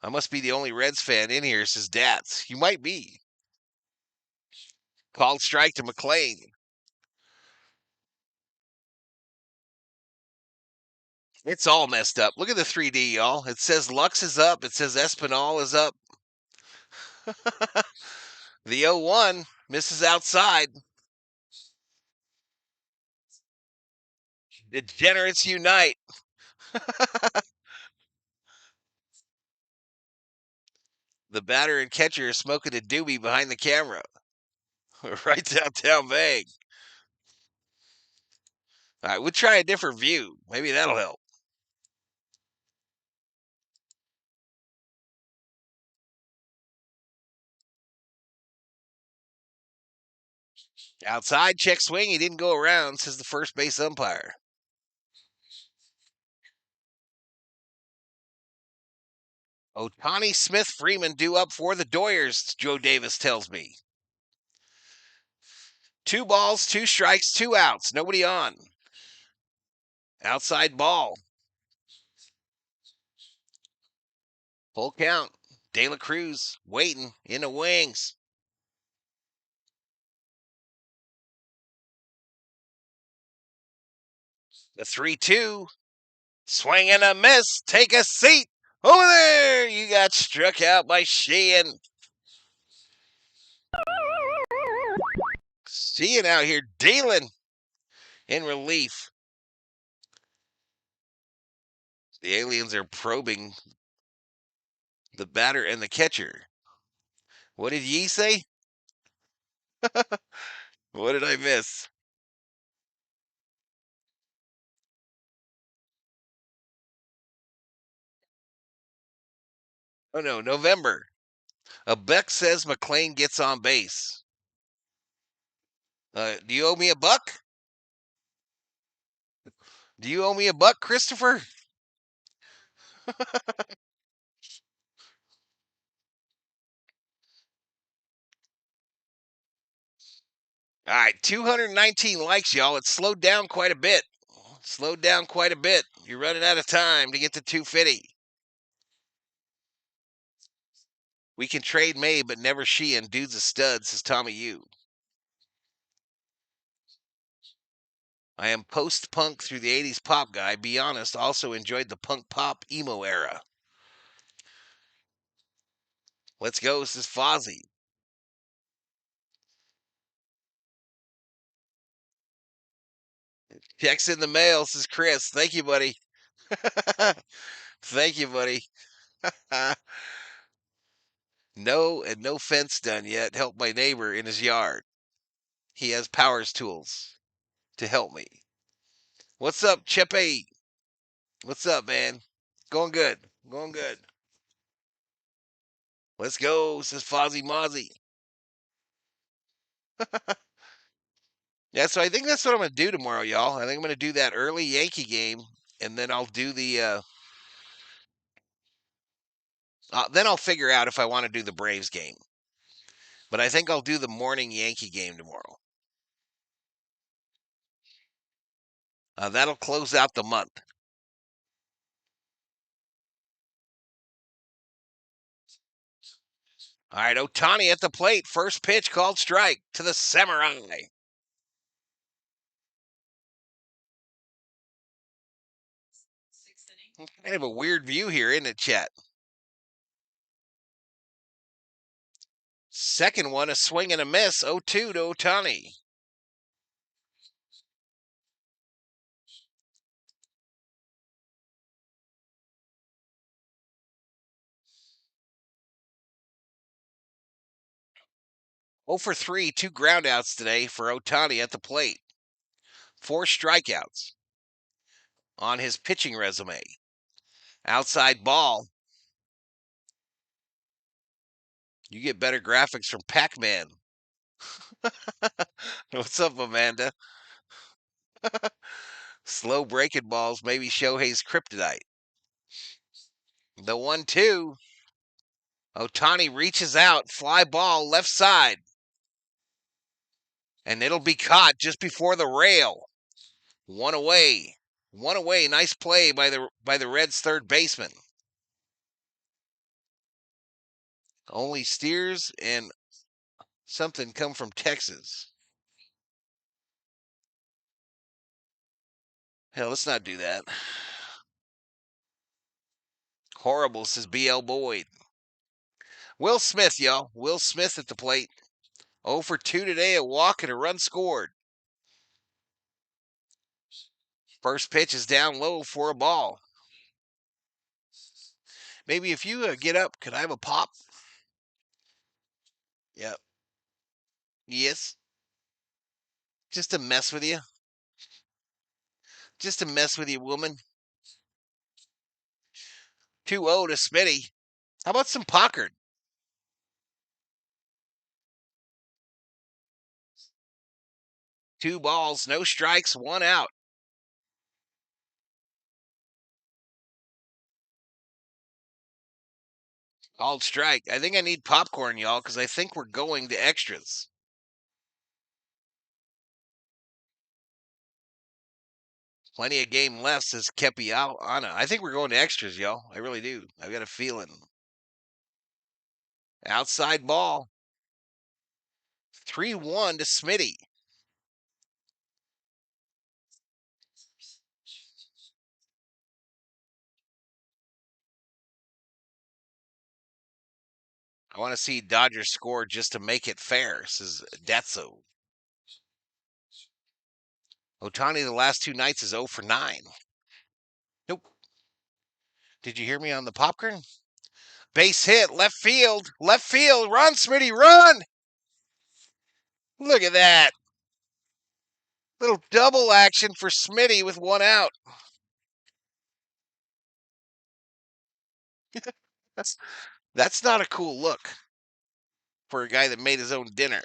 I must be the only Reds fan in here, says Dats. You might be. Called strike to McLean. It's all messed up. Look at the 3D, y'all. It says Lux is up. It says Espinal is up. The 0-1 misses outside. Degenerates unite. The batter and catcher are smoking a doobie behind the camera. Right downtown bang. All right, we'll try a different view. Maybe that'll help. Outside, check swing. He didn't go around, says the first base umpire. Ohtani, Smith, Freeman due up for the Doyers, Joe Davis tells me. 2 balls, 2 strikes, 2 outs. Nobody on. Outside ball. Full count. De La Cruz waiting in the wings. The 3-2. Swing and a miss. Take a seat. Over there. You got struck out by Sheehan. Sheehan out here dealing in relief. The aliens are probing the batter and the catcher. What did ye say? What did I miss? Oh no, November. A Beck says McLean gets on base. Do you owe me $1? Do you owe me a buck, Christopher? All right, 219 likes, y'all. It's slowed down quite a bit. Slowed down quite a bit. You're running out of time to get to 250. We can trade May, but never she, and dude's a stud, says Tommy U. I am post-punk through the 80s pop guy. Be honest, also enjoyed the punk pop emo era. Let's go, says Fozzie. Checks in the mail, says Chris. Thank you, buddy. Thank you, buddy. No fence done yet. Help my neighbor in his yard. He has powers tools to help me. What's up, Chepe? What's up, man? Going good. Going good. Let's go, says Fozzie Mozzie. Yeah, so I think that's what I'm going to do tomorrow, y'all. I think I'm going to do that early Yankee game, and then I'll do then I'll figure out if I want to do the Braves game. But I think I'll do the morning Yankee game tomorrow. That'll close out the month. All right, Ohtani at the plate. First pitch called strike to the Samurai. Kind of a weird view here, isn't it, chat? Second one, a swing and a miss. 0-2 to Ohtani. Oh for 3, 2 groundouts today for Ohtani at the plate. 4 strikeouts on his pitching resume. Outside ball. You get better graphics from Pac-Man. What's up, Amanda? Slow breaking balls, maybe Shohei's kryptonite. The 1-2. Ohtani reaches out, fly ball left side. And it'll be caught just before the rail. One away. One away. Nice play by the Reds' third baseman. Only steers and something come from Texas. Hell, let's not do that. Horrible, says BL Boyd. Will Smith, y'all. Will Smith at the plate. 0 for 2 today, a walk and a run scored. First pitch is down low for a ball. Maybe if you get up, could I have a pop? Yep. Yes. Just to mess with you. Just to mess with you, woman. 2-0 to Smitty. How about some Pockard? Two balls, no strikes, one out. Called strike. I think I need popcorn, y'all, because I think we're going to extras. Plenty of game left, says Kepi Anna. I think we're going to extras, y'all. I really do. I've got a feeling. Outside ball. 3-1 to Smitty. I want to see Dodgers score just to make it fair, says Datso. Ohtani the last 2 nights is 0 for 9. Nope. Did you hear me on the popcorn? Base hit, left field. Left field. Run, Smitty, run! Look at that. Little double action for Smitty with 1 out. That's not a cool look for a guy that made his own dinner.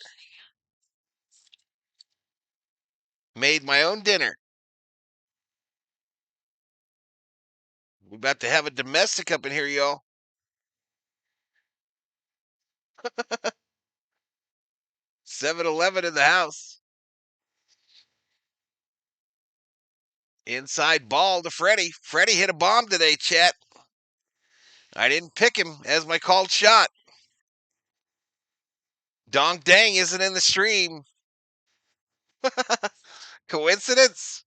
Made my own dinner. We're about to have a domestic up in here, y'all. $7-11 in the house. Inside ball to Freddy. Freddy hit a bomb today, chat. I didn't pick him as my called shot. Dong Dang isn't in the stream. Coincidence?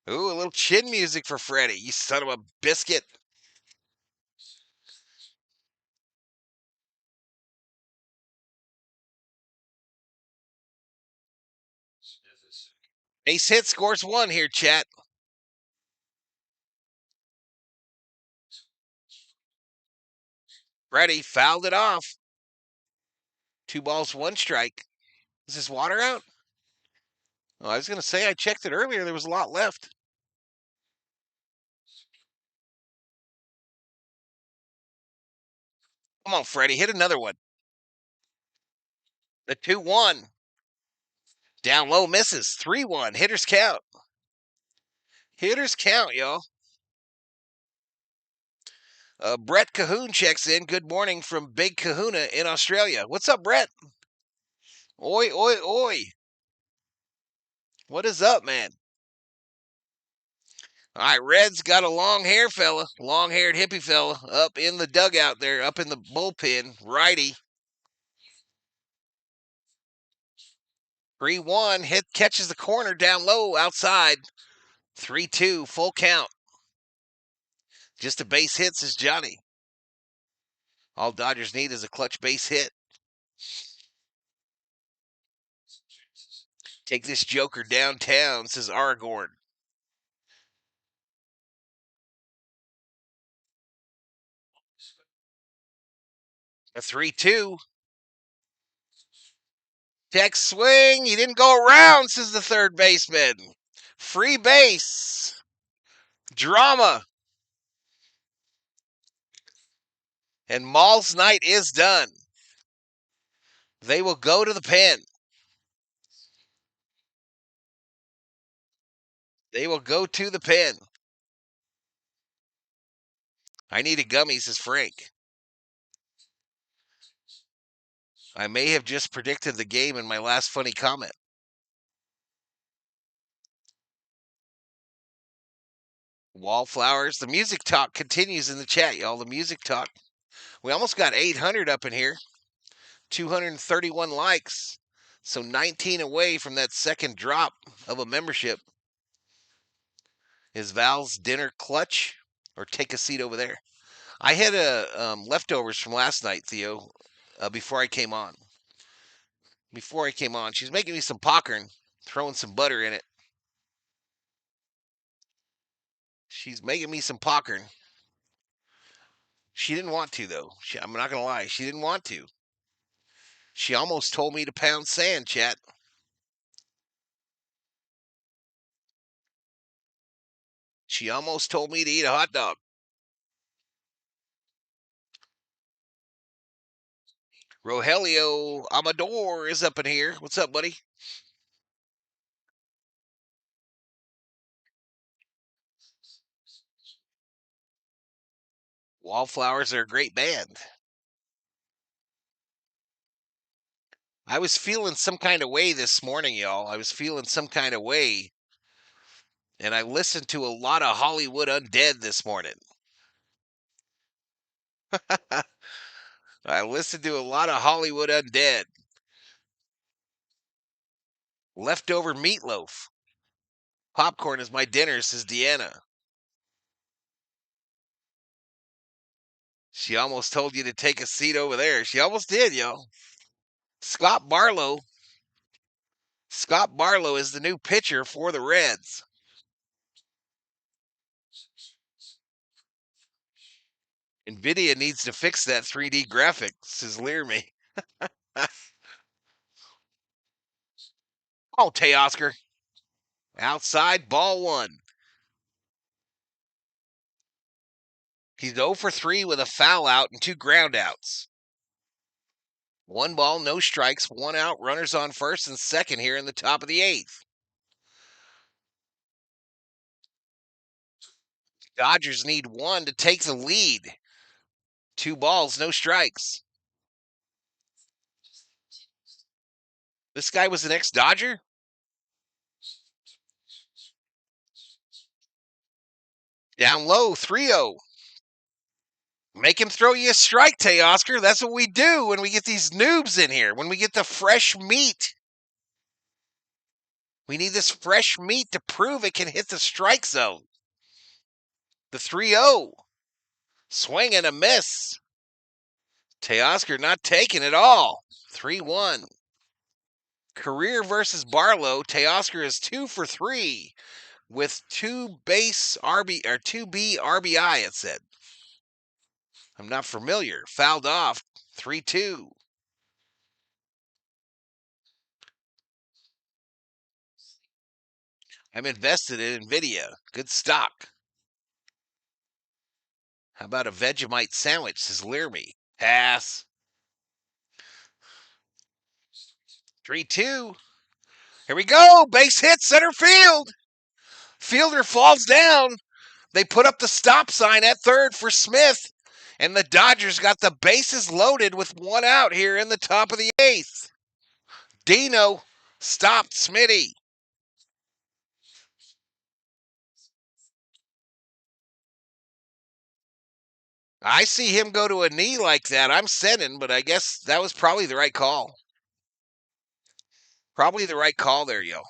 Ooh, a little chin music for Freddy. You son of a biscuit. Base hit scores 1 here, chat. Freddy fouled it off. 2 balls, 1 strike. Is this water out? Oh, I was going to say I checked it earlier. There was a lot left. Come on, Freddy. Hit another one. The 2-1. Down low misses. 3-1. Hitters count. Hitters count, y'all. Brett Cahoon checks in. Good morning from Big Kahuna in Australia. What's up, Brett? Oi, oi, oi. What is up, man? All right, Red's got a long-haired fella, long-haired hippie fella up in the dugout there, up in the bullpen, righty. 3-1, hit, catches the corner down low, outside. 3-2, full count. Just a base hit, says Johnny. All Dodgers need is a clutch base hit. Take this joker downtown, says Aragorn. A 3-2. Check swing. He didn't go around, says the third baseman. Free base. Drama. And Maul's night is done. They will go to the pen. They will go to the pen. I need a gummy, says Frank. I may have just predicted the game in my last funny comment. Wallflowers. The music talk continues in the chat, y'all. The music talk. We almost got 800 up in here. 231 likes. So 19 away from that second drop of a membership. Is Val's dinner clutch? Or take a seat over there? I had leftovers from last night, Theo, before I came on. She's making me some popcorn, throwing some butter in it. She's making me some popcorn. She didn't want to, though. I'm not going to lie. She didn't want to. She almost told me to pound sand, chat. She almost told me to eat a hot dog. Rogelio Amador is up in here. What's up, buddy? Wallflowers are a great band. I was feeling some kind of way this morning, y'all. I was feeling some kind of way. And I listened to a lot of Hollywood Undead this morning. I listened to a lot of Hollywood Undead. Leftover meatloaf. Popcorn is my dinner, says Deanna. She almost told you to take a seat over there. She almost did, yo. Scott Barlow. Scott Barlow is the new pitcher for the Reds. NVIDIA needs to fix that 3D graphic, says Learme. Oh, Teoscar. Outside, ball 1. He's 0 for 3 with a foul out and 2 ground outs. 1 ball, no strikes, 1 out, runners on first and second here in the top of the 8th. Dodgers need one to take the lead. 2 balls, no strikes. This guy was an ex-Dodger? Down low, 3-0. Make him throw you a strike, Teoscar. That's what we do when we get these noobs in here, when we get the fresh meat. We need this fresh meat to prove it can hit the strike zone. The 3-0. Swing and a miss. Teoscar not taking it all. 3-1. Career versus Barlow. Teoscar is 2 for 3 with 2 base RB or 2B RBI, it said. I'm not familiar. Fouled off. 3-2. I'm invested in NVIDIA. Good stock. How about a Vegemite sandwich, says Learmy. Pass. 3-2. Here we go. Base hit, center field. Fielder falls down. They put up the stop sign at third for Smith. And the Dodgers got the bases loaded with 1 out here in the top of the 8th. Dino stopped Smitty. I see him go to a knee like that. I'm sending, but I guess that was probably the right call. Probably the right call there, yo.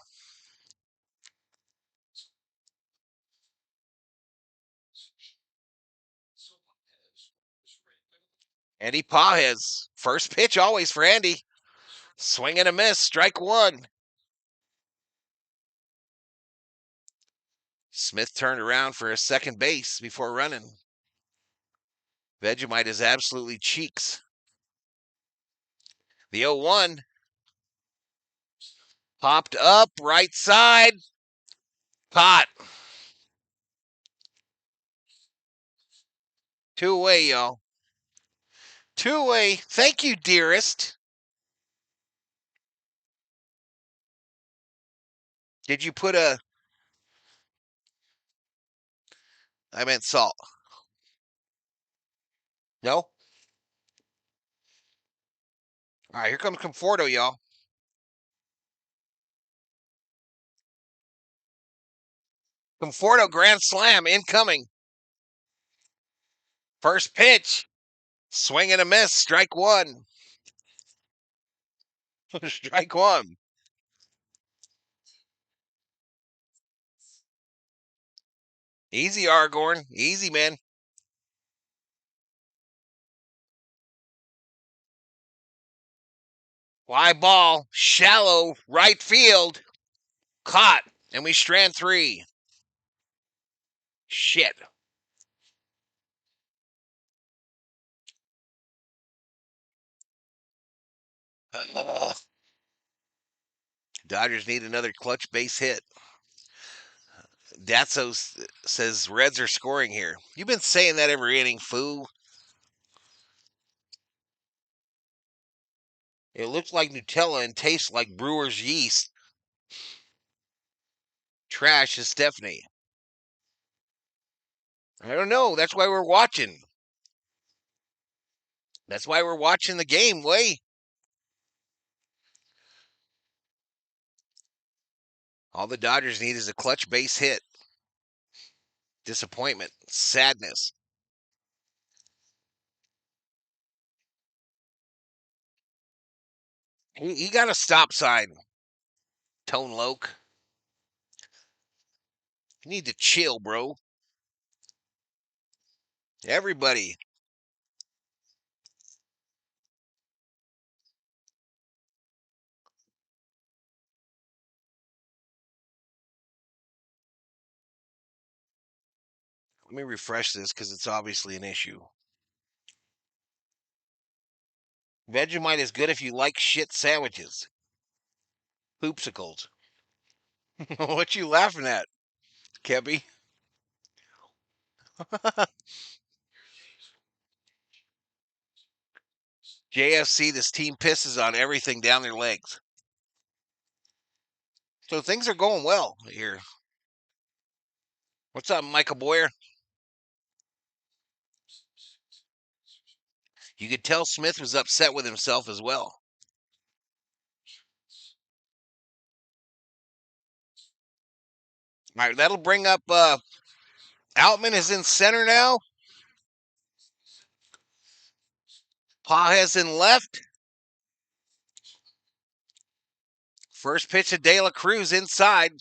Andy Pajes. First pitch always for Andy. Swing and a miss. Strike 1. Smith turned around for a second base before running. Vegemite is absolutely cheeks. The 0-1. Popped up, right side. Caught. 2 away, y'all. 2 away. Thank you, dearest. Did you put a... I meant salt. No? All right, here comes Conforto, y'all. Conforto grand slam incoming. First pitch. Swing and a miss. Strike 1. Strike 1. Easy, Aragorn. Easy, man. Fly ball. Shallow right field. Caught. And we strand 3. Shit. Dodgers need another clutch base hit. Datso says Reds are scoring here. You've been saying that every inning, foo. It looks like Nutella and tastes like brewer's yeast. Trash is Stephanie. I don't know. That's why we're watching. That's why we're watching the game, way. All the Dodgers need is a clutch base hit. Disappointment. Sadness. He got a stop sign. Tone Loke. You need to chill, bro. Everybody. Let me refresh this because it's obviously an issue. Vegemite is good if you like shit sandwiches. Poopsicles. What you laughing at, Kebby? JFC, this team pisses on everything down their legs. So things are going well here. What's up, Michael Boyer? You could tell Smith was upset with himself as well. All right, that'll bring up Outman is in center now. Pages in left. First pitch of De La Cruz inside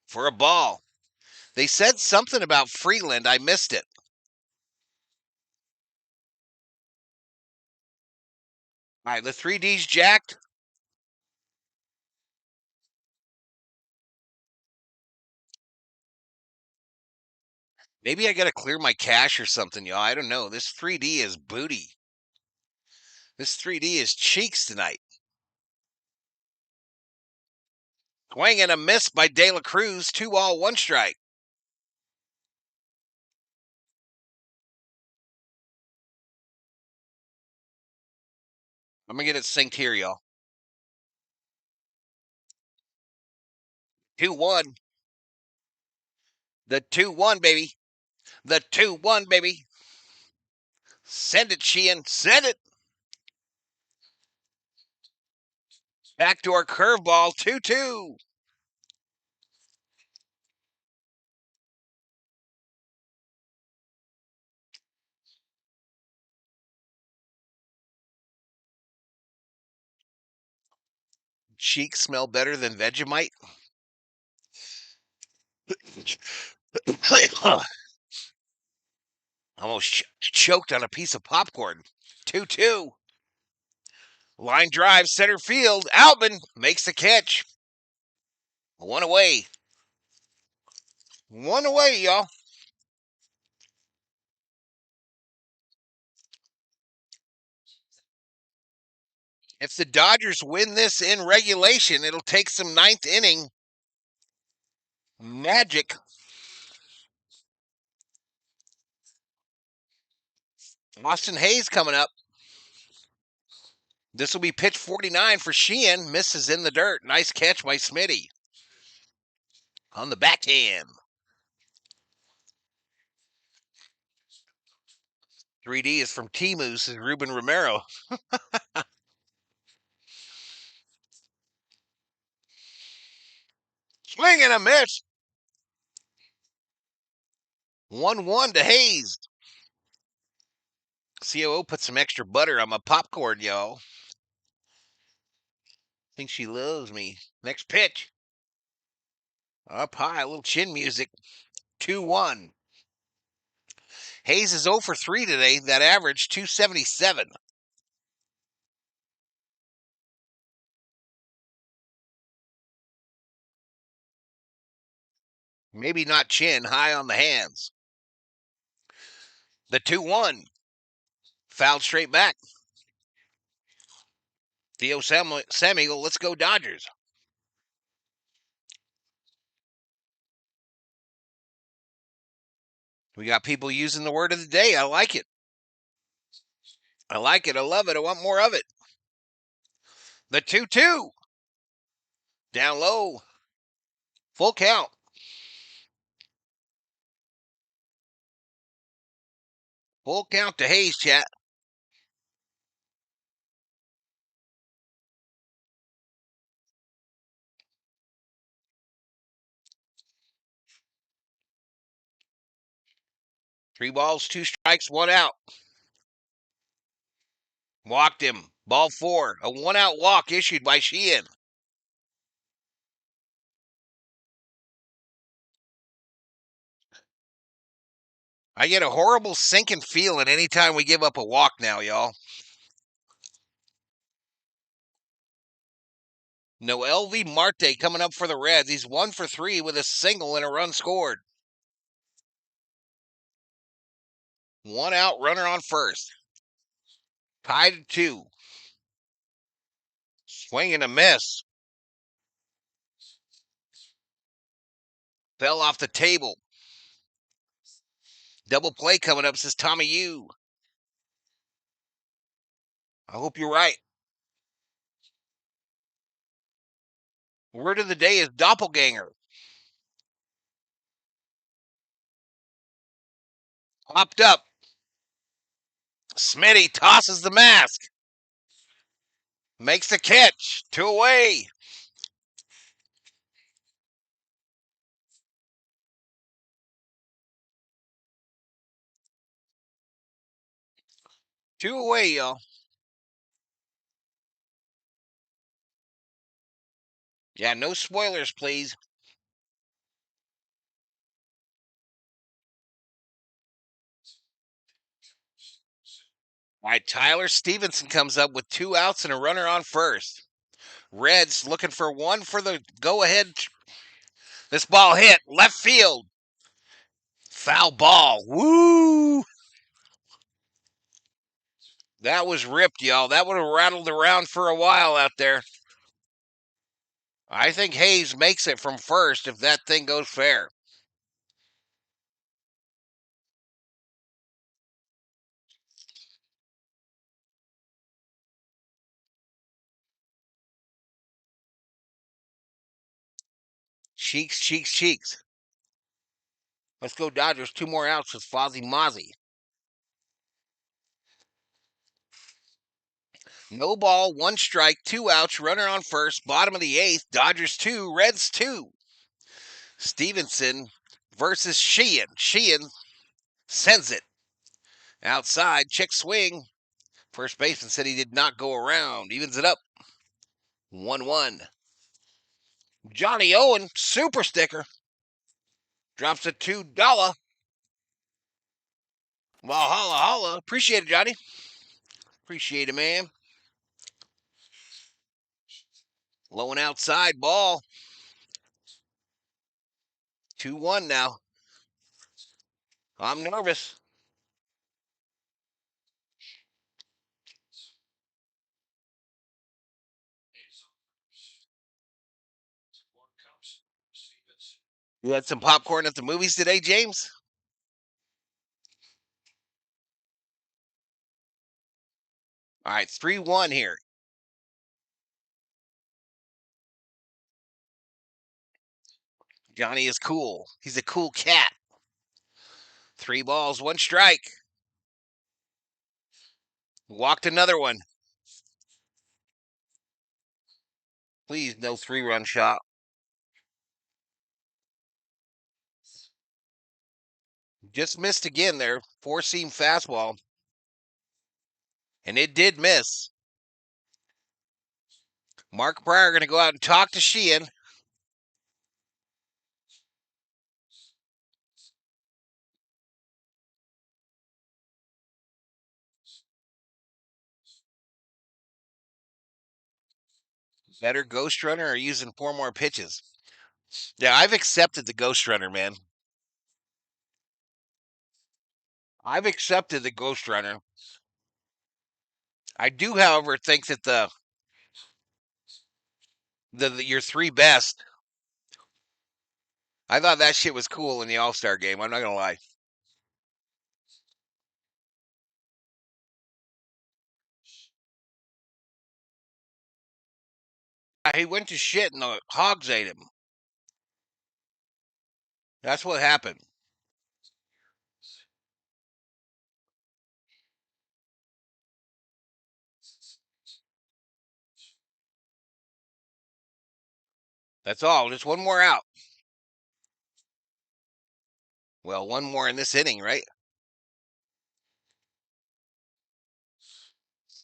for a ball. They said something about Freeland. I missed it. All right, the 3D's jacked. Maybe I got to clear my cache or something, y'all. I don't know. This 3D is booty. This 3D is cheeks tonight. Swing and a miss by De La Cruz. 2-1, 1 strike. I'm going to get it synced here, y'all. 2-1. The 2-1, baby. The 2-1, baby. Send it, Sheehan. Send it. Backdoor curveball. 2-2. Cheeks smell better than Vegemite. Almost choked on a piece of popcorn. 2-2. Line drive, center field. Outman makes the catch. 1 away. 1 away, y'all. If the Dodgers win this in regulation, it'll take some 9th inning magic. Austin Hayes coming up. This will be pitch 49 for Sheehan. Misses in the dirt. Nice catch by Smitty. On the backhand. 3D is from Timu's, Ruben Romero. Swing and a miss. 1-1 to Hayes. COO put some extra butter on my popcorn, y'all. Think she loves me. Next pitch. Up high, a little chin music. 2-1. Hayes is 0 for 3 today. That average, 277. Maybe not chin, high on the hands. The 2-1. Fouled straight back. Theo Samuel, let's go Dodgers. We got people using the word of the day. I like it. I like it. I love it. I want more of it. The 2-2. Down low. Full count. Full count to Hayes, chat. Three balls, 2 strikes, 1 out. Walked him. Ball 4. A 1-out walk issued by Sheehan. I get a horrible sinking feeling anytime we give up a walk now, y'all. Noelvi Marte coming up for the Reds. He's 1 for 3 with a single and a run scored. 1 out, runner on first. Tied at 2. Swing and a miss. Fell off the table. Double play coming up, says Tommy Yu. I hope you're right. Word of the day is doppelganger. Popped up. Smitty tosses the mask. Makes the catch. 2 away. Two away, y'all. Yeah, no spoilers, please. All right, Tyler Stevenson comes up with 2 outs and a runner on first. Reds looking for one for the go-ahead. This ball hit left field. Foul ball. Woo! That was ripped, y'all. That would have rattled around for a while out there. I think Hayes makes it from first if that thing goes fair. Cheeks, cheeks, cheeks. Let's go Dodgers. 2 more outs with Fozzie Mozzie. No ball, 1 strike, 2 outs, runner on first, bottom of the 8th. Dodgers 2, Reds 2. Stevenson versus Sheehan. Sheehan sends it. Outside, check swing. First baseman said he did not go around. Evens it up. 1-1. Johnny Owen, super sticker. Drops a $2. Valhalla, holla. Appreciate it, Johnny. Appreciate it, man. Low and outside ball. 2-1 now. I'm nervous. You had some popcorn at the movies today, James? All right, 3-1 here. Johnny is cool. He's a cool cat. 3 balls, 1 strike. Walked another one. Please, no 3-run shot. Just missed again there. 4-seam fastball. And it did miss. Mark Pryor going to go out and talk to Sheehan. Better ghost runner or using 4 more pitches? Yeah, I've accepted the ghost runner, man. I've accepted the ghost runner. I do, however, think that your 3 best. I thought that shit was cool in the All-Star game. I'm not gonna lie. He went to shit and the hogs ate him. That's what happened. That's all. Just 1 more out. Well, 1 more in this inning, right?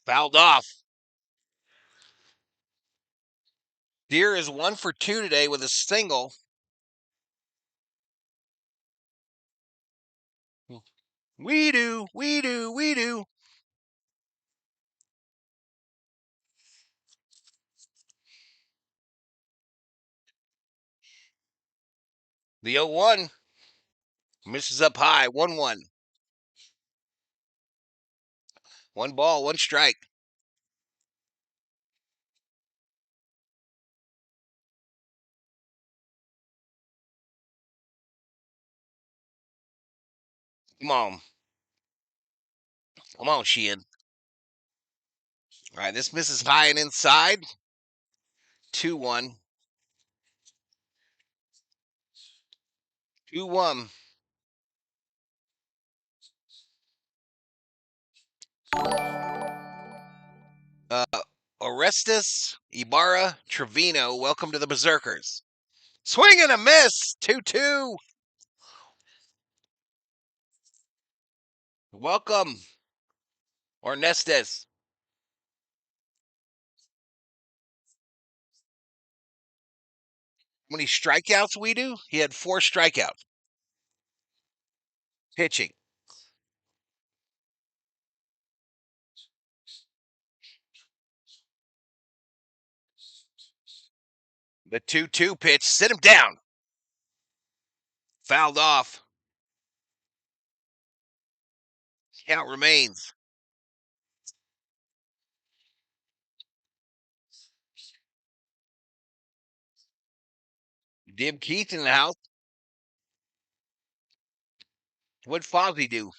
Fouled off. Deer is 1 for 2 today with a single. We do. The 0-1 misses up high. 1-1. 1 ball, 1 strike. Come on. Come on, Sheehan. All right, this misses high and inside. 2-1. 2-1. Orestes Ibarra Trevino, welcome to the Berserkers. Swing and a miss, 2-2. Welcome, Ornestes. How many strikeouts we do? He had 4 strikeouts. Pitching. The 2-2 pitch, sit him down. Fouled off. Count remains. Dim Keith in the house. What'd Fozzie do?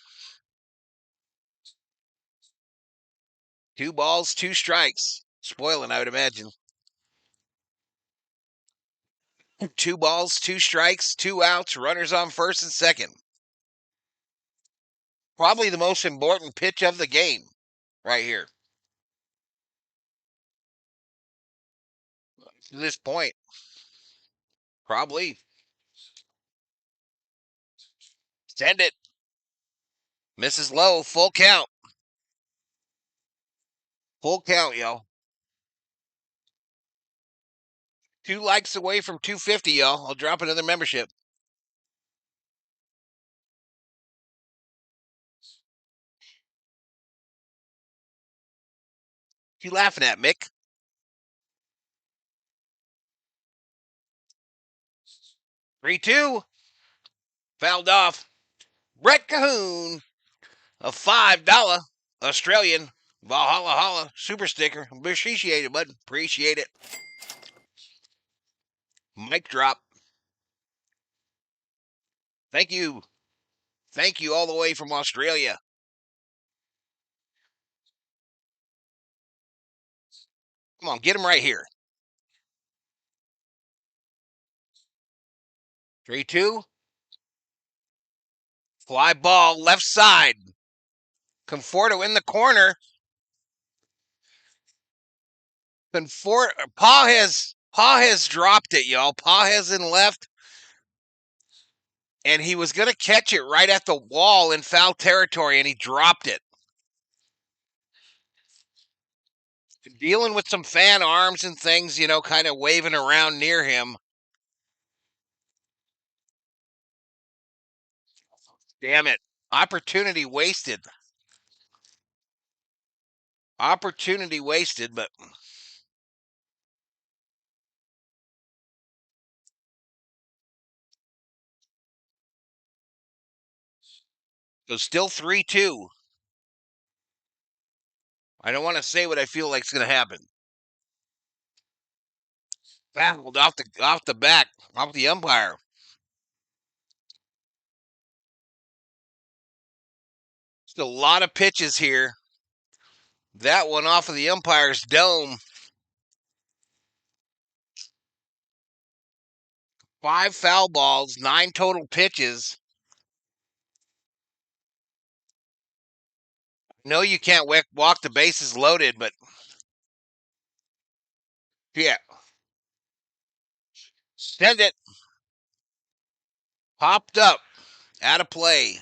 2 balls, 2 strikes. Spoiling, I would imagine. 2 balls, 2 strikes, 2 outs, runners on first and second. Probably the most important pitch of the game right here. To this point. Probably. Send it. Misses low. Full count. Full count, y'all. 2 likes away from 250, y'all. I'll drop another membership. What you laughing at, Mick? Three-two. Fouled off. Brett Cahoon. A $5 Australian Valhalla super sticker. Appreciate it, bud. Appreciate it. Mic drop. Thank you. Thank you all the way from Australia. Come on, get him right here. 3-2. Fly ball left side. Conforto in the corner. Pa has dropped it, y'all. Pa has in left. And he was going to catch it right at the wall in foul territory, and he dropped it. Dealing with some fan arms and things, you know, kind of waving around near him. Damn it. Opportunity wasted. Opportunity wasted, but so still 3-2. I don't want to say what I feel like is going to happen. Fouled off the back, off the umpire. Still a lot of pitches here. That one off of the umpire's dome. 5 foul balls, 9 total pitches. No, you can't walk the bases loaded, but yeah. Send it. Popped up. Out of play.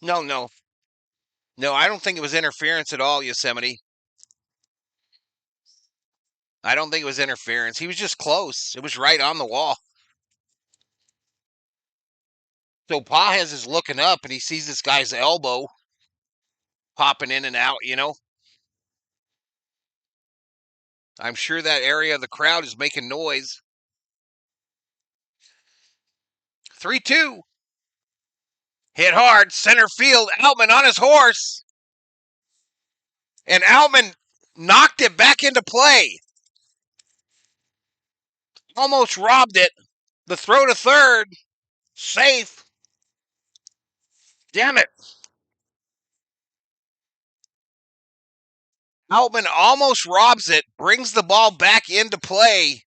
No. No, I don't think it was interference at all, Yosemite. I don't think it was interference. He was just close. It was right on the wall. So Pajes is looking up and he sees this guy's elbow popping in and out, you know. I'm sure that area of the crowd is making noise. 3-2. Hit hard, center field. Outman on his horse. And Outman knocked it back into play. Almost robbed it. The throw to third. Safe. Damn it. Outman almost robs it, brings the ball back into play,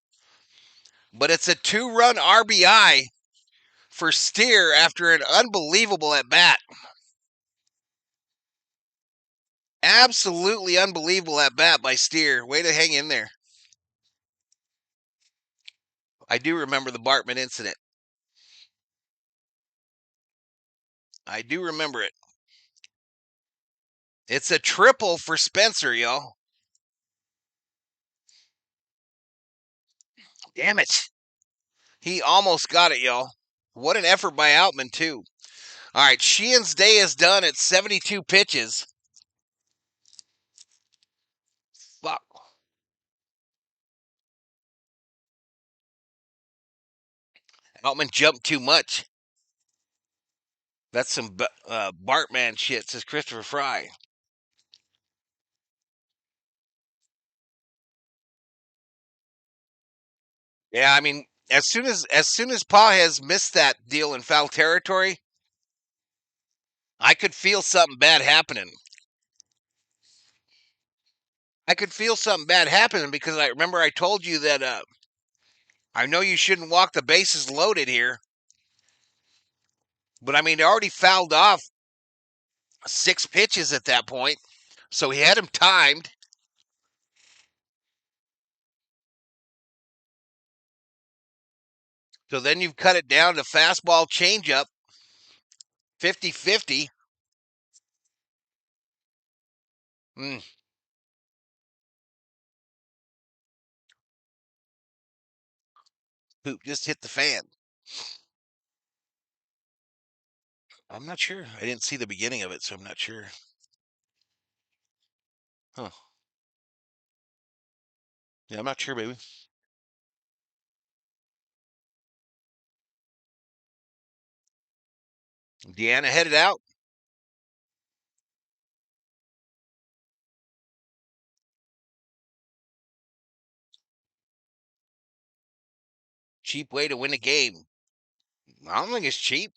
but it's a 2-run RBI for Steer after an unbelievable at-bat. Absolutely unbelievable at bat by Steer. Way to hang in there. I do remember the Bartman incident. I do remember it. It's a triple for Spencer, y'all. Damn it. He almost got it, y'all. What an effort by Outman, too. All right, Sheehan's day is done at 72 pitches. Fuck. Outman jumped too much. That's some Bartman shit, says Christopher Fry. Yeah, I mean, as soon as Pa has missed that deal in foul territory, I could feel something bad happening. I could feel something bad happening because I remember I told you that I know you shouldn't walk the bases loaded here. But I mean, they already fouled off 6 pitches at that point. So he had him timed. So then you've cut it down to fastball changeup, 50-50. Mm. Poop just hit the fan. I'm not sure. I didn't see the beginning of it, so I'm not sure. Huh. Yeah, I'm not sure, baby. Deanna headed out. Cheap way to win a game. I don't think it's cheap.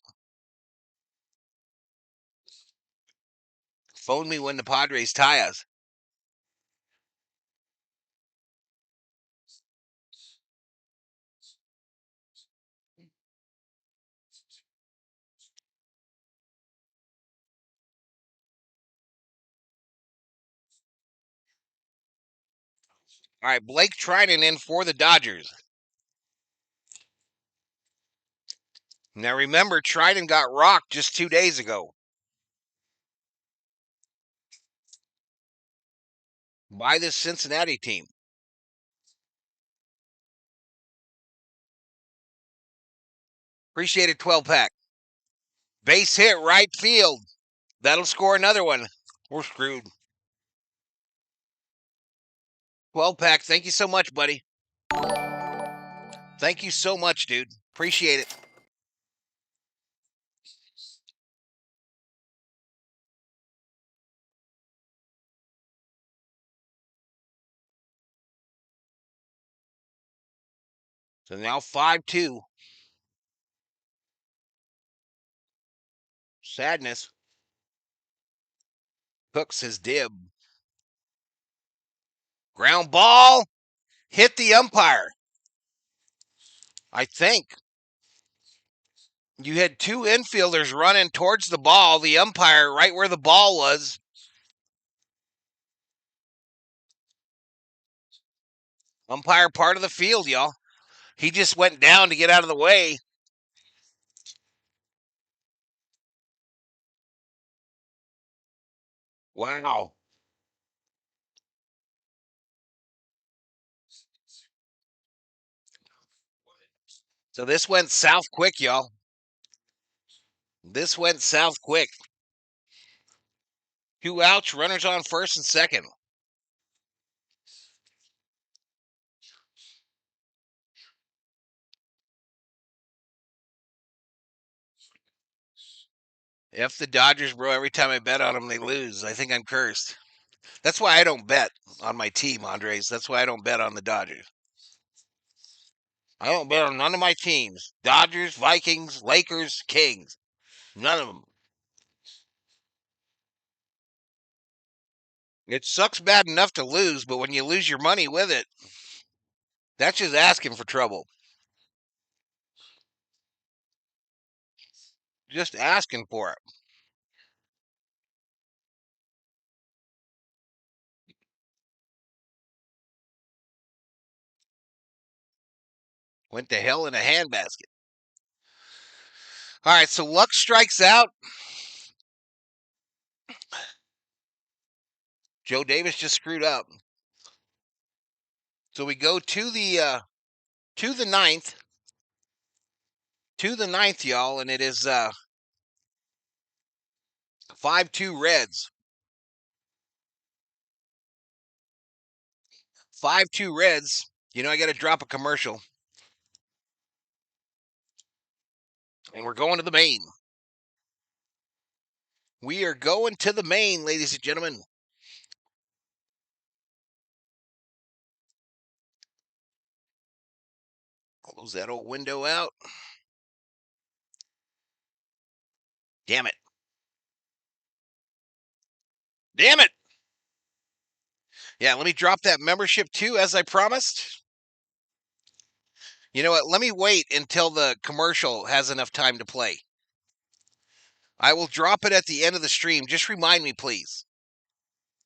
Phone me when the Padres tie us. All right, Blake Trinan in for the Dodgers. Now remember, Trinan got rocked just 2 days ago by this Cincinnati team. Appreciate it, 12-pack. Base hit right field. That'll score another one. We're screwed. 12-pack, thank you so much, buddy. Thank you so much, dude. Appreciate it. So now 5-2. Sadness. Cooks his dib. Ground ball. Hit the umpire. I think. You had 2 infielders running towards the ball. The umpire right where the ball was. Umpire part of the field, y'all. He just went down to get out of the way. Wow. So this went south quick, y'all. This went south quick. 2 outs, runners on first and second. If the Dodgers, bro, every time I bet on them, they lose. I think I'm cursed. That's why I don't bet on my team, Andres. That's why I don't bet on the Dodgers. I don't bet on none of my teams. Dodgers, Vikings, Lakers, Kings. None of them. It sucks bad enough to lose, but when you lose your money with it, that's just asking for trouble. Just asking for it. Went to hell in a handbasket. All right, so luck strikes out. Joe Davis just screwed up. So we go to the ninth. To the ninth, y'all, and it is 5-2 Reds. 5-2 Reds. You know, I got to drop a commercial. And we're going to the main. We are going to the main, ladies and gentlemen. Close that old window out. Damn it. Damn it. Yeah, let me drop that membership too, as I promised. You know what? Let me wait until the commercial has enough time to play. I will drop it at the end of the stream. Just remind me, please.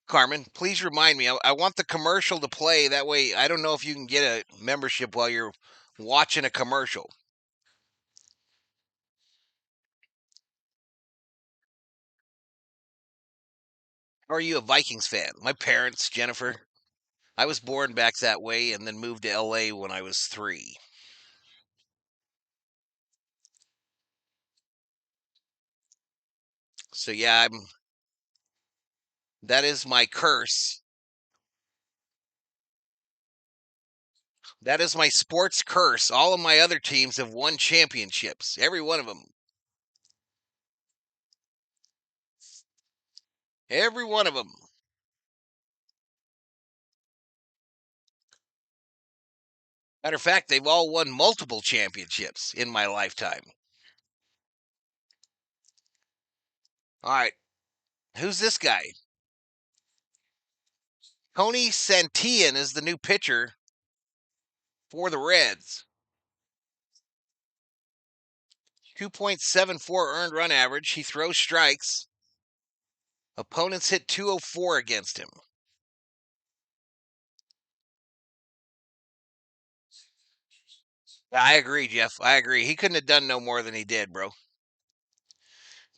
Carmen, please remind me. I want the commercial to play. That way, I don't know if you can get a membership while you're watching a commercial. Or are you a Vikings fan? My parents, Jennifer. I was born back that way and then moved to LA when I was 3. So yeah, that is my curse. That is my sports curse. All of my other teams have won championships. Every one of them. Every one of them. Matter of fact, they've all won multiple championships in my lifetime. All right. Who's this guy? Tony Santillan is the new pitcher for the Reds. 2.74 earned run average. He throws strikes. Opponents hit 204 against him. I agree, Jeff. I agree. He couldn't have done no more than he did, bro.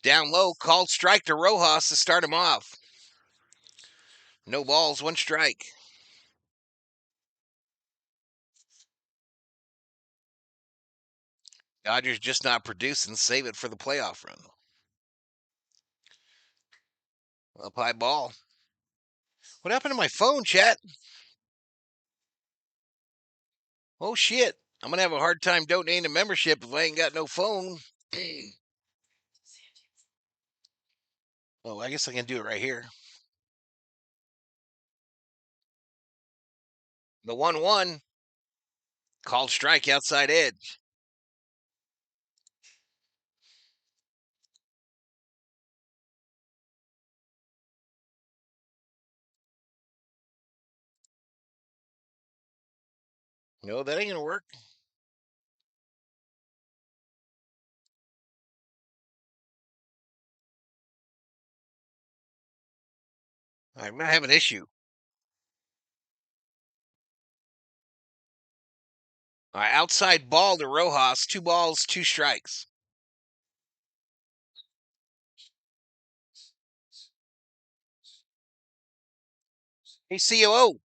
Down low, called strike to Rojas to start him off. No balls, 1 strike. Dodgers just not producing. Save it for the playoff run. Up high ball. What happened to my phone, chat? Oh, shit. I'm going to have a hard time donating a membership if I ain't got no phone. Oh, I guess I can do it right here. The 1-1. Called strike outside edge. No, that ain't going to work. I'm going to have an issue. All right, outside ball to Rojas. 2 balls, 2 strikes. Hey, COO.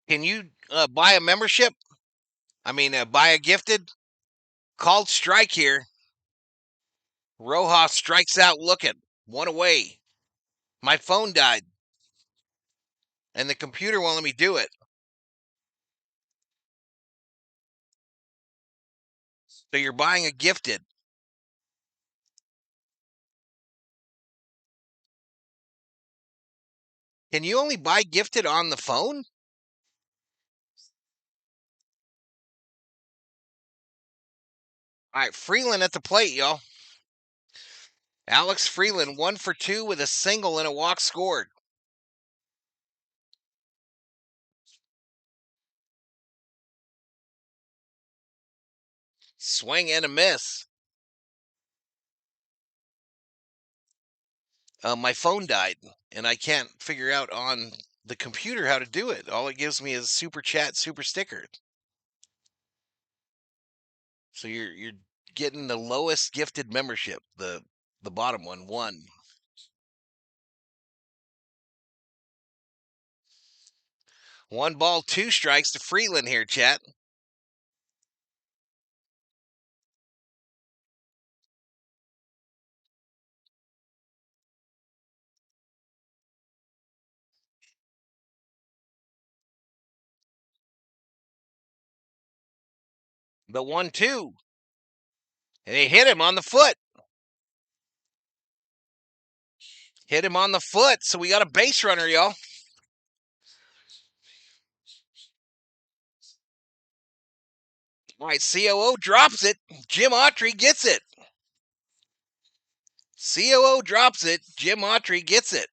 Can you buy a membership? I mean, buy a gifted? Called strike here. Rojas strikes out looking. 1 away. My phone died. And the computer won't let me do it. So you're buying a gifted. Can you only buy gifted on the phone? All right, Freeland at the plate, y'all. Alex Freeland, 1 for 2 with a single and a walk scored. Swing and a miss. My phone died, and I can't figure out on the computer how to do it. All it gives me is super chat, super sticker. So you're getting the lowest gifted membership, the bottom one, 1. One ball, 2 strikes to Freeland here, chat. The 1-2. And they hit him on the foot. Hit him on the foot, so we got a base runner, y'all. All right, COO drops it. Jim Autry gets it. COO drops it. Jim Autry gets it.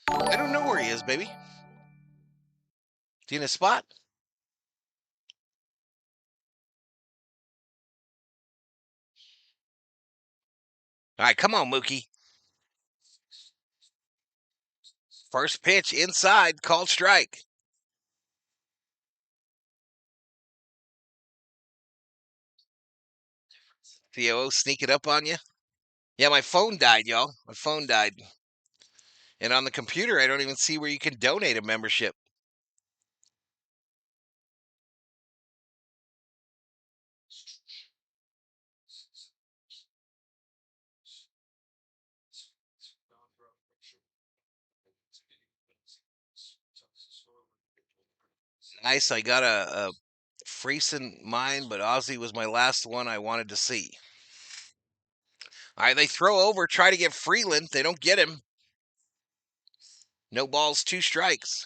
I don't know where he is, baby. Is he in a spot? All right, come on, Mookie. First pitch inside, called strike. COO sneaking up on you. Yeah, my phone died, y'all. My phone died. And on the computer, I don't even see where you can donate a membership. Nice. I got a Freeman mine, but Ozzy was my last one I wanted to see. All right, they throw over, try to get Freeland. They don't get him. No balls, 2 strikes.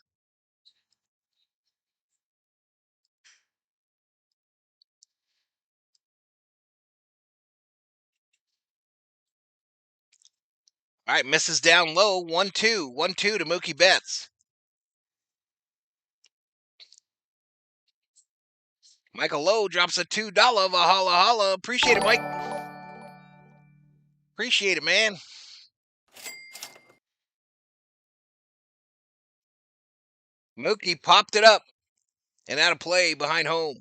All right, misses down low. 1-2. 1-2 to Mookie Betts. Michael Lowe drops a $2 Valhalla Holla. Appreciate it, Mike. Appreciate it, man. Mookie popped it up and out of play behind home.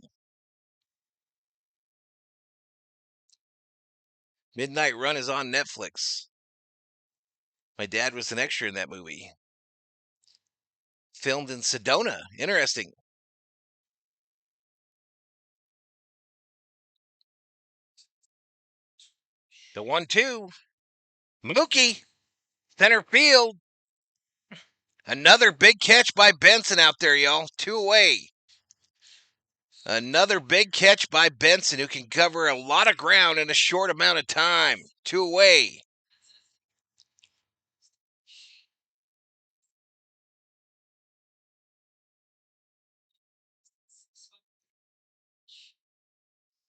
Midnight Run is on Netflix. My dad was an extra in that movie. Filmed in Sedona. Interesting. The 1-2. Mookie. Center field. Another big catch by Benson out there, y'all. 2 away. Another big catch by Benson, who can cover a lot of ground in a short amount of time. 2 away.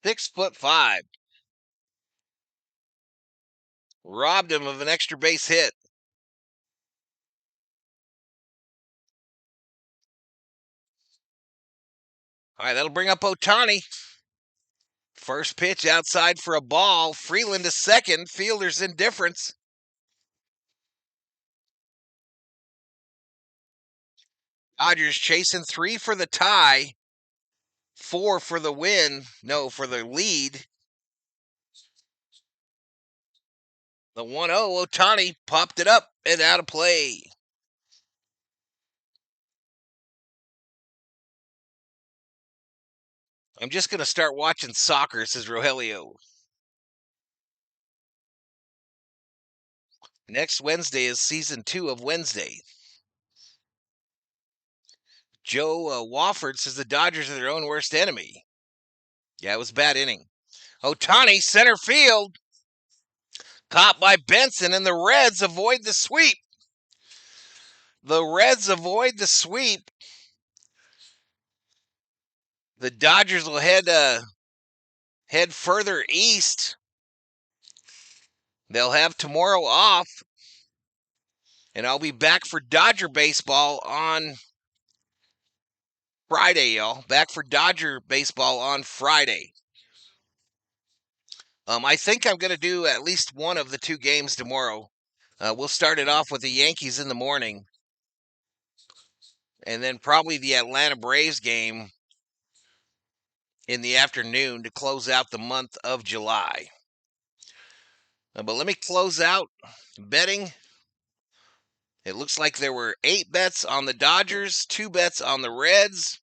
(6'5). Robbed him of an extra base hit. All right, that'll bring up Ohtani. First pitch outside for a ball. Freeland to second. Fielder's indifference. Dodgers chasing 3 for the tie. 4 for the win. No, for the lead. The 1-0. Ohtani popped it up and out of play. I'm just going to start watching soccer, says Rogelio. Next Wednesday is season 2 of Wednesday. Joe Wofford says the Dodgers are their own worst enemy. Yeah, it was a bad inning. Ohtani, center field. Caught by Benson, and the Reds avoid the sweep. The Reds avoid the sweep. The Dodgers will head further east. They'll have tomorrow off. And I'll be back for Dodger baseball on Friday, y'all. Back for Dodger baseball on Friday. I think I'm going to do at least one of the 2 games tomorrow. We'll start it off with the Yankees in the morning. And then probably the Atlanta Braves game in the afternoon to close out the month of July. But let me close out betting. It looks like there were 8 bets on the Dodgers, 2 bets on the Reds.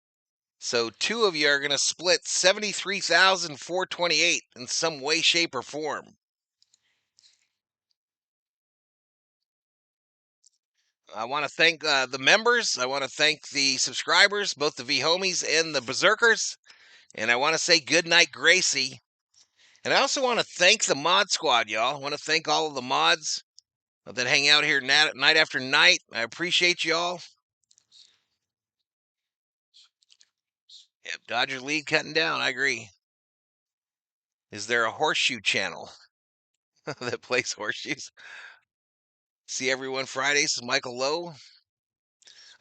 So 2 of you are going to split $73,428 in some way, shape, or form. I want to thank the members. I want to thank the subscribers, both the V-Homies and the Berserkers. And I want to say good night, Gracie. And I also want to thank the mod squad, y'all. I want to thank all of the mods that hang out here night after night. I appreciate y'all. Yep, Dodger lead cutting down. I agree. Is there a horseshoe channel that plays horseshoes? See everyone Fridays. Michael Lowe.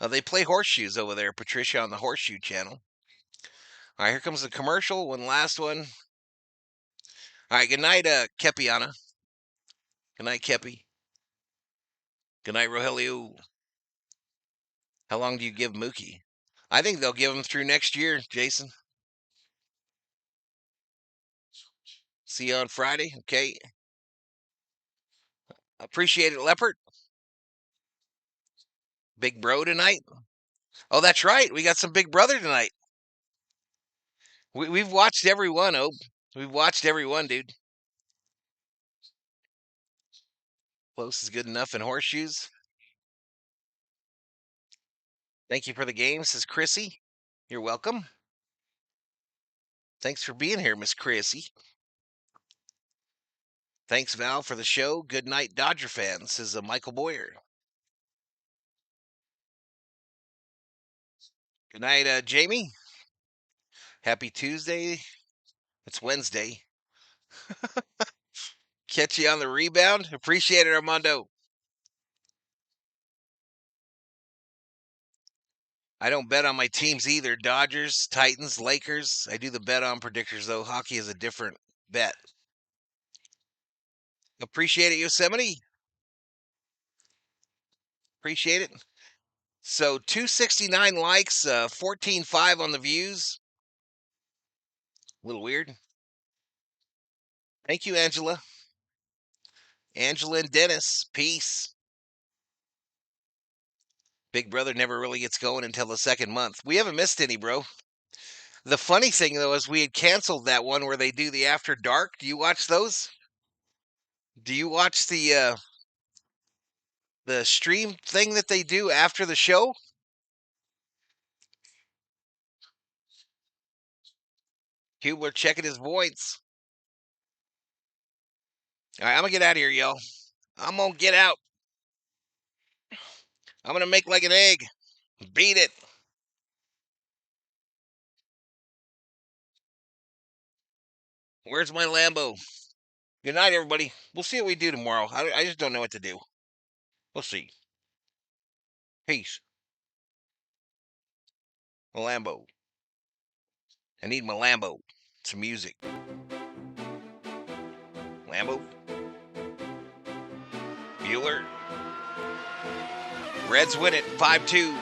They play horseshoes over there, Patricia, on the horseshoe channel. All right, here comes the commercial. One last one. All right, good night, Kepiana. Good night, Kepi. Good night, Rogelio. How long do you give Mookie? I think they'll give him through next year, Jason. See you on Friday, okay? Appreciate it, Leopard. Big bro tonight. Oh, that's right. We got some Big Brother tonight. We've watched every one, Obe. We've watched every one, dude. Close is good enough in horseshoes. Thank you for the game, says Chrissy. You're welcome. Thanks for being here, Miss Chrissy. Thanks, Val, for the show. Good night, Dodger fans, says Michael Boyer. Good night, Jamie. Happy Tuesday. It's Wednesday. Catch you on the rebound. Appreciate it, Armando. I don't bet on my teams either. Dodgers, Titans, Lakers. I do the bet on predictors, though. Hockey is a different bet. Appreciate it, Yosemite. Appreciate it. So 269 likes, 14.5 on the views. A little weird. Thank you, Angela. Angela and Dennis. Peace. Big Brother never really gets going until the second month. We haven't missed any, bro. The funny thing, though, is we had canceled that one where they do the After Dark. Do you watch those? Do you watch the stream thing that they do after the show? Hubler checking his points. All right, I'm going to get out of here, y'all. I'm going to get out. I'm going to make like an egg. Beat it. Where's my Lambo? Good night, everybody. We'll see what we do tomorrow. I just don't know what to do. We'll see. Peace. My Lambo. I need my Lambo. Some music. Lambo. Bueller. Reds win it 5-2.